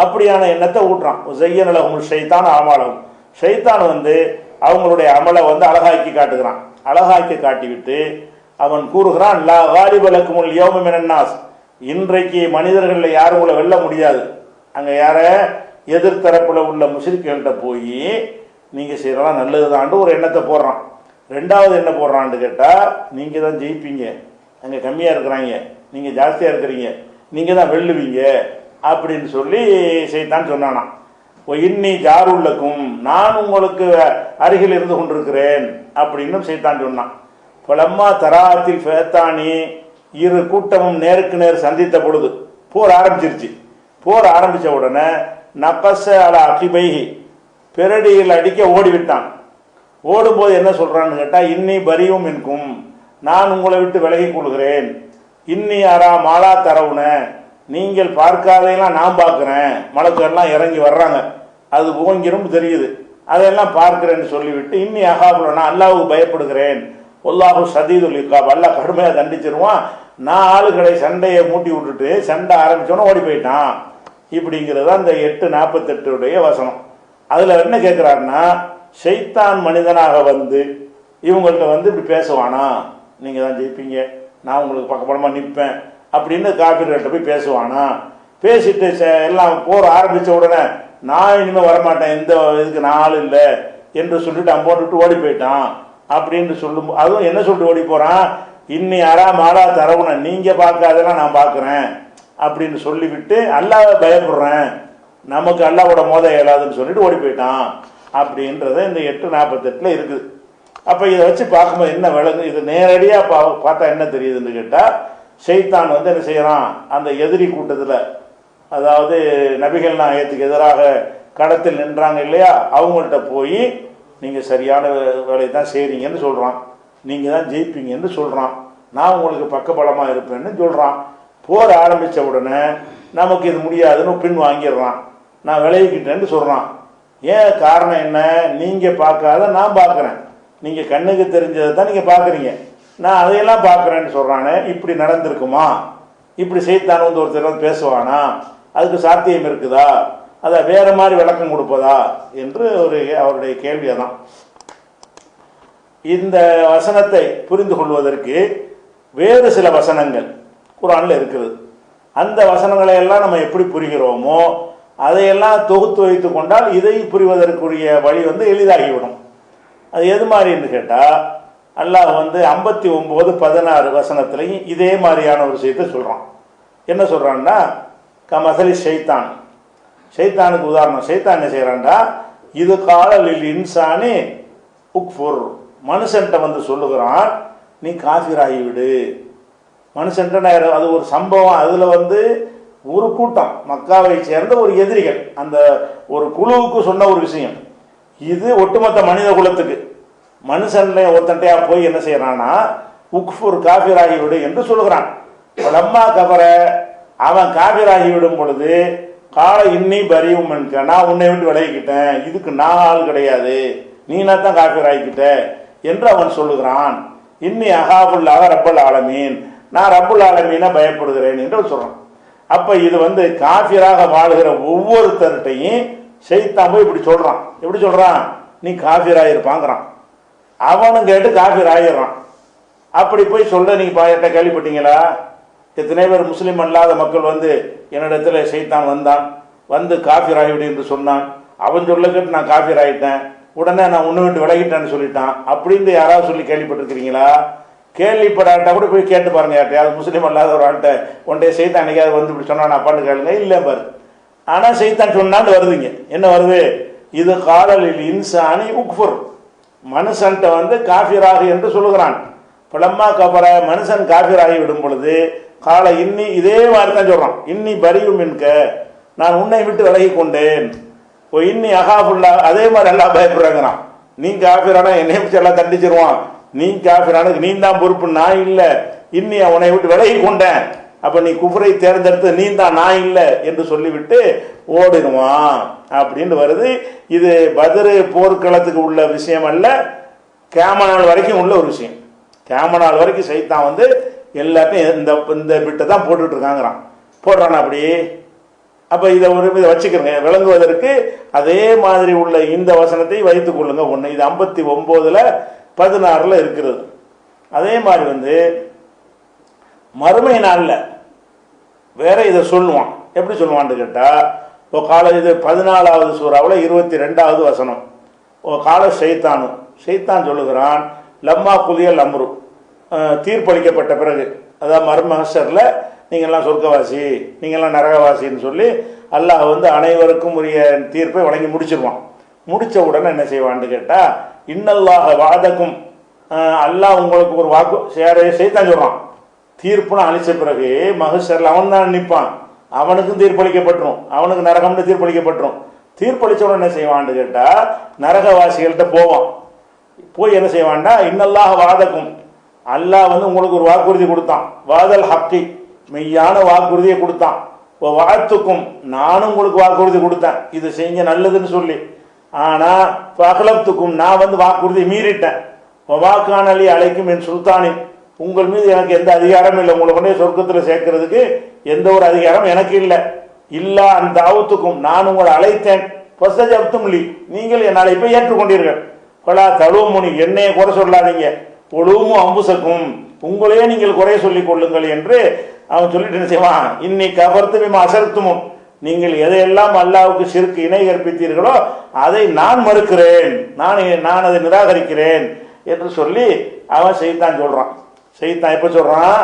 Speaker 2: அப்படியான எண்ணத்தை ஊட்டுறான். ஜையனலகும் ஷைத்தான் ஆமாலகும், ஷைத்தான் வந்து அவங்களுடைய அமலை வந்து அழகாக்கி காட்டுகிறான். அழகாக்கி காட்டிவிட்டு அவன் கூறுகிறான், லா காலிபலக்குமுல் யௌம மினன்னாஸ், இன்றைக்கு மனிதர்களில் யாரும் உங்களை வெல்ல முடியாது. அங்கே யார எதிர்த்தரப்பில் உள்ள முஸ்லிம்கள்கிட்ட போய் நீங்கள் செய்யலாம் நல்லதுதான்ட்டு ஒரு எண்ணத்தை போடுறான். ரெண்டாவது என்ன போடுறான்னு கேட்டால், நீங்கள் தான் ஜெயிப்பீங்க, அங்கே கம்மியாக இருக்கிறாங்க, நீங்கள் ஜாஸ்தியாக இருக்கிறீங்க, நீங்கள் தான் வெல்லுவீங்க அப்படின்னு சொல்லி ஷைத்தான் சொன்னானாம். இன்னி ஜாருள்ளக்கும், நான் உங்களுக்கு அருகில் இருந்து கொண்டிருக்கிறேன் அப்படின்னு ஷைத்தான் சொன்னான். பலம்மா தராத்தில் ஃபேத்தானி, இரு கூட்டமும் நேருக்கு நேர் சந்தித்த பொழுது போர் ஆரம்பிச்சிருச்சு. போர் ஆரம்பித்த உடனே நகச அல அகிபைஹி, பெரடியில் அடிக்க ஓடிவிட்டான். ஓடும்போது என்ன சொல்றான்னு கேட்டால், இன்னி பரியும் இருக்கும், நான் உங்களை விட்டு விலகி கொள்கிறேன். இன்னி அரா மாலா தரவுன, நீங்கள் பார்க்காதையெல்லாம் நான் பார்க்குறேன், மலக்கெல்லாம் இறங்கி வர்றாங்க, அது ஓங்கிரும் தெரியுது, அதையெல்லாம் பார்க்கிறேன்னு சொல்லிவிட்டு, இன்னி அகாபுல, நான் அல்லாஹ்வுக்கு பயப்படுகிறேன், அல்லாஹு சதீதுல் இக்காப், அல்லாஹ் கடுமையாக தண்டிச்சிருவான், நான் ஆளுகளை சண்டையை மூட்டி விட்டுட்டு சண்டை ஆரம்பிச்சோன்னு ஓடி போயிட்டான். இப்படிங்கிறது அந்த 8:48 வசனம். அதில் என்ன கேட்குறாருன்னா, ஷைத்தான் மனிதனாக வந்து இவங்கள்ட்ட வந்து இப்படி பேசுவானா, நீங்கள் தான் ஜெயிப்பீங்க, நான் உங்களுக்கு பக்கபலமாக நிற்பேன் அப்படின்னு காபிர்கள்ட்ட போய் பேசுவானா, பேசிட்டு எல்லாம் போர் ஆரம்பித்த உடனே நான் இனிமேல் வரமாட்டேன், இந்த இதுக்கு நான் ஆள் இல்லை என்று சொல்லிட்டு அம்போட்டு ஓடி போயிட்டான் அப்படின்னு சொல்லும். அதுவும் என்ன சொல்லிட்டு ஓடி போகிறான், இன்னி அரா மாலா தரவுன, நீங்கள் பார்க்காதெல்லாம் நான் பார்க்குறேன் அப்படின்னு சொல்லிவிட்டு அல்லாஹ்வை பயப்படுறேன், நமக்கு அல்லாஹ்வோட மோத இயலாதுன்னு சொல்லிட்டு ஓடி போயிட்டான் அப்படின்றத இந்த 8:48 இருக்குது. அப்போ இதை வச்சு பார்க்கும்போது என்ன விளங்கு, இது நேரடியாக பார்த்தா என்ன தெரியுதுன்னு கேட்டால், ஷைத்தான் வந்து என்ன செய்கிறான், அந்த எதிரி கூட்டத்தில், அதாவது நபிகள் நாயகத்துக்கு எதிராக களத்தில் நின்றாங்க இல்லையா, அவங்கள்ட்ட போய் நீங்கள் சரியான வேலையை தான் செய்கிறீங்கன்னு சொல்கிறான், நீங்கள் தான் ஜெயிப்பீங்கன்னு சொல்கிறான், நான் உங்களுக்கு பக்கபலமாக இருப்பேன்னு சொல்கிறான். போர் ஆரம்பித்த உடனே நமக்கு இது முடியாதுன்னு பின் வாங்கிடுறான், நான் விளைவிக்கிட்டேன்னு சொல்கிறான். ஏன் காரணம் என்ன, நீங்கள் பார்க்காத நான் பார்க்குறேன், நீங்கள் கண்ணுக்கு தெரிஞ்சதை தான் நீங்கள் பார்க்குறீங்க, நான் அதையெல்லாம் பார்க்குறேன்னு சொல்கிறானே, இப்படி நடந்திருக்குமா, இப்படி ஷைத்தான் வந்து ஒருத்தர் வந்து பேசுவானா, அதுக்கு சாத்தியம் இருக்குதா, அதை வேறு மாதிரி விளக்கம் கொடுப்பதா என்று அவருடைய கேள்வியை தான். இந்த வசனத்தை புரிந்து கொள்வதற்கு வேறு சில வசனங்கள் குர்ஆனில் இருக்குது. அந்த வசனங்களை எல்லாம் நம்ம எப்படி புரிகிறோமோ அதையெல்லாம் தொகுத்து வைத்து கொண்டால் இதை புரிவதற்குரிய வழி வந்து எளிதாகிவிடும். அது எது மாதிரின்னு கேட்டால், அல்லாஹ் வந்து 59-16 வசனத்துலையும் இதே மாதிரியான ஒரு விஷயத்தை சொல்கிறான். என்ன சொல்கிறான்னா, கமசலி ஷைத்தான், ஷைத்தானுக்கு உதாரணம். ஷைத்தான் என்ன செய்கிறான்டா, இது காலலில் இன்சானி உக்ஃபுர், மனுஷன்ட்ட வந்து சொல்லுகிறான், நீ காஃபிராகிவிடு. மனுஷன்ட்ட அது ஒரு சம்பவம், அதில் வந்து ஒரு கூட்டம் மக்காவை சேர்ந்த ஒரு எதிரிகள், அந்த ஒரு குழுவுக்கு சொன்ன ஒரு விஷயம். இது ஒட்டுமொத்த மனித குலத்துக்கு, மனுஷன்ல ஒருத்தன்ட்டையா போய் என்ன செய்யறான்னா, உக்ஃபுர் காஃபிராகிவிடு என்று சொல்லுகிறான். லம்மா கபர, அவன் காஃபிராகிவிடும் பொழுது, கால இன்னி பரியும் என்க, நான் உன்னை விட்டு விலகிக்கிட்டேன், இதுக்கு நான் ஆள் கிடையாது, நீனா தான் காஃபிராகிக்கிட்ட என்று அவன் சொல்லுகிறான். இன்னி அஹாபுல்லாஹ ரப்பல் ஆலமீன், நான் ரப்புல் ஆலமீனை பயப்படுகிறேன் என்று சொல்றான். அப்ப இது வந்து காஃபிராக வாழ்கிற ஒவ்வொருத்தர்கிட்டையும் ஷைத்தான் போய் இப்படி சொல்றான். எப்படி சொல்றான், நீ காஃபிராயிருப்பாங்கிறான். அவனும் கேட்டு காஃபிர் ஆயிடுறான். அப்படி போய் சொல்ல நீங்க கேள்விப்பட்டீங்களா? எத்தனை பேர் முஸ்லீம் அல்லாத மக்கள் வந்து என்னிடத்துல ஷைத்தான் வந்தான், வந்து காஃபிர் ஆகிவிடு என்று சொன்னான், அவன் சொல்ல கேட்டு நான் காஃபிர் ஆகிட்டேன், உடனே நான் ஒன்று விட்டு விலகிட்டேன்னு சொல்லிட்டான் அப்படின்னு யாராவது சொல்லி கேள்விப்பட்டிருக்கிறீங்களா? கேள்விப்படாட்டா கூட போய் கேட்டு பாருங்க, யார்ட்டையாவது முஸ்லீம் அல்லாத ஒரு ஆள்கிட்ட ஒன்றைய செய்தான் அன்னைக்காவது வந்து இப்படி சொன்னான் அப்பான்னு கேளுங்க, இல்லை பாரு. ஆனால் செய்தான் சொன்னான்னு வருதுங்க. என்ன வருது, இது காலலில் இன்சானி உக்ஃபுர், மனுஷன்ட்ட வந்து காஃபிராகு என்று சொல்லுகிறான். பலம்மா கபர, மனுஷன் காஃபிராகி விடும் பொழுது, கால இன்னி, இதே மாதிரி தான் சொல்றான், இன்னி பரியும் என்க, நான் உன்னை விட்டு விலகி கொண்டேன். ஓ இன்னி அகாபுல்லா, அதே மாதிரி எல்லாம் பயப்படுறாங்கிறான். நீ காஃபிரானா என்னை வச்சு எல்லாம் தண்டிச்சிருவான், நீ காஃபிரானுக்கு நீ தான் பொறுப்பு, நான் இல்லை, இன்னி அவனை விட்டு விலகி கொண்டேன், அப்ப நீ குஃபரை தேர்ந்தெடுத்து நீ தான், நான் இல்லை என்று சொல்லிவிட்டு ஓடிடுவான் அப்படின்னு வருது. இது பத்ர் போர்க்களத்துக்கு உள்ள விஷயம் அல்ல, கியாம நாள் வரைக்கும் உள்ள ஒரு விஷயம். கியாம நாள் வரைக்கும் ஷைத்தான் வந்து எல்லாத்தையும் இந்த பிட்டை தான் போட்டுட்டு இருக்காங்கிறான். போடுறானா அப்படி அப்போ இதை இதை வச்சுக்கிறங்க விளங்குவதற்கு. அதே மாதிரி உள்ள இந்த வசனத்தை வைத்துக் கொள்ளுங்க. ஒன்று இது 59ல் 16 இருக்கிறது. அதே மாதிரி மறுமை நாளில் வேற இதை சொல்லுவான். எப்படி சொல்லுவான்னு கேட்டால், இப்போ இது 14வது சூறாவில் 22வது வசனம். கால ஷைத்தான் சொல்லுகிறான், லம்மா குதியல் அம்ரு, தீர்ப்பளிக்கப்பட்ட பிறகு, அதாவது மர்மஹஷரில் நீங்கள்லாம் சொர்க்கவாசி, நீங்கள்லாம் நரகவாசின்னு சொல்லி அல்லாஹ் அனைவருக்கும் உரிய தீர்ப்பை வழங்கி முடிச்சிருவான். முடித்த உடனே என்ன செய்வான்னு கேட்டால், இன்னல்லாஹ வாதக்கும், அல்லாஹ் உங்களுக்கு ஒரு வாக்கு ஷைத்தான் சொல்கிறான். தீர்ப்புன்னு அழிச்ச பிறகு மஹஷரில் அவன் தான் நிற்பான், அவனுக்கும் தீர்ப்பளிக்கப்பட்டுரும், அவனுக்கு நரகம்னு தீர்ப்பளிக்கப்பட்டுரும். தீர்ப்பளிச்ச உடனே என்ன செய்வான்னு கேட்டால், நரகவாசிகள்கிட்ட போவான். போய் என்ன செய்வான்டா, இன்னல்லாஹ வாதக்கும், அல்லாஹ் உங்களுக்கு ஒரு வாக்குறுதி கொடுத்தான். வாதல் ஹக்கி, மெய்யான வாக்குறுதியை கொடுத்தான். வாழ்த்துக்கும், நானும் உங்களுக்கு வாக்குறுதி கொடுத்தேன், இது செஞ்ச நல்லதுன்னு சொல்லி. ஆனால் பகலத்துக்கும், நான் வாக்குறுதியை மீறிட்டேன். வாக்கானலி அழைக்கும் என் சுல்தானி, உங்கள் மீது எனக்கு எந்த அதிகாரமும் இல்லை, உங்களை கொண்டே சொர்க்கத்தில் சேர்க்கறதுக்கு எந்த ஒரு அதிகாரம் எனக்கு இல்லை. இல்லா அந்த தாவத்துக்கும், நான் உங்களை அழைத்தேன். பசஜப்தும்லி, நீங்கள் என் அழைப்பை ஏற்றுக்கொண்டீர்கள். பலா தழுவமுனி, என்னையை குறை சொல்லாதீங்க. ஒழுவும் அம்புசக்கும், உங்களையே நீங்கள் குறை சொல்லிக் கொள்ளுங்கள் என்று அவன் சொல்லிட்டு என்ன செய்வான், இன்னைக்கு கபர்த்தும் அசர்த்துமும், நீங்கள் எதையெல்லாம் அல்லாவுக்கு ஷிர்க் இணை கற்பித்தீர்களோ அதை நான் மறுக்கிறேன், நான் அதை நிராகரிக்கிறேன் என்று சொல்லி அவன் ஷைத்தான் சொல்றான். ஷைத்தான் எப்ப சொல்றான்,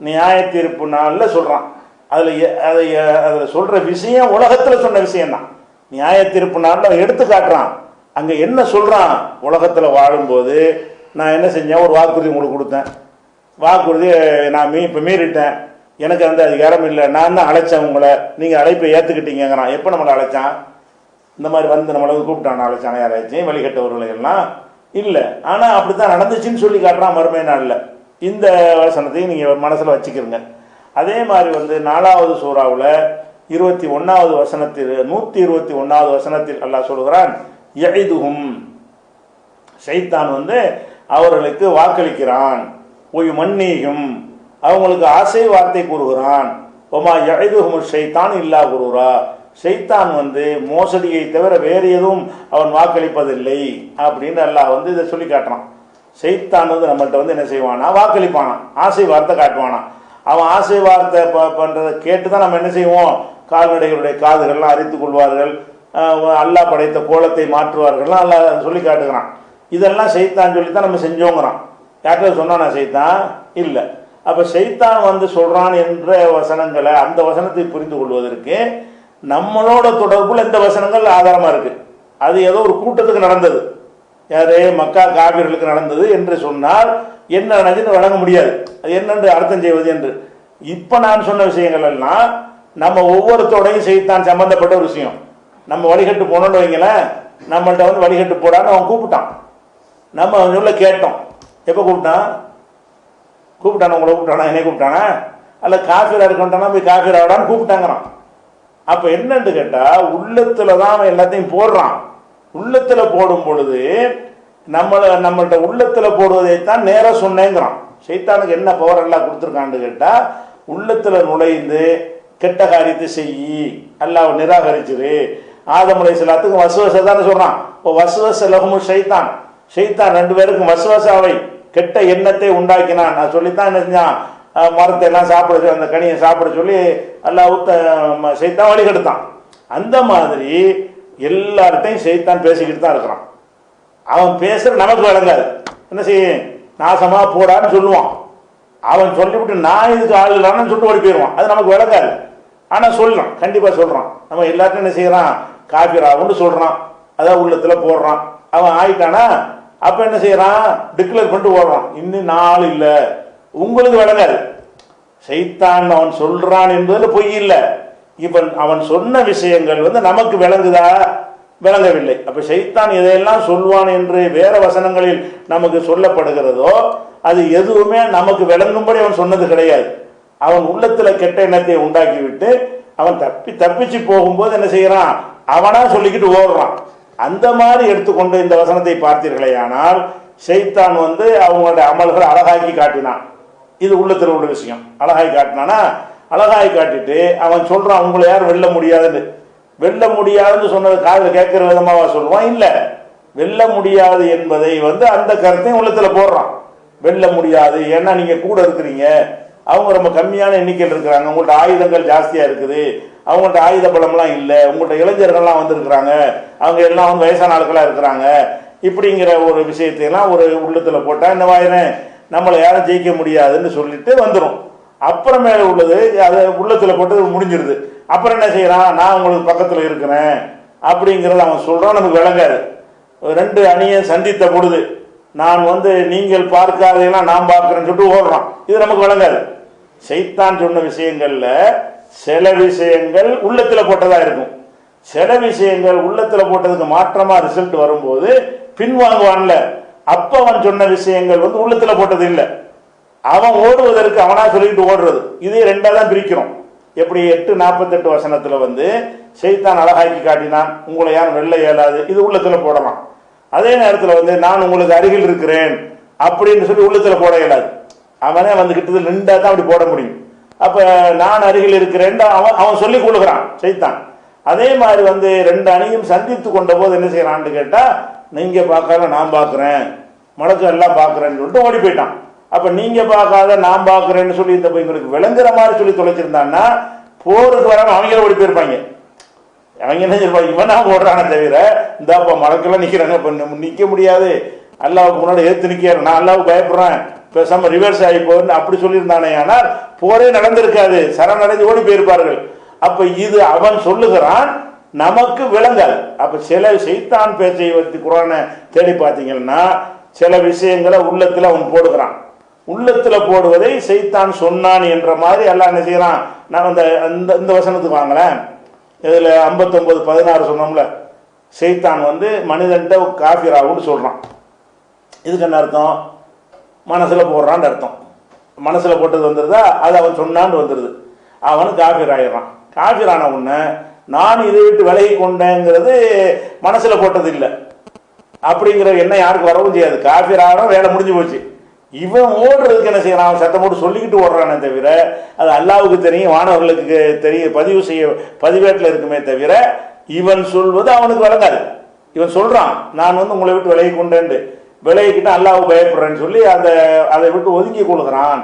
Speaker 2: நியாய தீர்ப்பு நாளில் சொல்றான். அதில் சொல்ற விஷயம் உலகத்தில் சொன்ன விஷயம் தான். நியாய தீர்ப்பு நாளில் எடுத்து காட்டுறான். அங்கே என்ன சொல்றான், உலகத்தில் வாழும்போது நான் என்ன செஞ்சேன், ஒரு வாக்குறுதி உங்களுக்கு கொடுத்தேன், வாக்குறுதி நான் இப்போ மீறிட்டேன், எனக்கு அந்த அதிகாரம் இல்லை, நான் தான் அழைச்சேன் உங்களை, நீங்கள் அழைப்பை ஏற்றுக்கிட்டீங்கிறான். எப்போ நம்மளை அழைச்சான், இந்த மாதிரி நம்மளை கூப்பிட்டான், அழைச்சானே யாராச்சும் வழிகட்டவர்களெல்லாம் இல்லை. ஆனால் அப்படி தான் நடந்துச்சுன்னு சொல்லி காட்டுறான் மறுமை நாளில். இந்த வசனத்தையும் நீங்கள் மனசில் வச்சுக்கிறங்க. அதே மாதிரி 4வது சூறாவில் 21வது வசனத்தில் 121வது வசனத்தில் அல்லாஹ் சொல்கிறான், யஇதுஹும், ஷைத்தான் அவர்களுக்கு வாக்களிக்கிறான். ஒய் மன்னீகும், அவங்களுக்கு ஆசை வார்த்தை கூறுகிறான். ஒமா யஇதுஹும் ஷைத்தான் இல்லா குரூரா, ஷைத்தான் மோசடியை தவிர வேறு எதுவும் அவன் வாக்களிப்பதில்லை அப்படின்னு அல்லாஹ் இதை சொல்லி காட்டுறான். ஷைத்தான் நம்மள்கிட்ட என்ன செய்வானா, வாக்களிப்பானா, ஆசை வார்த்தை காட்டுவானா. அவன் ஆசை வார்த்தை பண்றதை கேட்டு தான் நம்ம என்ன செய்வோம், கால்நடைகளுடைய காதுகள்லாம் அரித்துக் கொள்வார்கள், அல்லாஹ் படைத்த கோலத்தை மாற்றுவார்கள்லாம் அல்லாஹ் சொல்லி காட்டுகிறான். இதெல்லாம் ஷைத்தான் சொல்லித்தான் நம்ம செஞ்சோங்கிறான். யார்கிட்ட சொன்னானா ஷைத்தான் இல்லை. அப்போ ஷைத்தான் சொல்றான் என்ற வசனங்களை, அந்த வசனத்தை புரிந்து கொள்வதற்கு நம்மளோட தொடர்புல இந்த வசனங்கள் ஆதாரமா இருக்கு. அது ஏதோ ஒரு கூட்டத்துக்கு நடந்தது, யாரு மக்கா காபிர்களுக்கு நடந்தது என்று சொன்னால் என்ன நடந்துன்னு வழங்க முடியாது. அது என்னென்று அர்த்தம் செய்வது என்று. இப்ப நான் சொன்ன விஷயங்கள் எல்லாம் நம்ம ஒவ்வொருத்தோடையும் ஷைத்தான் சம்பந்தப்பட்ட ஒரு விஷயம். நம்ம வழிகட்டு போனோன்னு வைங்களேன், நம்மள்கிட்ட வழிகட்டு போடான்னு அவன் கூப்பிட்டான். நம்ம சொல்ல கேட்டோம். எப்போ கூப்பிட்டான், உங்களை கூப்பிட்டானா, என்னை கூப்பிட்டானா, அல்ல காஃபிரா இருக்கட்டானா, போய் காஃபிராடான்னு கூப்பிட்டாங்கிறான். அப்ப என்னன்னு கேட்டா, உள்ளத்துல தான் அவன் எல்லாத்தையும் போடுறான். உள்ளத்துல போடும் பொழுது நம்மள்ட்ட உள்ளத்துல போடுவதைத்தான் நேரம் சொன்னேங்கிறான். ஷைத்தானுக்கு என்ன பவர் எல்லாம் கொடுத்துருக்கான்னு கேட்டா, உள்ளத்துல நுழைந்து கெட்ட காரியத்தை செய்யி, அல்லாஹ் நிராகரிச்சிரு. ஆதம் அலைஹிஸ்ஸலாத்துக்கு வஸ்வஸ தானே சொல்றான். இப்போ வஸ்வஸ லஹுமு ஷைத்தான், ஷைத்தான் 2 பேருக்கும் வஸ்வஸாவை கெட்ட எண்ணத்தை உண்டாக்கினான். நான் சொல்லித்தான் என்ன செஞ்சான், மரத்தை எல்லாம் சாப்பிட, அந்த கனியை சாப்பிட சொல்லி அல்லாஹ் ஷைத்தான் வழிகெடுத்தான். அந்த மாதிரி எல்லார்ட்டையும் ஷைத்தான் பேசிக்கிட்டு தான் இருக்கிறான். அவன் பேசுற நமக்கு விளங்காது. என்ன செய்ய, நாசமா போடான்னு சொல்லுவான். அவன் சொல்லிவிட்டு நான் இதுக்கு ஆள் இல்லான்னு சொல்லிட்டு ஓடி போயிடுவான். அது நமக்கு விளங்காது. ஆனா சொல்றான், கண்டிப்பா சொல்றான். நம்ம எல்லாத்தையும் என்ன செய்யறான், காபிராவுன்னு சொல்றான், அதான் உள்ளத்துல போடுறான். அவன் ஆயிட்டானா அப்ப என்ன செய்யறான், டிக்ளேர் பண்ணிட்டு ஓடுறான். இன்னும் நாள் இல்ல, உங்களுக்கு விளங்காது. ஷைத்தான் அவன் சொல்றான் என்பதுல பொய் இல்லை. இப்ப அவன் சொன்ன விஷயங்கள் நமக்கு விளங்குதா, விளங்கவில்லை. அப்ப ஷைத்தான் எதையெல்லாம் சொல்வான் என்று வேற வசனங்களில் நமக்கு சொல்லப்படுகிறதோ அது எதுவுமே நமக்கு விளங்கும்படி அவன் சொன்னது கிடையாது. அவன் உள்ளத்துல கெட்ட எண்ணத்தை உண்டாக்கிவிட்டு அவன் தப்பிச்சு போகும்போது என்ன செய்யறான், அவனா சொல்லிக்கிட்டு ஓடுறான். அந்த மாதிரி எடுத்துக்கொண்டு இந்த வசனத்தை பார்த்தீர்களே ஆனால், ஷைத்தான் அவங்களுடைய அமல்களை அழகாக்கி காட்டினான். இது உள்ளத்தில் உள்ள விஷயம். அழகாக்கி காட்டினானா அழகாய் காட்டிட்டு அவன் சொல்றான் உங்களை யாரும் வெல்ல முடியாதுன்னு. வெல்ல முடியாதுன்னு சொன்னது காதில் கேட்கிற விதமாவா சொல்லுவான்? இல்லை, வெல்ல முடியாது என்பதை அந்த கருத்தையும் உள்ளத்துல போடுறான். வெல்ல முடியாது, ஏன்னா நீங்க கூட இருக்கிறீங்க, அவங்க ரொம்ப கம்மியான எண்ணிக்கையில் இருக்கிறாங்க, உங்கள்ட்ட ஆயுதங்கள் ஜாஸ்தியா இருக்குது, அவங்கள்ட்ட ஆயுத பலம்லாம் இல்லை, உங்கள்ட்ட இளைஞர்கள்லாம் வந்திருக்கிறாங்க, அவங்க எல்லாம் வயசான ஆட்களா இருக்கிறாங்க, இப்படிங்கிற ஒரு விஷயத்தையெல்லாம் ஒரு உள்ளத்துல போட்டா என்னவாயிரம், நம்மளை யாரும் ஜெயிக்க முடியாதுன்னு சொல்லிட்டு வந்துடும். அப்புறமேல உள்ளது அதை உள்ளத்துல போட்டு முடிஞ்சிருது. அப்புறம் என்ன செய்யறான், நான் உங்களுக்கு பக்கத்துல இருக்கிறேன் அப்படிங்கிறத அவன் சொல்றான். நமக்கு விளங்காது. ரெண்டு அணியை சந்தித்த பொழுது நான் நீங்கள் பார்க்காதெல்லாம் நான் பார்க்கிறேன்னு சொல்லிட்டு ஓடுறான். இது நமக்கு விளங்காது. சைத்தான் சொன்ன விஷயங்கள்ல சில விஷயங்கள் உள்ளத்துல போட்டதா இருக்கும், சில விஷயங்கள் உள்ளத்துல போட்டதுக்கு மாற்றமா ரிசல்ட் வரும்போது பின்வாங்குவான்ல, அப்ப அவன் சொன்ன விஷயங்கள் உள்ளத்துல போட்டது இல்லை, அவன் ஓடுவதற்கு அவனா சொல்லிட்டு ஓடுறது. இதே ரெண்டா தான் பிரிக்கிறோம். எப்படி 8:48 வசனத்துல சைத்தான் அழகாக்கி காட்டினான், உங்களை யாரும் வெல்ல இயலாது, இது உள்ளத்துல போடலாம். அதே நேரத்தில் நான் உங்களுக்கு அருகில் இருக்கிறேன் அப்படின்னு சொல்லி உள்ளத்துல போட இயலாது. அவனே கிட்டது நின்றா தான் அப்படி போட முடியும். அப்ப நான் அருகில் இருக்கிறேன் அவன் சொல்லி கொள்ளுகிறான் சைத்தான். அதே மாதிரி ரெண்டு அணியும் சந்தித்து கொண்ட போது என்ன செய்யறான்னு கேட்டா, நீங்க பார்க்காத நான் பார்க்கிறேன், முழக்கம் எல்லாம் பார்க்கிறேன்னு சொல்லிட்டு ஓடி போயிட்டான். அப்ப நீங்க பார்க்காத நான் பார்க்கிறேன்னு சொல்லி இந்த எங்களுக்கு விளங்குற மாதிரி சொல்லி தொலைச்சிருந்தான்னா போருக்கு வராம அவங்க ஓடி போயிருப்பாங்க. அவங்க என்ன சொல்லுவாங்க, இவனா ஓடுறானே தவிர இந்தாப்பா மலக்கெல்லாம் நிக்கிறாங்க, நிக்க முடியாது, அல்லாவுக்கு முன்னாடி ஏத்து நிக்கிறான், நான் அல்லாவுக்கு பயப்படுறேன், பேசாம ரிவர்ஸ் ஆகி போன்னு அப்படி சொல்லியிருந்தானே, ஆனால் போரே நடந்திருக்காது, சரணடைஞ்சு ஓடி போயிருப்பார்கள். அப்ப இது அவன் சொல்லுகிறான், நமக்கு விளங்காது. அப்ப சில சைத்தான் பேச்சை பற்றி குர்ஆனை தேடி பார்த்தீங்கன்னா சில விஷயங்களை உள்ளத்துல அவன் போடுகிறான். உள்ளத்துல போடுவதை சைத்தான் சொன்னான் என்ற மாதிரி எல்லாம் என்ன செய்யறான். நான் இந்த வசனத்துக்கு வாங்கலேன், இதுல 59:16 சொன்னோம்ல, சைத்தான் மனிதன்ட்ட காஃபிராவுன்னு சொல்றான். இதுக்கு என்ன அர்த்தம்? மனசுல போடுறான்னு அர்த்தம். மனசுல போட்டது வந்துருதா, அது அவன் சொன்னான்னு வந்துருது, அவன் காஃபிர் ஆயிடுறான். காஃபிரான உடனே நான் இதை விட்டு விலகி கொண்டேங்கிறது மனசுல போட்டது இல்லை அப்படிங்கிற எண்ணம் யாருக்கு வரவும் செய்யாது. காஃபிரான வேலை முடிஞ்சு போச்சு. இவன் ஓடுறதுக்கு என்ன செய்யறான், அவன் சத்தம் போட்டு சொல்லிக்கிட்டு ஓடுறானே தவிர அது அல்லாவுக்கு தெரியும், வானவர்களுக்கு தெரியும், பதிவேட்டில் இருக்குமே தவிர இவன் சொல்வது அவனுக்கு விளங்காது. இவன் சொல்றான், நான் உங்களை விட்டு விலகி கொண்டேன், விலகிக்கிட்டு அல்லாவுக்கு பயப்படுறேன்னு சொல்லி அதை விட்டு ஒதுக்கி கொள்கிறான்.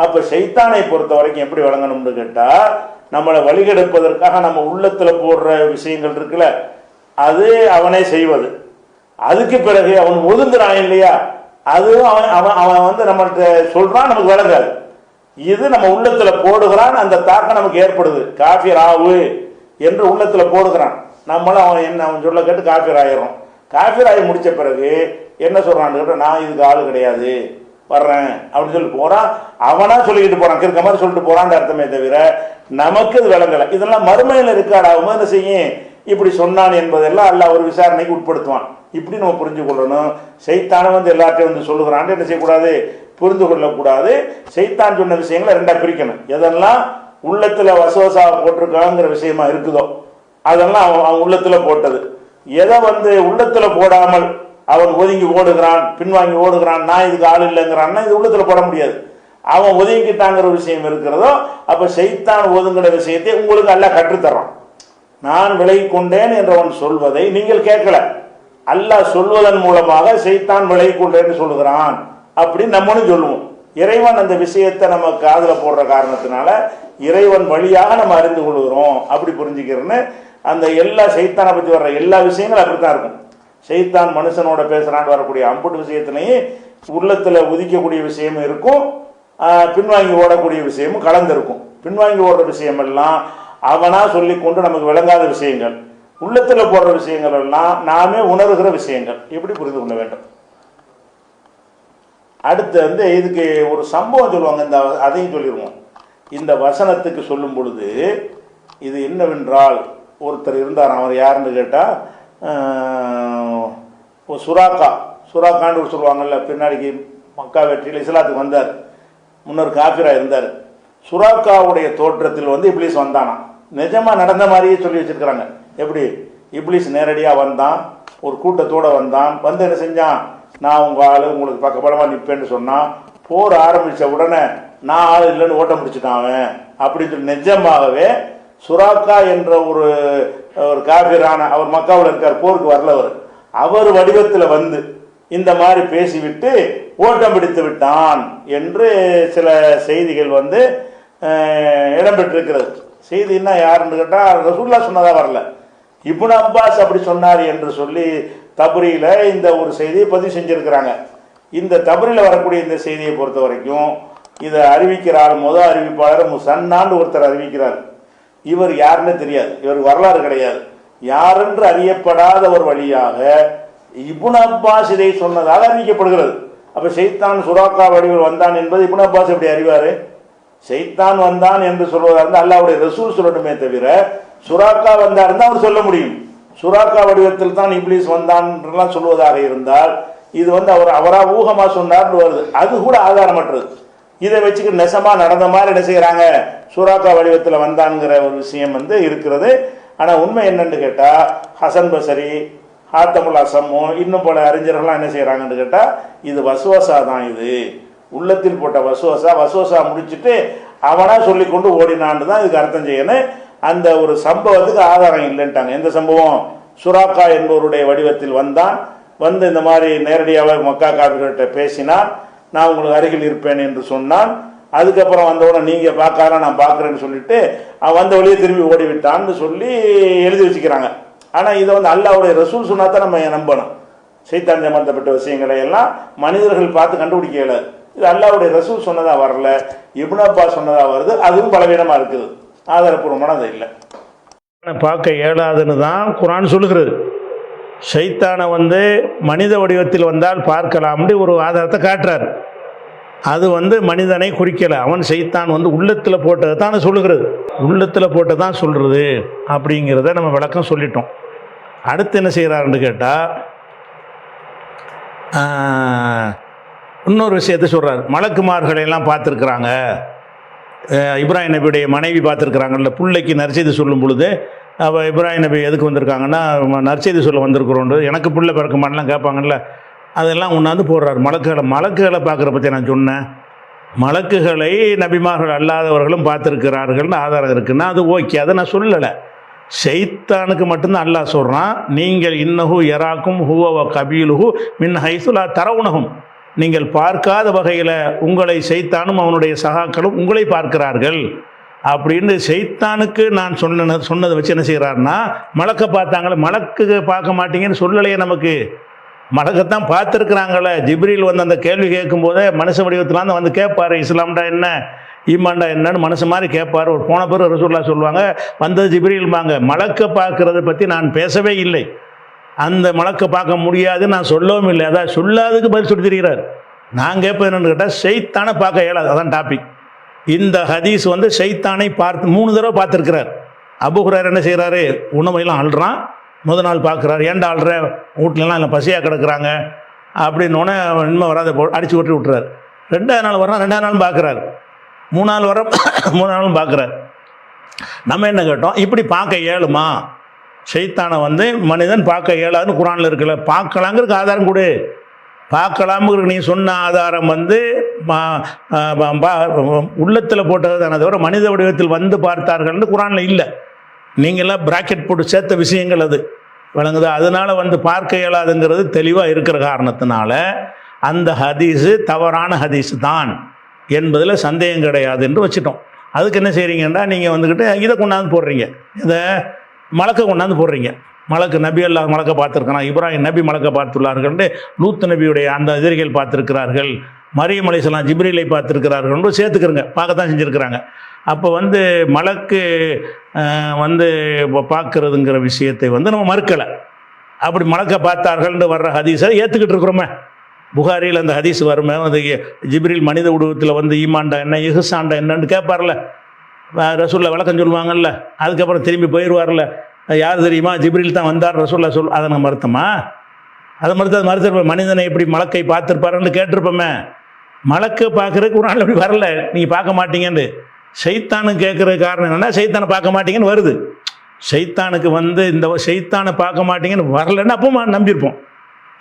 Speaker 2: அப்ப சைத்தானை பொறுத்த வரைக்கும் எப்படி விளங்கணும்னு கேட்டா, நம்மளை வழிகெடுப்பதற்காக நம்ம உள்ளத்துல போடுற விஷயங்கள் இருக்குல்ல, அது அவனே செய்வது. அதுக்கு பிறகு அவன் ஒதுங்குறான் இல்லையா, அதுவும் அவன் நம்மள்கிட்ட சொல்றான், நமக்கு விளங்காது. இது நம்ம உள்ளத்துல போடுகிறான், அந்த தாக்கம் நமக்கு ஏற்படுது. காஃபிர் ஆவு என்று உள்ளத்துல போடுகிறான், நம்மளும் அவன் சொல்ல கேட்டு காஃபிர் ஆயிரும். காஃபிர் ஆகி முடிச்ச பிறகு என்ன சொல்றான்னு கேட்ட, நான் இதுக்கு ஆளு கிடையாது வர்றேன் அப்படின்னு சொல்லி போறான். அவனா சொல்லிக்கிட்டு போறான், இருக்க மாதிரி சொல்லிட்டு போறான்னு அர்த்தமே தவிர நமக்கு இது விளங்கலை. இதெல்லாம் மறுமையில இருக்காடாவும் என்ன செய்யும், இப்படி சொன்னான் என்பதெல்லாம் அல்லாஹ் ஒரு விசாரணைக்கு உட்படுத்துவான். இப்படி நம்ம புரிஞ்சு கொள்ளணும். சைத்தான எல்லாத்தையும் சொல்லுகிறான் என்ன செய்யக்கூடாது, புரிந்து கொள்ளக்கூடாது. சைத்தான் சொன்ன விஷயங்களை ரெண்டா பிரிக்கணும். எதெல்லாம் உள்ளத்துல வசவசா போட்டிருக்காங்கிற விஷயமா இருக்குதோ அதெல்லாம் அவன் உள்ளத்துல போட்டது. எதை உள்ளத்துல போடாமல் அவன் ஒதுங்கி ஓடுகிறான், பின்வாங்கி ஓடுகிறான், நான் இதுக்கு ஆள் இல்லைங்கிறான்னா இது உள்ளத்துல போட முடியாது. அவன் ஒதுங்கிட்டாங்கிற விஷயம் இருக்கிறதோ, அப்ப சைத்தான் ஒதுங்கிற விஷயத்தை உங்களுக்கு அல்லாஹ் கற்றுத்தர்றான். நான் விலகி கொண்டேன் என்றவன் சொல்வதை நீங்கள் கேட்கல, அல்லாஹ் சொல்வதன் மூலமாக சைத்தான் விலகி கொண்டேன்னு சொல்லுகிறான் அப்படின்னு நம்மளும் சொல்லுவோம். இறைவன் அந்த விஷயத்தை நம்ம காதுல போடுற காரணத்தினால இறைவன் வழியாக நம்ம அறிந்து கொள்கிறோம் அப்படி புரிஞ்சுக்கிறேன்னு. அந்த எல்லா சைத்தானை பற்றி வர்ற எல்லா விஷயங்களும் அப்படித்தான் இருக்கும். சைத்தான் மனுஷனோட பேசுறான்னு வரக்கூடிய அம்புட்டு விஷயத்திலையும் உள்ளத்துல உதிக்கக்கூடிய விஷயமும் இருக்கும், பின்வாங்கி ஓடக்கூடிய விஷயமும் கலந்துருக்கும். பின்வாங்கி ஓடுற விஷயம் எல்லாம் அவனா சொல்லி கொண்டு நமக்கு விளங்காத விஷயங்கள், உள்ளத்துல போடுற விஷயங்கள் எல்லாம் நாமே உணர்கிற விஷயங்கள். எப்படி புரிந்து கொள்ள வேண்டும். அடுத்து இதுக்கு ஒரு சம்பவம் சொல்லுவாங்க, இந்த அதையும் சொல்லிடுவோம். இந்த வசனத்துக்கு சொல்லும் பொழுது இது என்னவென்றால், ஒருத்தர் இருந்தார், அவர் யாருன்னு கேட்டா சுராக்கான்னு சொல்லுவாங்கல்ல, பின்னாடிக்கு மக்கா வெற்றியில் இஸ்லாத்துக்கு வந்தார், முன்னர் காஃபிரா இருந்தார். சுராக்காவுடைய தோற்றத்தில் இப்லீஸ் வந்தானா, நிஜமா நடந்த மாதிரியே சொல்லி வச்சிருக்கிறாங்க. எப்படி இப்லீஸ் நேரடியாக வந்தான், ஒரு கூட்டத்தோடு வந்தான், என்ன செஞ்சான், நான் உங்கள் ஆள் உங்களுக்கு பக்கபலமாக நிற்பேன்னு சொன்னான். போர் ஆரம்பித்த உடனே நான் ஆள் இல்லைன்னு ஓட்டம் பிடிச்சிட்டான் அவன் அப்படின்னு சொல்லி நிஜமாகவே சுராக்கா என்ற ஒரு காபிரான அவர் மக்காவில் இருக்கார், போருக்கு வரல, அவர் வடிவத்தில் வந்து இந்த மாதிரி பேசிவிட்டு ஓட்டம் பிடித்து விட்டான் என்று சில செய்திகள் வந்து இடம்பெற்றிருக்கிறது. செய்தின்னா யாருன்னு கேட்டால் ரசூலுல்லாஹ் சொன்னதா வரல, இப்னு அப்பாஸ் அப்படி சொன்னார் என்று சொல்லி தப்ரீல இந்த ஒரு செய்தியை பதிவு செஞ்சிருக்கிறாங்க. இந்த தப்ரீல வரக்கூடிய இந்த செய்தியை பொறுத்த வரைக்கும் இதை அறிவிக்கிறார் முதல் அறிவிப்பாளர் முசன்னான்னு ஒருத்தர் அறிவிக்கிறார். இவர் யாருன்னு தெரியாது, இவர் வரலாறு கிடையாது, யாரென்று அறியப்படாத ஒரு வழியாக இப்னு அப்பாஸ் இதை சொன்னதாக அறிவிக்கப்படுகிறது. அப்போ ஷைத்தான் சுராக்கா வடிவில் வந்தான் என்பது இப்னு அப்பாஸ் எப்படி அறிவார்? ஷைத்தான் வந்தான் என்று சொல்வதாக இருந்தால் அல்லாஹ்வுடைய ரசூல் சொல்லணுமே தவிர சுராக்கா வந்தார் தான் அவர் சொல்ல முடியும். சுராக்கா வடிவத்தில் தான் இப்லீஸ் வந்தான்லாம் சொல்வதாக இருந்தால் இது வந்து அவராக ஊகமாக சொன்னார்னு வருது, அது கூட ஆதாரமற்றது. இதை வச்சுக்கிட்டு நெசமா நடந்த மாதிரி என்ன செய்கிறாங்க, சுராக்கா வடிவத்தில் வந்தான்ங்கிற ஒரு விஷயம் வந்து இருக்கிறது. ஆனால் உண்மை என்னன்னு கேட்டால் ஹசன் பசரி, ஹாத்தமுல் அசம்மோ இன்னும் பல அறிஞர்கள்லாம் என்ன செய்கிறாங்கன்னு கேட்டால் இது வசுவசா தான், இது உள்ளத்தில் போட்ட வசுவசா முடிச்சுட்டு அவனா சொல்லி கொண்டு ஓடினான்னு தான் இதுக்கு அர்த்தம் செய்யணும். அந்த ஒரு சம்பவத்துக்கு ஆதாரம் இல்லைன்ட்டாங்க. எந்த சம்பவம்? சுராக்கா என்பவருடைய வடிவத்தில் வந்தான், வந்து இந்த மாதிரி நேரடியாக மக்கா காபிர்கள்ட்ட பேசினான், நான் உங்களுக்கு அருகில் இருப்பேன் என்று சொன்னான். அதுக்கப்புறம் வந்தவுடனே நீங்கள் பார்க்காத நான் பார்க்குறேன்னு சொல்லிட்டு அவன் வந்த வழியே திரும்பி ஓடிவிட்டான்னு சொல்லி எழுதி வச்சுக்கிறாங்க. ஆனால் இதை வந்து அல்லாஹ்வுடைய ரசூல் சொன்னா தான் நம்ம நம்பணும். ஷைத்தான் சம்பந்தப்பட்ட விஷயங்களை எல்லாம் மனிதர்கள் பார்த்து கண்டுபிடிக்க இயலாது. இது அல்லாஹ்வுடைய ரசூல் சொன்னதா வரல, இப்னு அப்பாஸ் சொன்னதா வருது, அதுவும் பலவீனமாக இருக்குது, ஆதாரப்பூர்வமானது இல்லை. பார்க்க இயலாதுன்னு தான் குர்ஆன் சொல்லுகிறது. ஷைத்தானை வந்து மனித வடிவத்தில் வந்தால் பார்க்கலாம்னு ஒரு ஆதாரத்தை காட்டுறார். அது வந்து மனிதனை குறிக்கலை, அவன் ஷைத்தான் வந்து உள்ளத்தில் போட்டதை தான் சொல்லுகிறது, உள்ளத்தில் போட்டு தான் சொல்கிறது அப்படிங்கிறத நம்ம விளக்கம் சொல்லிட்டோம். அடுத்து என்ன செய்கிறாருன்னு கேட்டால் இன்னொரு விஷயத்தை சொல்கிறார். மலக்குமார்களெல்லாம் பார்த்துருக்குறாங்க, இப்ராஹிம் நபியுடைய மனைவி பார்த்துருக்குறாங்கல்ல, பிள்ளைக்கு நற்செய்தி சொல்லும் பொழுது அப்போ இப்ராஹிம் நபி எதுக்கு வந்திருக்காங்கன்னா நற்செய்தி சொல்ல வந்திருக்கிறோன்றது, எனக்கு பிள்ளை பிறக்குமான்லாம் கேட்பாங்கல்ல, அதெல்லாம் உண்ணாந்து போடுறார். மலக்குகளை பார்க்குற பற்றி நான் சொன்னேன், மலக்குகளை நபிமார்கள் அல்லாதவர்களும் பார்த்துருக்கிறார்கள்னு ஆதாரம் இருக்குன்னா அது ஓகே, அதை நான் சொல்லலை. ஷைத்தானுக்கு மட்டும்தான் அல்லாஹ் சொல்கிறான், நீங்கள் இன்னஹு யராக்கும் ஹுவ கபீலுஹு மின் ஹைசுலா தரவுனகும், நீங்கள் பார்க்காத வகையில் உங்களை ஷைத்தானும் அவனுடைய சகாக்களும் உங்களை பார்க்கிறார்கள் அப்படின்னு ஷைத்தானுக்கு நான் சொன்னதை வச்சு என்ன செய்கிறாருன்னா மலக்கை பார்த்தாங்களே, மலக்கு பார்க்க மாட்டீங்கன்னு சொல்லலையே, நமக்கு மலக்கைத்தான் பார்த்துருக்குறாங்களே. ஜிப்ரீல் வந்து அந்த கேள்வி கேட்கும்போதே மனுஷ வடிவத்தில் தான் வந்து கேட்பார், இஸ்லாம்டா என்ன ஈமான்டா என்னன்னு மனுஷ மாதிரி கேட்பார். ஒரு போன பிறகு ரசூலுல்லாஹ் சொல்லுவாங்க வந்தது ஜிப்ரீல்பாங்க. மலக்கை பார்க்கறத பற்றி நான் பேசவே இல்லை, அந்த மலக்கை பார்க்க முடியாது நான் சொல்லவும் இல்லை, அதான் சொல்லாதுக்கு பதில் சொல்லி தெரிகிறார். நான் கேட்பது என்னென்னு கேட்டால் ஷைத்தானை பார்க்க இயலாது, அதான் டாபிக். இந்த ஹதீஸ் வந்து ஷைத்தானை பார்த்து 3 தடவை பார்த்துருக்கிறார். அபூ ஹுரைரா என்ன செய்கிறாரு, உணவையெல்லாம் அழுறான், முதல் நாள் பார்க்குறாரு, ஏன்டா அழுற, வீட்லலாம் இல்லை பசியாக கிடக்குறாங்க அப்படின்னோடனே இன்னும் வராத அடித்து ஓட்டி விட்டுறாரு. 2வது நாள் வர்றான், 2வது நாள் பார்க்குறாரு, 3 நாள் வர 3 நாளும் பார்க்குறாரு. நம்ம என்ன கேட்டோம், இப்படி பார்க்க இயலுமா? ஷைத்தானை வந்து மனிதன் பார்க்க இயலாதுன்னு குர்ஆனில் இருக்குல்ல, பார்க்கலாங்கிறதுக்கு ஆதாரம் கொடு. பார்க்கலாமுங்கிற நீ சொன்ன ஆதாரம் வந்து உள்ளத்தில் போட்டது தானே தவிர மனித வடிவத்தில் வந்து பார்த்தார்கள்னு குர்ஆனில் இல்லை. நீங்களாம் பிராக்கெட் போட்டு சேர்த்த விஷயங்கள் அது விளங்குது. அதனால் வந்து பார்க்க இயலாதுங்கிறது தெளிவாக இருக்கிற காரணத்தினால அந்த ஹதீஸு தவறான ஹதீஸ் தான் என்பதில் சந்தேகம் கிடையாது என்று வச்சுட்டோம். அதுக்கு என்ன செய்கிறீங்கன்னா நீங்கள் வந்துக்கிட்டு இதை கொண்டாந்து போடுறீங்க, இதை மலக்கை கொண்டாந்து போடுறீங்க. மலக்கு நபி அல்லாஹ் மலக்கை பார்த்துருக்கிறான், இப்ராஹிம் நபி மலக்கை பார்த்துள்ளார்கள், லூத் நபியுடைய அந்த எதிரிகள் பார்த்துருக்கிறார்கள், மரியம் அலைஹிஸ்ஸலாம் ஜிப்ரீலை பார்த்துருக்கிறார்கள் சேர்த்துக்கிறங்க, பார்க்கத்தான் செஞ்சுருக்கிறாங்க. அப்போ வந்து மலக்கு வந்து பார்க்கறதுங்கிற விஷயத்தை வந்து நம்ம மறுக்கலை. அப்படி மலக்கை பார்த்தார்கள்னு வர்ற ஹதீஸை ஏற்றுக்கிட்டு இருக்கிறோமே. புகாரியில் அந்த ஹதீஸ் வருமே, அது ஜிப்ரீல் மனித உருவத்தில் வந்து ஈமான்டா என்ன இஹ்சான்டா என்னன்னு கேட்பார்ல, ரசூலுல்லாஹ் விளக்கம் சொல்லுவாங்கல்ல, அதுக்கப்புறம் திரும்பி போயிடுவார்ல, யார் தெரியுமா, ஜிப்ரீல் தான் வந்தார் ரசூலுல்லாஹ் அதை நம்ம மறுத்தோமா? அதை மறுத்திருப்போம். மனிதனை எப்படி மலக்கை பார்த்துருப்பாருன்னு கேட்டிருப்போமே. மலக்கை பார்க்குறதுக்கு ஒரு நாள் அப்படி வரல, நீங்கள் பார்க்க மாட்டீங்கன்னு. ஷைத்தானுக்கு கேட்குற காரணம் என்னென்னா ஷைத்தானை பார்க்க மாட்டீங்கன்னு வருது. ஷைத்தானுக்கு வந்து இந்த ஷைத்தானை பார்க்க மாட்டீங்கன்னு வரலன்னு அப்போ நம்பியிருப்போம்.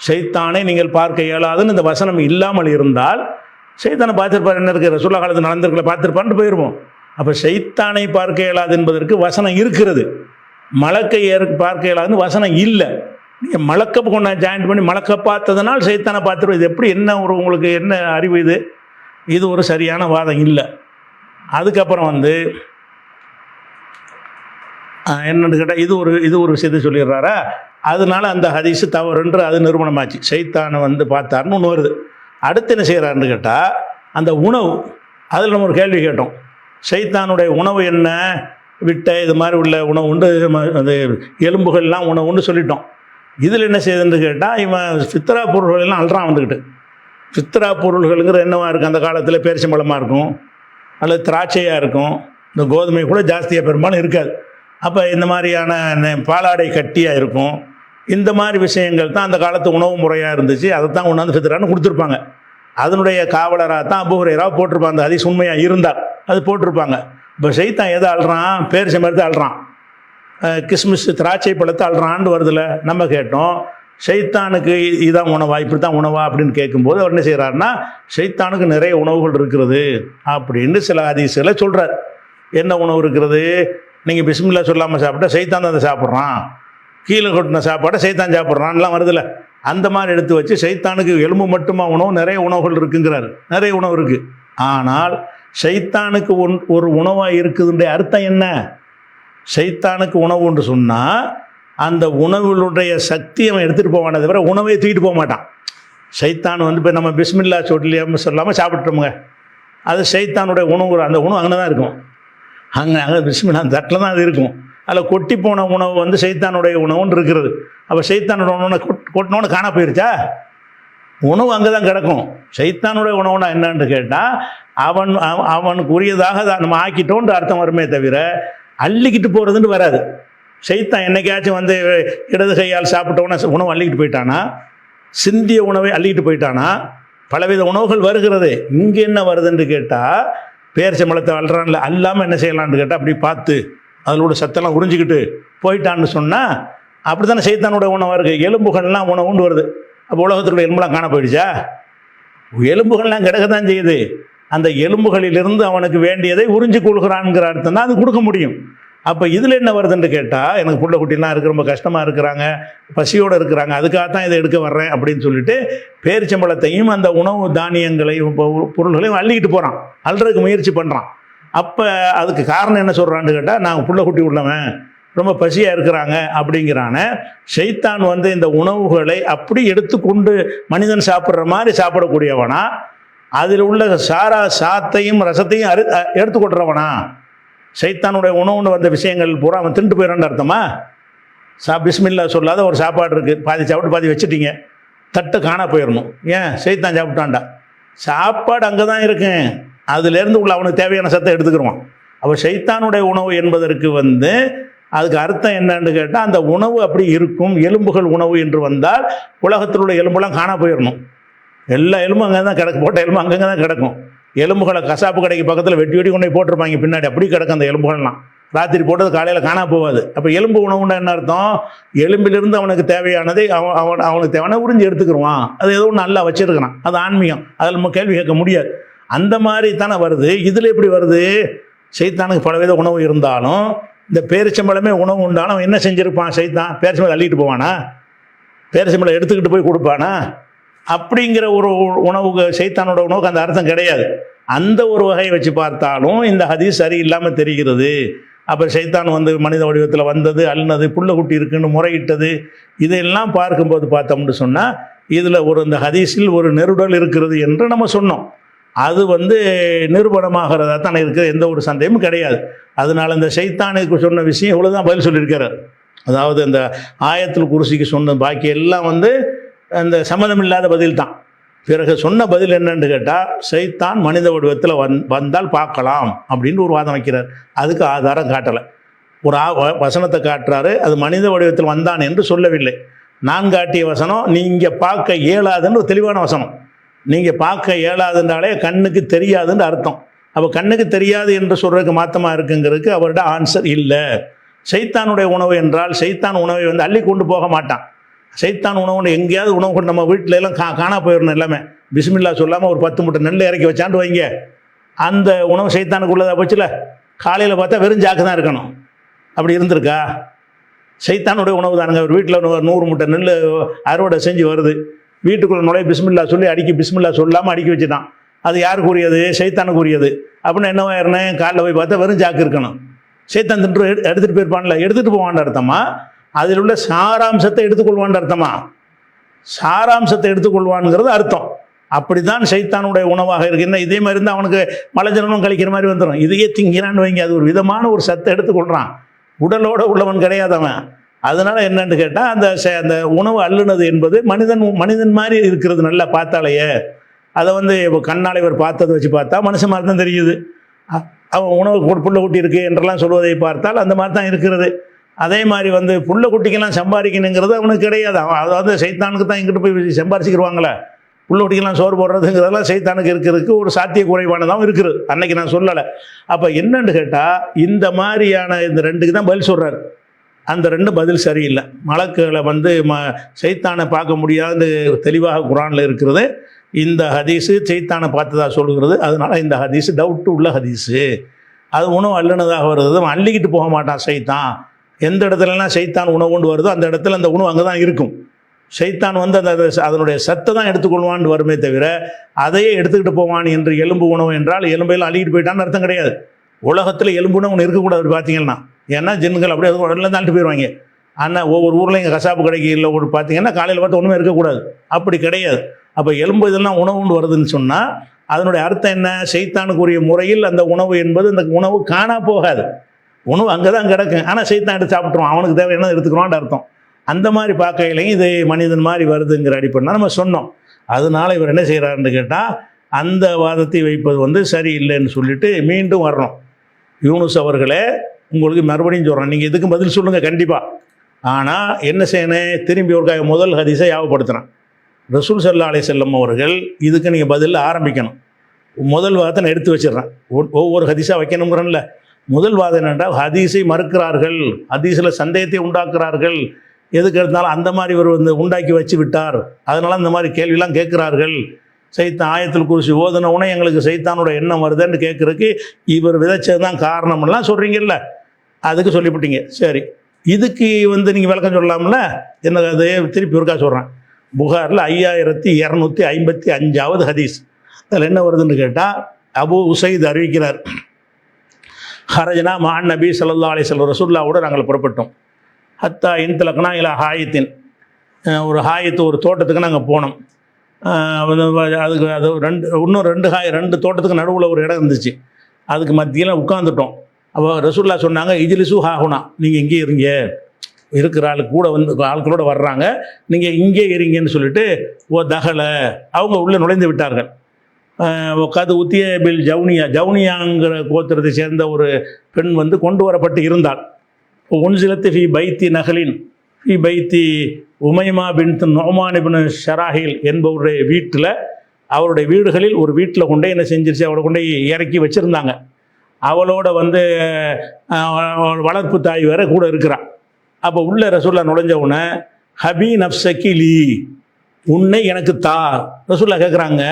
Speaker 2: ஷைத்தானை நீங்கள் பார்க்க இயலாதுன்னு இந்த வசனம் இல்லாமல் இருந்தால் ஷைத்தானை பார்த்துருப்பார், என்ன இருக்குது ரசூலுல்லாஹ் காலத்தில் நடந்திருக்கல பார்த்துருப்பான்னு போயிடுவோம். அப்போ ஷைத்தானை பார்க்க இயலாது என்பதற்கு வசனம் இருக்கிறது, மலக்கை பார்க்க இயலாதுன்னு வசனம் இல்லை. நீங்கள் மலக்கை கொண்டா ஜாயின் பண்ணி மலக்கை பார்த்ததுனால் ஷைத்தானை பார்த்துருவோம். இது எப்படி, என்ன ஒரு உங்களுக்கு என்ன அறிவு இது? இது ஒரு சரியான வாதம் இல்லை. அதுக்கப்புறம் என்னன்னு கேட்டால் இது ஒரு விஷயத்தை சொல்லிடுறாரா, அதனால அந்த ஹதீஸு தவறுன்று அது நிரூபணமாச்சு. ஷைத்தானை பார்த்தாருன்னு ஒன்று வருது. அடுத்து என்ன செய்கிறாருன்னு கேட்டால், அந்த உணவு, அதில் நம்ம ஒரு கேள்வி கேட்டோம். ஷைத்தானுடைய உணவு என்ன? விட்ட இது மாதிரி உள்ள உணவு உண்டு, அது எலும்புகள்லாம் உணவு உண்டு சொல்லிட்டோம். இதில் என்ன செய்யுதுன்னு கேட்டால், இவன் ஃபித்ரா பொருள்கள் எல்லாம் அல்றான் வந்துக்கிட்டு. ஃபித்ரா பொருள்கள்ங்கிற என்னவாக இருக்குது, அந்த காலத்தில் பேரிச்சம்பழமாக இருக்கும், அல்லது திராட்சையாக இருக்கும், இந்த கோதுமை கூட ஜாஸ்தியாக பெரும்பாலும் இருக்காது. அப்போ இந்த மாதிரியான பாலாடை கட்டியாக இருக்கும். இந்த மாதிரி விஷயங்கள் தான் அந்த காலத்து உணவு முறையாக இருந்துச்சு. அதை தான் கொண்டாந்து ஃபித்ரான்னு கொடுத்துருப்பாங்க. அதனுடைய காவலராக தான் அபூ ஹுரைரா போட்டிருப்பாங்க. அந்த ஹதீஸ் உண்மையாக இருந்தால் அது போட்டிருப்பாங்க. இப்போ ஷைத்தான் எதை அல்றான்? பேரிச்சம்பழத்தை அல்றான், கிஸ்மிஸ் திராட்சை பழத்தை அல்றான்னு வருதில்ல. நம்ம கேட்டோம், ஷைத்தானுக்கு இதான் உணவா, இப்படி தான் உணவா அப்படின்னு கேட்கும்போது அவர் என்ன செய்கிறாருன்னா, ஷைத்தானுக்கு நிறைய உணவுகள் இருக்கிறது அப்படின்னு சில ஹதீஸ்களை சொல்கிறார். என்ன உணவு இருக்கிறது? நீங்கள் பிஸ்மில்லா சொல்லாமல் சாப்பிட்டா ஷைத்தான் தான் அதை சாப்பிட்றான், கீழே கொட்டின சாப்பாட்டை ஷைத்தான் சாப்பிட்றான்லாம் வருதில்ல. அந்த மாதிரி எடுத்து வச்சு ஷைத்தானுக்கு எலும்பு மட்டுமா உணவு, நிறைய உணவுகள் இருக்குங்கிறாரு. நிறைய உணவு இருக்குது. ஆனால் ஷைத்தானுக்கு ஒரு உணவாக இருக்குதுன்ற அர்த்தம் என்ன? ஷைத்தானுக்கு உணவு ஒன்று சொன்னால் அந்த உணவுடைய சக்தி அவன் எடுத்துகிட்டு போவானே தவிர உணவை தூக்கிட்டு போக மாட்டான். ஷைத்தான் இப்போ நம்ம பிஸ்மில்லா சொல்லாமல் சாப்பிட்டோமுங்க, அது ஷைத்தானுடைய உணவு. அந்த உணவு அங்கே தான் இருக்கும். அங்கே பிஸ்மில்லா அந்த தட்டில் தான் அது இருக்கும். அதில் கொட்டி போன உணவு ஷைத்தானுடைய உணவுன்னு இருக்கிறது. அப்போ ஷைத்தானுடைய உணவு கொட்டினோன்னு காண போயிருச்சா? உணவு அங்கே தான் கிடக்கும். ஷைத்தானுடைய உணவுனா என்னன்னு கேட்டால், அவனுக்கு உரியதாக நம்ம ஆக்கிட்டோன்ற அர்த்தம் வருமே தவிர அள்ளிக்கிட்டு போகிறதுன்னு வராது. ஷைத்தான் என்னைக்காச்சும் இடது கையால் சாப்பிட்டோன்னா உணவு அள்ளிக்கிட்டு போயிட்டானா, சிந்திய உணவை அள்ளிக்கிட்டு போயிட்டானா? பலவித உணவுகள் வருகிறது. இங்கே என்ன வருதுன்னு கேட்டால், பேரிச்சம்பழத்தை அல்றான்ல, அல்லாமல் என்ன செய்யலான்னு கேட்டால், அப்படி பார்த்து அதனோட சத்தெல்லாம் உறிஞ்சிக்கிட்டு போயிட்டான்னு சொன்னால் அப்படி தானே ஷைத்தானோட உணவாக இருக்குது. எலும்புகள்லாம் உணவுண்டு வருது. அப்போ உலகத்துக்குள்ள எலும்புலாம் காண போயிடுச்சா? எலும்புகள்லாம் கிடக்க தான் செய்யுது. அந்த எலும்புகளிலிருந்து அவனுக்கு வேண்டியதை உறிஞ்சி கொள்கிறான்ங்கிற அர்த்தம் தான் அது கொடுக்க முடியும். அப்போ இதில் என்ன வருதுன்னு கேட்டால், எனக்கு புள்ள குட்டிலாம் இருக்குது, ரொம்ப கஷ்டமாக இருக்கிறாங்க, பசியோடு இருக்கிறாங்க, அதுக்காகத்தான் இதை எடுக்க வர்றேன் அப்படின்னு சொல்லிட்டு பேரிச்சம்பழத்தையும் அந்த உணவு தானியங்களையும் பொருள்களையும் அள்ளிக்கிட்டு போகிறான், அள்ளுறதுக்கு முயற்சி பண்ணுறான். அப்போ அதுக்கு காரணம் என்ன சொல்கிறான்னு கேட்டால், நான் புள்ள குட்டி உள்ளவன், ரொம்ப பசியாக இருக்கிறாங்க அப்படிங்கிறான. ஷைத்தான் இந்த உணவுகளை அப்படி எடுத்துக்கொண்டு மனிதன் சாப்பிட்ற மாதிரி சாப்பிடக்கூடியவனா, அதில் உள்ள சாத்தையும் ரசத்தையும் எடுத்துக்கொள்றவனா? ஷைத்தானுடைய உணவுன்னு வந்த விஷயங்கள் பூரா அவன் திண்டு போயிடறான்னு அர்த்தமா? பிஸ்மில்லா சொல்லாத ஒரு சாப்பாடு இருக்குது, பாதி சாப்பிட்டு பாதி வச்சுட்டீங்க, தட்டு காணா போயிடணும். ஏன்? ஷைத்தான் சாப்பிட்டான்டா. சாப்பாடு அங்கே தான் இருக்கேன், அதுலேருந்து உள்ள அவனுக்கு தேவையான சத்தை எடுத்துக்கிடுவான். அப்போ ஷைத்தானுடைய உணவு என்பதற்கு அதுக்கு அர்த்தம் என்னன்னு கேட்டால், அந்த உணவு அப்படி இருக்கும். எலும்புகள் உணவு என்று வந்தால் உலகத்தில் உள்ள எலும்புலாம் காணா போயிடணும். எல்லா எலும்பும் அங்கே தான் கிடக்கும், போட்ட எலும்பு அங்கங்கே தான் கிடக்கும். எலும்புகளை கசாப்பு கடைக்கு பக்கத்தில் வெட்டி வெட்டி கொண்டு போய் போட்டிருப்பாங்க பின்னாடி, அப்படி கிடக்கும் அந்த எலும்புகள்லாம். ராத்திரி போட்டது காலையில் காணா போகாது. அப்போ எலும்பு உணவுன்னா என்ன அர்த்தம்? எலும்பிலிருந்து அவனுக்கு தேவையானதை அவனுக்கு தேவையான உறிஞ்சி எடுத்துக்கிடுவான். அது ஏதோ ஒன்று நல்லா வச்சிருக்கிறான், அது ஆன்மீகம், அதில் நம்ம கேள்வி கேட்க முடியாது. அந்த மாதிரி தானே வருது. இதில் எப்படி வருது? ஷைத்தானுக்கு பலவித உணவு இருந்தாலும், இந்த பேரிச்சம்பழமே உணவு உண்டாலும் அவன் என்ன செஞ்சுருப்பான்? ஷைத்தான் பேரிச்சம்பழம் அள்ளிட்டு போவானா? பேரிச்சம்பழம் எடுத்துக்கிட்டு போய் கொடுப்பானா? அப்படிங்கிற ஒரு உணவுக்கு, ஷைத்தானோட உணவுக்கு அந்த அர்த்தம் கிடையாது. அந்த ஒரு வகையை வச்சு பார்த்தாலும் இந்த ஹதீஸ் சரி இல்லாமல் தெரிகிறது. அப்போ ஷைத்தான் மனித வடிவத்தில் வந்தது, அள்ளினது, புள்ள குட்டி இருக்குன்னு முறையிட்டது, இதெல்லாம் பார்க்கும்போது பார்த்தோம்னு சொன்னால் இதில் இந்த ஹதீஸில் ஒரு நெருடல் இருக்கிறது என்று நம்ம சொன்னோம். அது நிரூபணமாகிறதா தானே இருக்குது, எந்த ஒரு சந்தேகமும் கிடையாது. அதனால் இந்த ஷைத்தானுக்கு சொன்ன விஷயம் இவ்வளோதான் பதில் சொல்லியிருக்கிறார். அதாவது அந்த ஆயத்துல் குர்சிக்கு சொன்ன பாக்கி எல்லாம் அந்த சம்மதம் இல்லாத பதில் தான். பிறகு சொன்ன பதில் என்னன்னு கேட்டால், ஷைத்தான் மனித வடிவத்தில் வந்தால் பார்க்கலாம் அப்படின்னு ஒரு வாதம் வைக்கிறார். அதுக்கு ஆதாரம் காட்டலை. ஒரு வசனத்தை காட்டுறாரு, அது மனித வடிவத்தில் வந்தான் என்று சொல்லவில்லை. நான் காட்டிய வசனம் நீங்கள் பார்க்க இயலாதுன்னு ஒரு தெளிவான வசனம். நீங்கள் பார்க்க இயலாதுன்றாலே கண்ணுக்கு தெரியாதுன்னு அர்த்தம். அப்போ கண்ணுக்கு தெரியாது என்று சொல்கிறதுக்கு மாற்றமாக இருக்குங்கிறதுக்கு அவர்கிட்ட ஆன்சர் இல்லை. ஷைத்தானுடைய உணவு என்றால், ஷைத்தான் உணவை அள்ளி கொண்டு போக மாட்டான். ஷைத்தான் உணவுன்னு எங்கேயாவது உணவு கொண்டு நம்ம வீட்டில எல்லாம் காணா போயிடணும். எல்லாமே பிஸ்மில்லா சொல்லாமல் ஒரு 10 மூட்டை நெல் இறக்கி வச்சாண்டு வைங்க, அந்த உணவு ஷைத்தானுக்கு உள்ளதாக போச்சுல. காலையில் பார்த்தா வெறும் ஜாக்கு தான் இருக்கணும். அப்படி இருந்திருக்கா? சைத்தானுடைய உணவு தானுங்க. ஒரு வீட்டில் 100 மூட்டை நெல் அறுவடை செஞ்சு வருது, வீட்டுக்குள்ளே நுழைய பிஸ்மில்லா சொல்லி அடிக்கி பிஸ்மில்லா சொல்லாமல் அடுக்கி வச்சுட்டான். அது யாருக்கு உரியது? சைத்தானுக்கு உரியது. அப்படின்னா என்னவாயிருந்தேன்? காலையில் போய் பார்த்தா வெறும் ஜாக்கு இருக்கணும். சைத்தான் தின்று எடுத்துகிட்டு போயிருப்பான்ல, எடுத்துகிட்டு போவான்னு அர்த்தமா? அதில் உள்ள சாராம்சத்தை எடுத்துக்கொள்வான்னு அர்த்தமா? சாராம்சத்தை எடுத்துக்கொள்வான்ங்கிறது அர்த்தம். அப்படி தான் சைத்தானுடைய உணவாக இருக்கு. என்ன இதே மாதிரி இருந்தால் அவனுக்கு மலஜலமும் கழிக்கிற மாதிரி வந்துடும். இதையே திங்கிறான்னு வைங்க, அது ஒரு விதமான ஒரு சத்தை எடுத்துக்கொள்கிறான். உடலோடு உள்ளவன் கிடையாது அவன். அதனால் என்னன்னு கேட்டால் அந்த உணவு அள்ளுனது என்பது மனிதன் மாதிரி இருக்கிறது. நல்லா பார்த்தாலேயே அதை கண்ணால் இவர் பார்த்ததை வச்சு பார்த்தா மனுஷன் மாதிரி தான் தெரியுது. அவன் உணவு புள்ள குட்டி இருக்குது என்றெல்லாம் சொல்வதை பார்த்தால் அந்த மாதிரி தான் இருக்கிறது. அதே மாதிரி புள்ள குட்டிக்கெல்லாம் சம்பாதிக்கணுங்கிறது அவனுக்கு கிடையாது. அதாவது சைத்தானுக்கு தான் இங்கிட்டு போய் சம்பாரிச்சிக்கிடுவாங்களே. புள்ள குட்டிக்கெல்லாம் சோறு போடுறதுங்கிறதெல்லாம் சைத்தானுக்கு இருக்கிறதுக்கு ஒரு சாத்திய குறைவானதாகவும் இருக்குது. அன்னைக்கு நான் சொல்லலை. அப்போ என்னன்னு கேட்டால் இந்த மாதிரியான இந்த 2க்கு தான் பதில் சொல்கிறார். அந்த 2 பதில் சரியில்லை. மலக்குகளை சைத்தானை பார்க்க முடியாது தெளிவாக குரானில் இருக்கிறது. இந்த ஹதீஸு சைத்தானை பார்த்ததா சொல்கிறது. அதனால் இந்த ஹதீஸு டவுட்டு உள்ள ஹதீஸு. அது உணவு அள்ளுனதாக வருது. அவன் அள்ளிக்கிட்டு போக மாட்டான் சைத்தான். எந்த இடத்துலலாம் சைத்தான் உணவு கொண்டு வருதோ அந்த இடத்துல அந்த உணவு அங்கே தான் இருக்கும். சைத்தான் அந்த அதனுடைய சத்தை தான் எடுத்துக்கொள்வான்னு வருமே தவிர அதையே எடுத்துக்கிட்டு போவான். என்று எலும்பு உணவு என்றால் எலும்பையெல்லாம் அள்ளிக்கிட்டு போயிட்டான்னு அர்த்தம் கிடையாது. உலகத்தில் எலும்புன்னு ஒன்று இருக்கக்கூடாது பார்த்தீங்கன்னா. ஏன்னா ஜின்கள் அப்படியே உடனே தாண்டிட்டு போயிடுவாங்க. ஆனால் ஒவ்வொரு ஊரில் இங்கே கசாப்பு கடைக்கு இல்லை ஒரு பார்த்தீங்கன்னா காலையில் பார்த்து ஒன்றுமே இருக்கக்கூடாது. அப்படி கிடையாது. அப்போ எலும்பு இதெல்லாம் உணவுன்னு வருதுன்னு சொன்னால் அதனுடைய அர்த்தம் என்ன? சைத்தானுக்குரிய முறையில் அந்த உணவு என்பது அந்த உணவு காணா போகாது. உணவு அங்கே தான் கிடக்கும். ஆனால் சைத்தான் எடுத்து சாப்பிட்ருவான். அவனுக்கு தேவை என்ன எடுத்துக்கிறான்னு அர்த்தம். அந்த மாதிரி பார்க்கையிலையும் இது மனிதன் மாதிரி வருதுங்கிற அடிப்படையில் நம்ம சொன்னோம். அதனால இவர் என்ன செய்கிறாருன்னு கேட்டால் அந்த வாதத்தை வைப்பது சரியில்லைன்னு சொல்லிட்டு மீண்டும் வரணும். யூனுஸ் அவர்களே, உங்களுக்கு மறுபடியும் சொல்கிறேன், நீங்கள் இதுக்கு பதில் சொல்லுங்கள் கண்டிப்பாக. ஆனால் என்ன செய்யணும்? திரும்பி ஒரு முதல் ஹதீஸை யாவப்படுத்துகிறேன். ரசூல் ஸல்லல்லாஹு அலைஹி வஸல்லம் அவர்கள் இதுக்கு நீங்கள் பதில் ஆரம்பிக்கணும். முதல் வாதத்தை நான் எடுத்து வச்சிடுறேன். ஒவ்வொரு ஹதீஸாக வைக்கணுங்கிறேன்ல. முதல் வாதம் என்னென்றால் ஹதீஸை மறுக்கிறார்கள், ஹதீஸில் சந்தேகத்தை உண்டாக்குறார்கள். எதுக்கு இருந்தாலும் அந்த மாதிரி இவர் உண்டாக்கி வச்சு விட்டார், அதனால அந்த மாதிரி கேள்வியெல்லாம் கேட்குறார்கள். சைத்தான் ஆயத்தில் குர்சி ஓதுன உடனே எங்களுக்கு சைத்தானோட எண்ணம் வருதுன்னு கேட்குறதுக்கு இவர் விதைச்சது தான் காரணம்லாம் சொல்கிறீங்கல்ல, அதுக்கு சொல்லிவிட்டீங்க. சரி, இதுக்கு நீங்கள் விளக்கம் சொல்லலாம்ல. என்ன அது திருப்பி ஒருக்கா சொல்கிறேன். புகாரில் 5255வது ஹதீஸ். அதில் என்ன வருதுன்னு கேட்டால் அபு உசைத் அறிவிக்கிறார். ஹரஜனா மஹன் நபி ஸல்லல்லாஹு அலைஹி வஸல்லம், ரசூலுல்லாஹ்வோட நாங்கள் புறப்பட்டோம். ஹத்தா இன்தலக்னா இலா ஹாயத்தின், ஒரு ஹாயத்து ஒரு தோட்டத்துக்கு நாங்கள் போனோம். அதுக்கு அது ரெண்டு தோட்டத்துக்கு நடுவில் ஒரு இடம் இருந்துச்சு. அதுக்கு மத்தியில் உட்காந்துட்டோம். அப்போ ரசூலுல்லாஹ் சொன்னாங்க, இஜ்லிசு ஹாஹுனா, நீங்கள் இங்கே இருங்க, இருக்கிற கூட ஆட்களோடு வர்றாங்க, நீங்கள் இங்கே இருங்கன்னு சொல்லிட்டு தகலை அவங்க உள்ளே நுழைந்து விட்டார்கள். கது உத்திய பில் ஜவுனியாங்கிற கோத்திரத்தை சேர்ந்த ஒரு பெண் கொண்டு வரப்பட்டு இருந்தாள். ஒன்சிலத்து ஃபி பைத்தி நகலின் ஃபி பைத்தி உமைமா பின் நொமான் இப்னு ஷராஹில் என்பவருடைய வீட்டில், அவருடைய வீடுகளில் ஒரு வீட்டில் கொண்டே என்ன செஞ்சிருச்சு, அவளை கொண்டே இறக்கி வச்சுருந்தாங்க. அவளோட வளர்ப்பு தாய் வேற கூட இருக்கிறான். அப்போ உள்ள ரசூல்லா நுழைஞ்ச உடனே ஹபி நப்சக்கி லீ, உன்னை எனக்கு தா ரசூல்லா கேட்குறாங்க.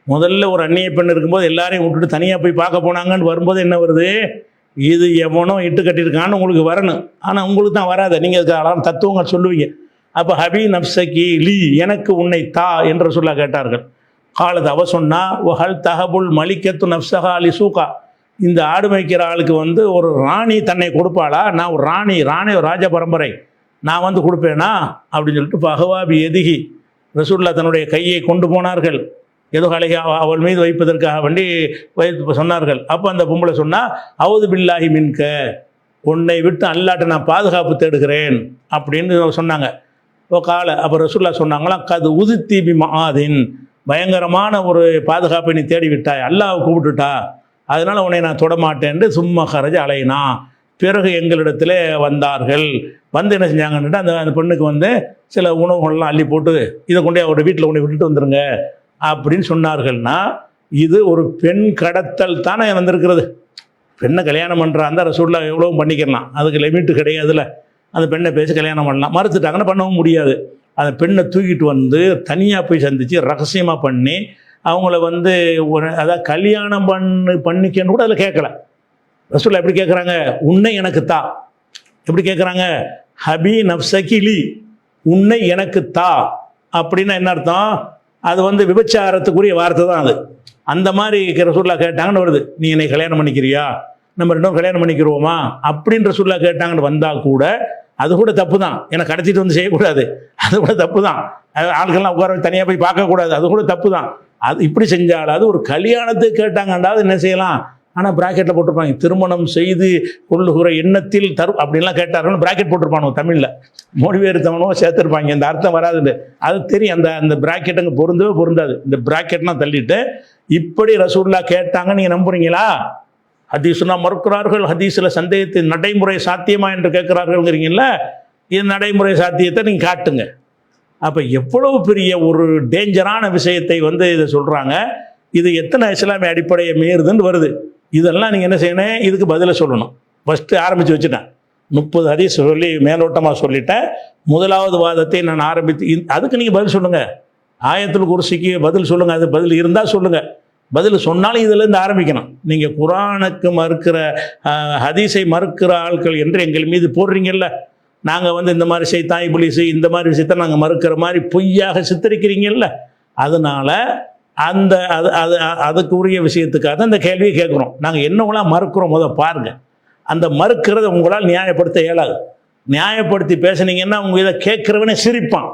Speaker 2: முதல்ல ஒரு அந்நிய பெண் இருக்கும்போது எல்லாரையும் விட்டுட்டு தனியாக போய் பார்க்க போனாங்கன்னு வரும்போது என்ன வருது, இது எவனோ இட்டு கட்டியிருக்கான்னு உங்களுக்கு வரணும். ஆனால் உங்களுக்கு தான் வராது, நீங்கள் அதுக்கு தத்துவங்கள் சொல்லுவீங்க. அப்போ ஹபி நப்சக்கி லீ, எனக்கு உன்னை தா என்று ரசூல்லா கேட்டார்கள். காலத்து அவ சொன்னா, ஹல் தஹபுல் மலிக்கத்து நப்சஹா அலி சூகா, இந்த ஆடு மேய்க்கிற ஆளுக்கு ஒரு ராணி தன்னை கொடுப்பாளா? நான் ஒரு ராணி ஒரு ராஜ பரம்பரை, நான் கொடுப்பேனா அப்படின்னு சொல்லிட்டு பகவாபி எதிகி ரசூல்லா தன்னுடைய கையை கொண்டு போனார்கள். ஏதோ கலையா அவள் மீது வைப்பதற்காக வேண்டி சொன்னார்கள். அப்போ அந்த பொம்பளை சொன்னால், அவுது பில்லாஹி மின்க, உன்னை விட்டு அல்லாட்ட நான் பாதுகாப்பு தேடுகிறேன் அப்படின்னு சொன்னாங்க. அப்போ ரசூல்லா சொன்னாங்களாம், கது உதித்தி பி மஆதின், பயங்கரமான ஒரு பாதுகாப்பை நீ தேடி விட்டாய், அல்லாஹ் கூப்பிட்டுட்டா, அதனால் உன்னை நான் தொடமாட்டேன். சும்மா ஹரஜ அலைனா, பிறகு எங்களிடத்தில் வந்தார்கள். என்ன செஞ்சாங்கன்னுட்டு அந்த பெண்ணுக்கு சில உணவுகள்லாம் அள்ளி போட்டு இதை கொண்டே அவருடைய வீட்டில் கொண்டு விட்டுட்டு வந்துருங்க அப்படின்னு சொன்னார்கள்னா, இது ஒரு பெண் கடத்தல் தானே வந்திருக்கிறது. பெண்ணை கல்யாணம் பண்ணுறா அந்த ரசூல்லா எவ்வளவும் பண்ணிக்கலாம், அதுக்கு லிமிட்டு கிடையாதுல்ல. அந்த பெண்ணை பேசி கல்யாணம் பண்ணலாம், மறுத்துட்டாங்கன்னா பண்ணவும் முடியாது. அந்த பெண்ணை தூக்கிட்டு தனியாக போய் சந்தித்து ரகசியமாக பண்ணி அவங்கள அதாவது கல்யாணம் பண்ணிக்கன்னு கூட அதில் கேட்கல. ரசூலுல்லாஹ் எப்படி கேட்குறாங்க? உன்னை எனக்கு தா. எப்படி கேட்குறாங்க? ஹபி நப்சகிலி, உன்னை எனக்கு தா அப்படின்னா என்ன அர்த்தம்? அது வந்து விபச்சாரத்துக்குரிய வார்த்தை தான் அது. அந்த மாதிரி ரசூலுல்லாஹ் கேட்டாங்கன்னு வருது. நீ என்னை கல்யாணம் பண்ணிக்கிறியா, நம்ம ரெண்டும் கல்யாணம் பண்ணிக்கிறோமா அப்படின்னு ரசூலுல்லாஹ் கேட்டாங்கன்னு வந்தால் கூட அது கூட தப்பு தான். ஏன்னா கடத்திட்டு வந்து செய்யக்கூடாது, அது கூட தப்பு தான். ஆட்கள்லாம் உட்கார தனியாக போய் பார்க்கக்கூடாது, அது கூட தப்பு தான். அது இப்படி செஞ்சாலாவது ஒரு கல்யாணத்துக்கு கேட்டாங்கன்றாவது என்ன செய்யலாம். ஆனால் ப்ராக்கெட்டில் போட்டிருப்பாங்க, திருமணம் செய்து கொள்ளுகிற எண்ணத்தில் அப்படின்லாம் கேட்டார்கள் ப்ராக்கெட் போட்டிருப்பானோ தமிழில், மொழிபெயர்த்தவனோ சேர்த்துருப்பாங்க. இந்த அர்த்தம் வராதுன்னு அது தெரியும். அந்த ப்ராக்கெட் அங்கே பொருந்தவே பொருந்தாது. இந்த ப்ராக்கெட்லாம் தள்ளிட்டு இப்படி ரசூலுல்லாஹ் கேட்டாங்க, நீங்கள் நம்புறீங்களா? ஹதீஸ்னா மறுக்கிறார்கள், ஹதீஸில் சந்தேகத்தை நடைமுறை சாத்தியமா என்று கேட்குறார்கள்ங்கிறீங்கள, இது நடைமுறை சாத்தியத்தை நீங்கள் காட்டுங்க. அப்போ எவ்வளவு பெரிய ஒரு டேஞ்சரான விஷயத்தை வந்து இதை சொல்கிறாங்க. இது எத்தனை இஸ்லாமிய அடிப்படையை மீறுதுன்னு வருது. இதெல்லாம் நீங்கள் என்ன செய்யணும்? இதுக்கு பதிலை சொல்லணும். ஃபஸ்ட்டு ஆரம்பித்து வச்சுட்டேன், 30 ஹதீஸ் சொல்லி மேலோட்டமாக சொல்லிட்டேன். முதலாவது வாதத்தை நான் ஆரம்பித்து அதுக்கு நீங்கள் பதில் சொல்லுங்கள். ஆயத்துல் குர்சிக்கு பதில் சொல்லுங்கள். அது பதில் இருந்தால் சொல்லுங்கள். பதில் சொன்னாலும் இதிலேருந்து ஆரம்பிக்கணும். நீங்கள் குரானுக்கு மறுக்கிற ஹதீஸை மறுக்கிற ஆட்கள் என்று எங்கள் மீது போடுறீங்கல்ல, நாங்கள் வந்து இந்த மாதிரி செய்தான் இப்லீஸ் இந்த மாதிரி விஷயத்தை நாங்கள் மறுக்கிற மாதிரி பொய்யாக சித்தரிக்கிறீங்கல்ல, அதனால் அந்த அதுக்குரிய விஷயத்துக்காக தான் இந்த கேள்வியை கேட்குறோம். நாங்கள் என்னவெல்லாம் மறுக்கிறோம் முதல் பாருங்கள். அந்த மறுக்கிறத உங்களால் நியாயப்படுத்த இயலாது. நியாயப்படுத்தி பேசுனீங்கன்னா உங்கள் இதை கேட்குறவனே சிரிப்பான்.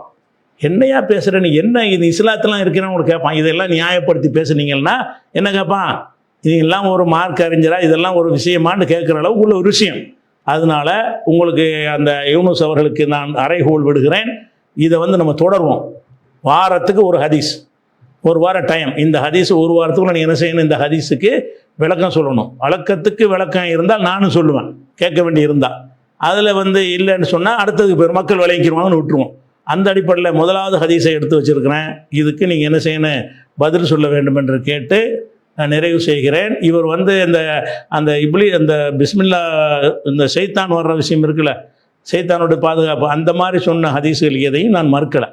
Speaker 2: என்னையா பேசுகிறேன்னு, என்ன இது இஸ்லாத்தெலாம் இருக்கிறேன்னு உங்களுக்கு கேட்பான். இதெல்லாம் நியாயப்படுத்தி பேசுனீங்கன்னா என்ன கேட்பான்? இதெல்லாம் ஒரு மார்க் அறிஞரா, இதெல்லாம் ஒரு விஷயமானு கேட்குற அளவுக்கு உள்ள ஒரு விஷயம். அதனால் உங்களுக்கு அந்த யூனுஸ் அவர்களுக்கு நான் அறைகோல் விடுகிறேன். இதை வந்து நம்ம தொடருவோம். வாரத்துக்கு ஒரு ஹதீஸ், ஒரு வாரம் டைம். இந்த ஹதீஸ் ஒரு வாரத்துக்குள்ள நீங்கள் என்ன செய்யணும்? இந்த ஹதீஸுக்கு விளக்கம் சொல்லணும். வழக்கத்துக்கு விளக்கம் இருந்தால் நானும் சொல்லுவேன், கேட்க வேண்டி இருந்தால். அதில் வந்து இல்லைன்னு சொன்னால் அடுத்ததுக்கு பேர் மக்கள் விளைவிக்கிறவாங்கன்னு விட்டுருவோம். அந்த அடிப்படையில் முதலாவது ஹதீஸை எடுத்து வச்சுருக்கிறேன். இதுக்கு நீங்கள் என்ன செய்யணும்? பதில் சொல்ல வேண்டும் என்று கேட்டு நான் நிறைவு செய்கிறேன். இவர் வந்து அந்த அந்த பிஸ்மில்லா இந்த சைத்தான் வர்ற விஷயம் இருக்குல்ல, சைத்தானோட பாதுகாப்பு, அந்த மாதிரி சொன்ன ஹதீஸுகள் எதையும் நான் மறுக்கலை.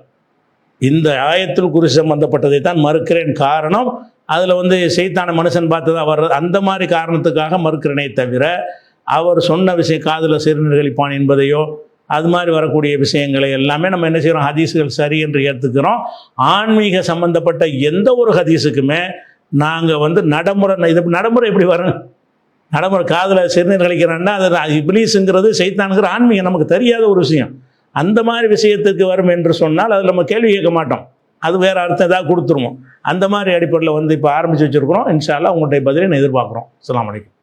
Speaker 2: இந்த ஆயத்துல் குர்சி சம்பந்தப்பட்டதை தான் மறுக்கிறேன். காரணம், அதில் வந்து சைத்தான மனுஷன் பார்த்ததா வர்றது, அந்த மாதிரி காரணத்துக்காக மறுக்கிறேனே தவிர அவர் சொன்ன விஷயம் காதில் சிறுநீர் கழிப்பான் என்பதையோ அது மாதிரி வரக்கூடிய விஷயங்களை எல்லாமே நம்ம என்ன செய்கிறோம்? ஹதீஸுகள் சரி என்று ஏற்றுக்கிறோம். ஆன்மீக சம்பந்தப்பட்ட எந்த ஒரு ஹதீஸுக்குமே நாங்கள் வந்து நடைமுறை எப்படி வரும்? நடைமுறை காதில் சிறுநீர் கழிக்கிறான்னா அது இப்லீஸுங்கிறது சைத்தானுங்கிற ஆன்மீகம் நமக்கு தெரியாத ஒரு விஷயம். அந்த மாதிரி விஷயத்துக்கு வரும் என்று சொன்னால் அதில் நம்ம கேள்வி கேட்க மாட்டோம். அது வேறு அர்த்தம் ஏதாவது கொடுத்துருவோம். அந்த மாதிரி அடிப்படையில் வந்து இப்போ ஆரம்பித்து வச்சுருக்கிறோம். இன்ஷா அல்லாஹ் உங்களுடைய பதிலை நான் எதிர்பார்க்குறோம். அஸ்ஸலாமு அலைக்கும்.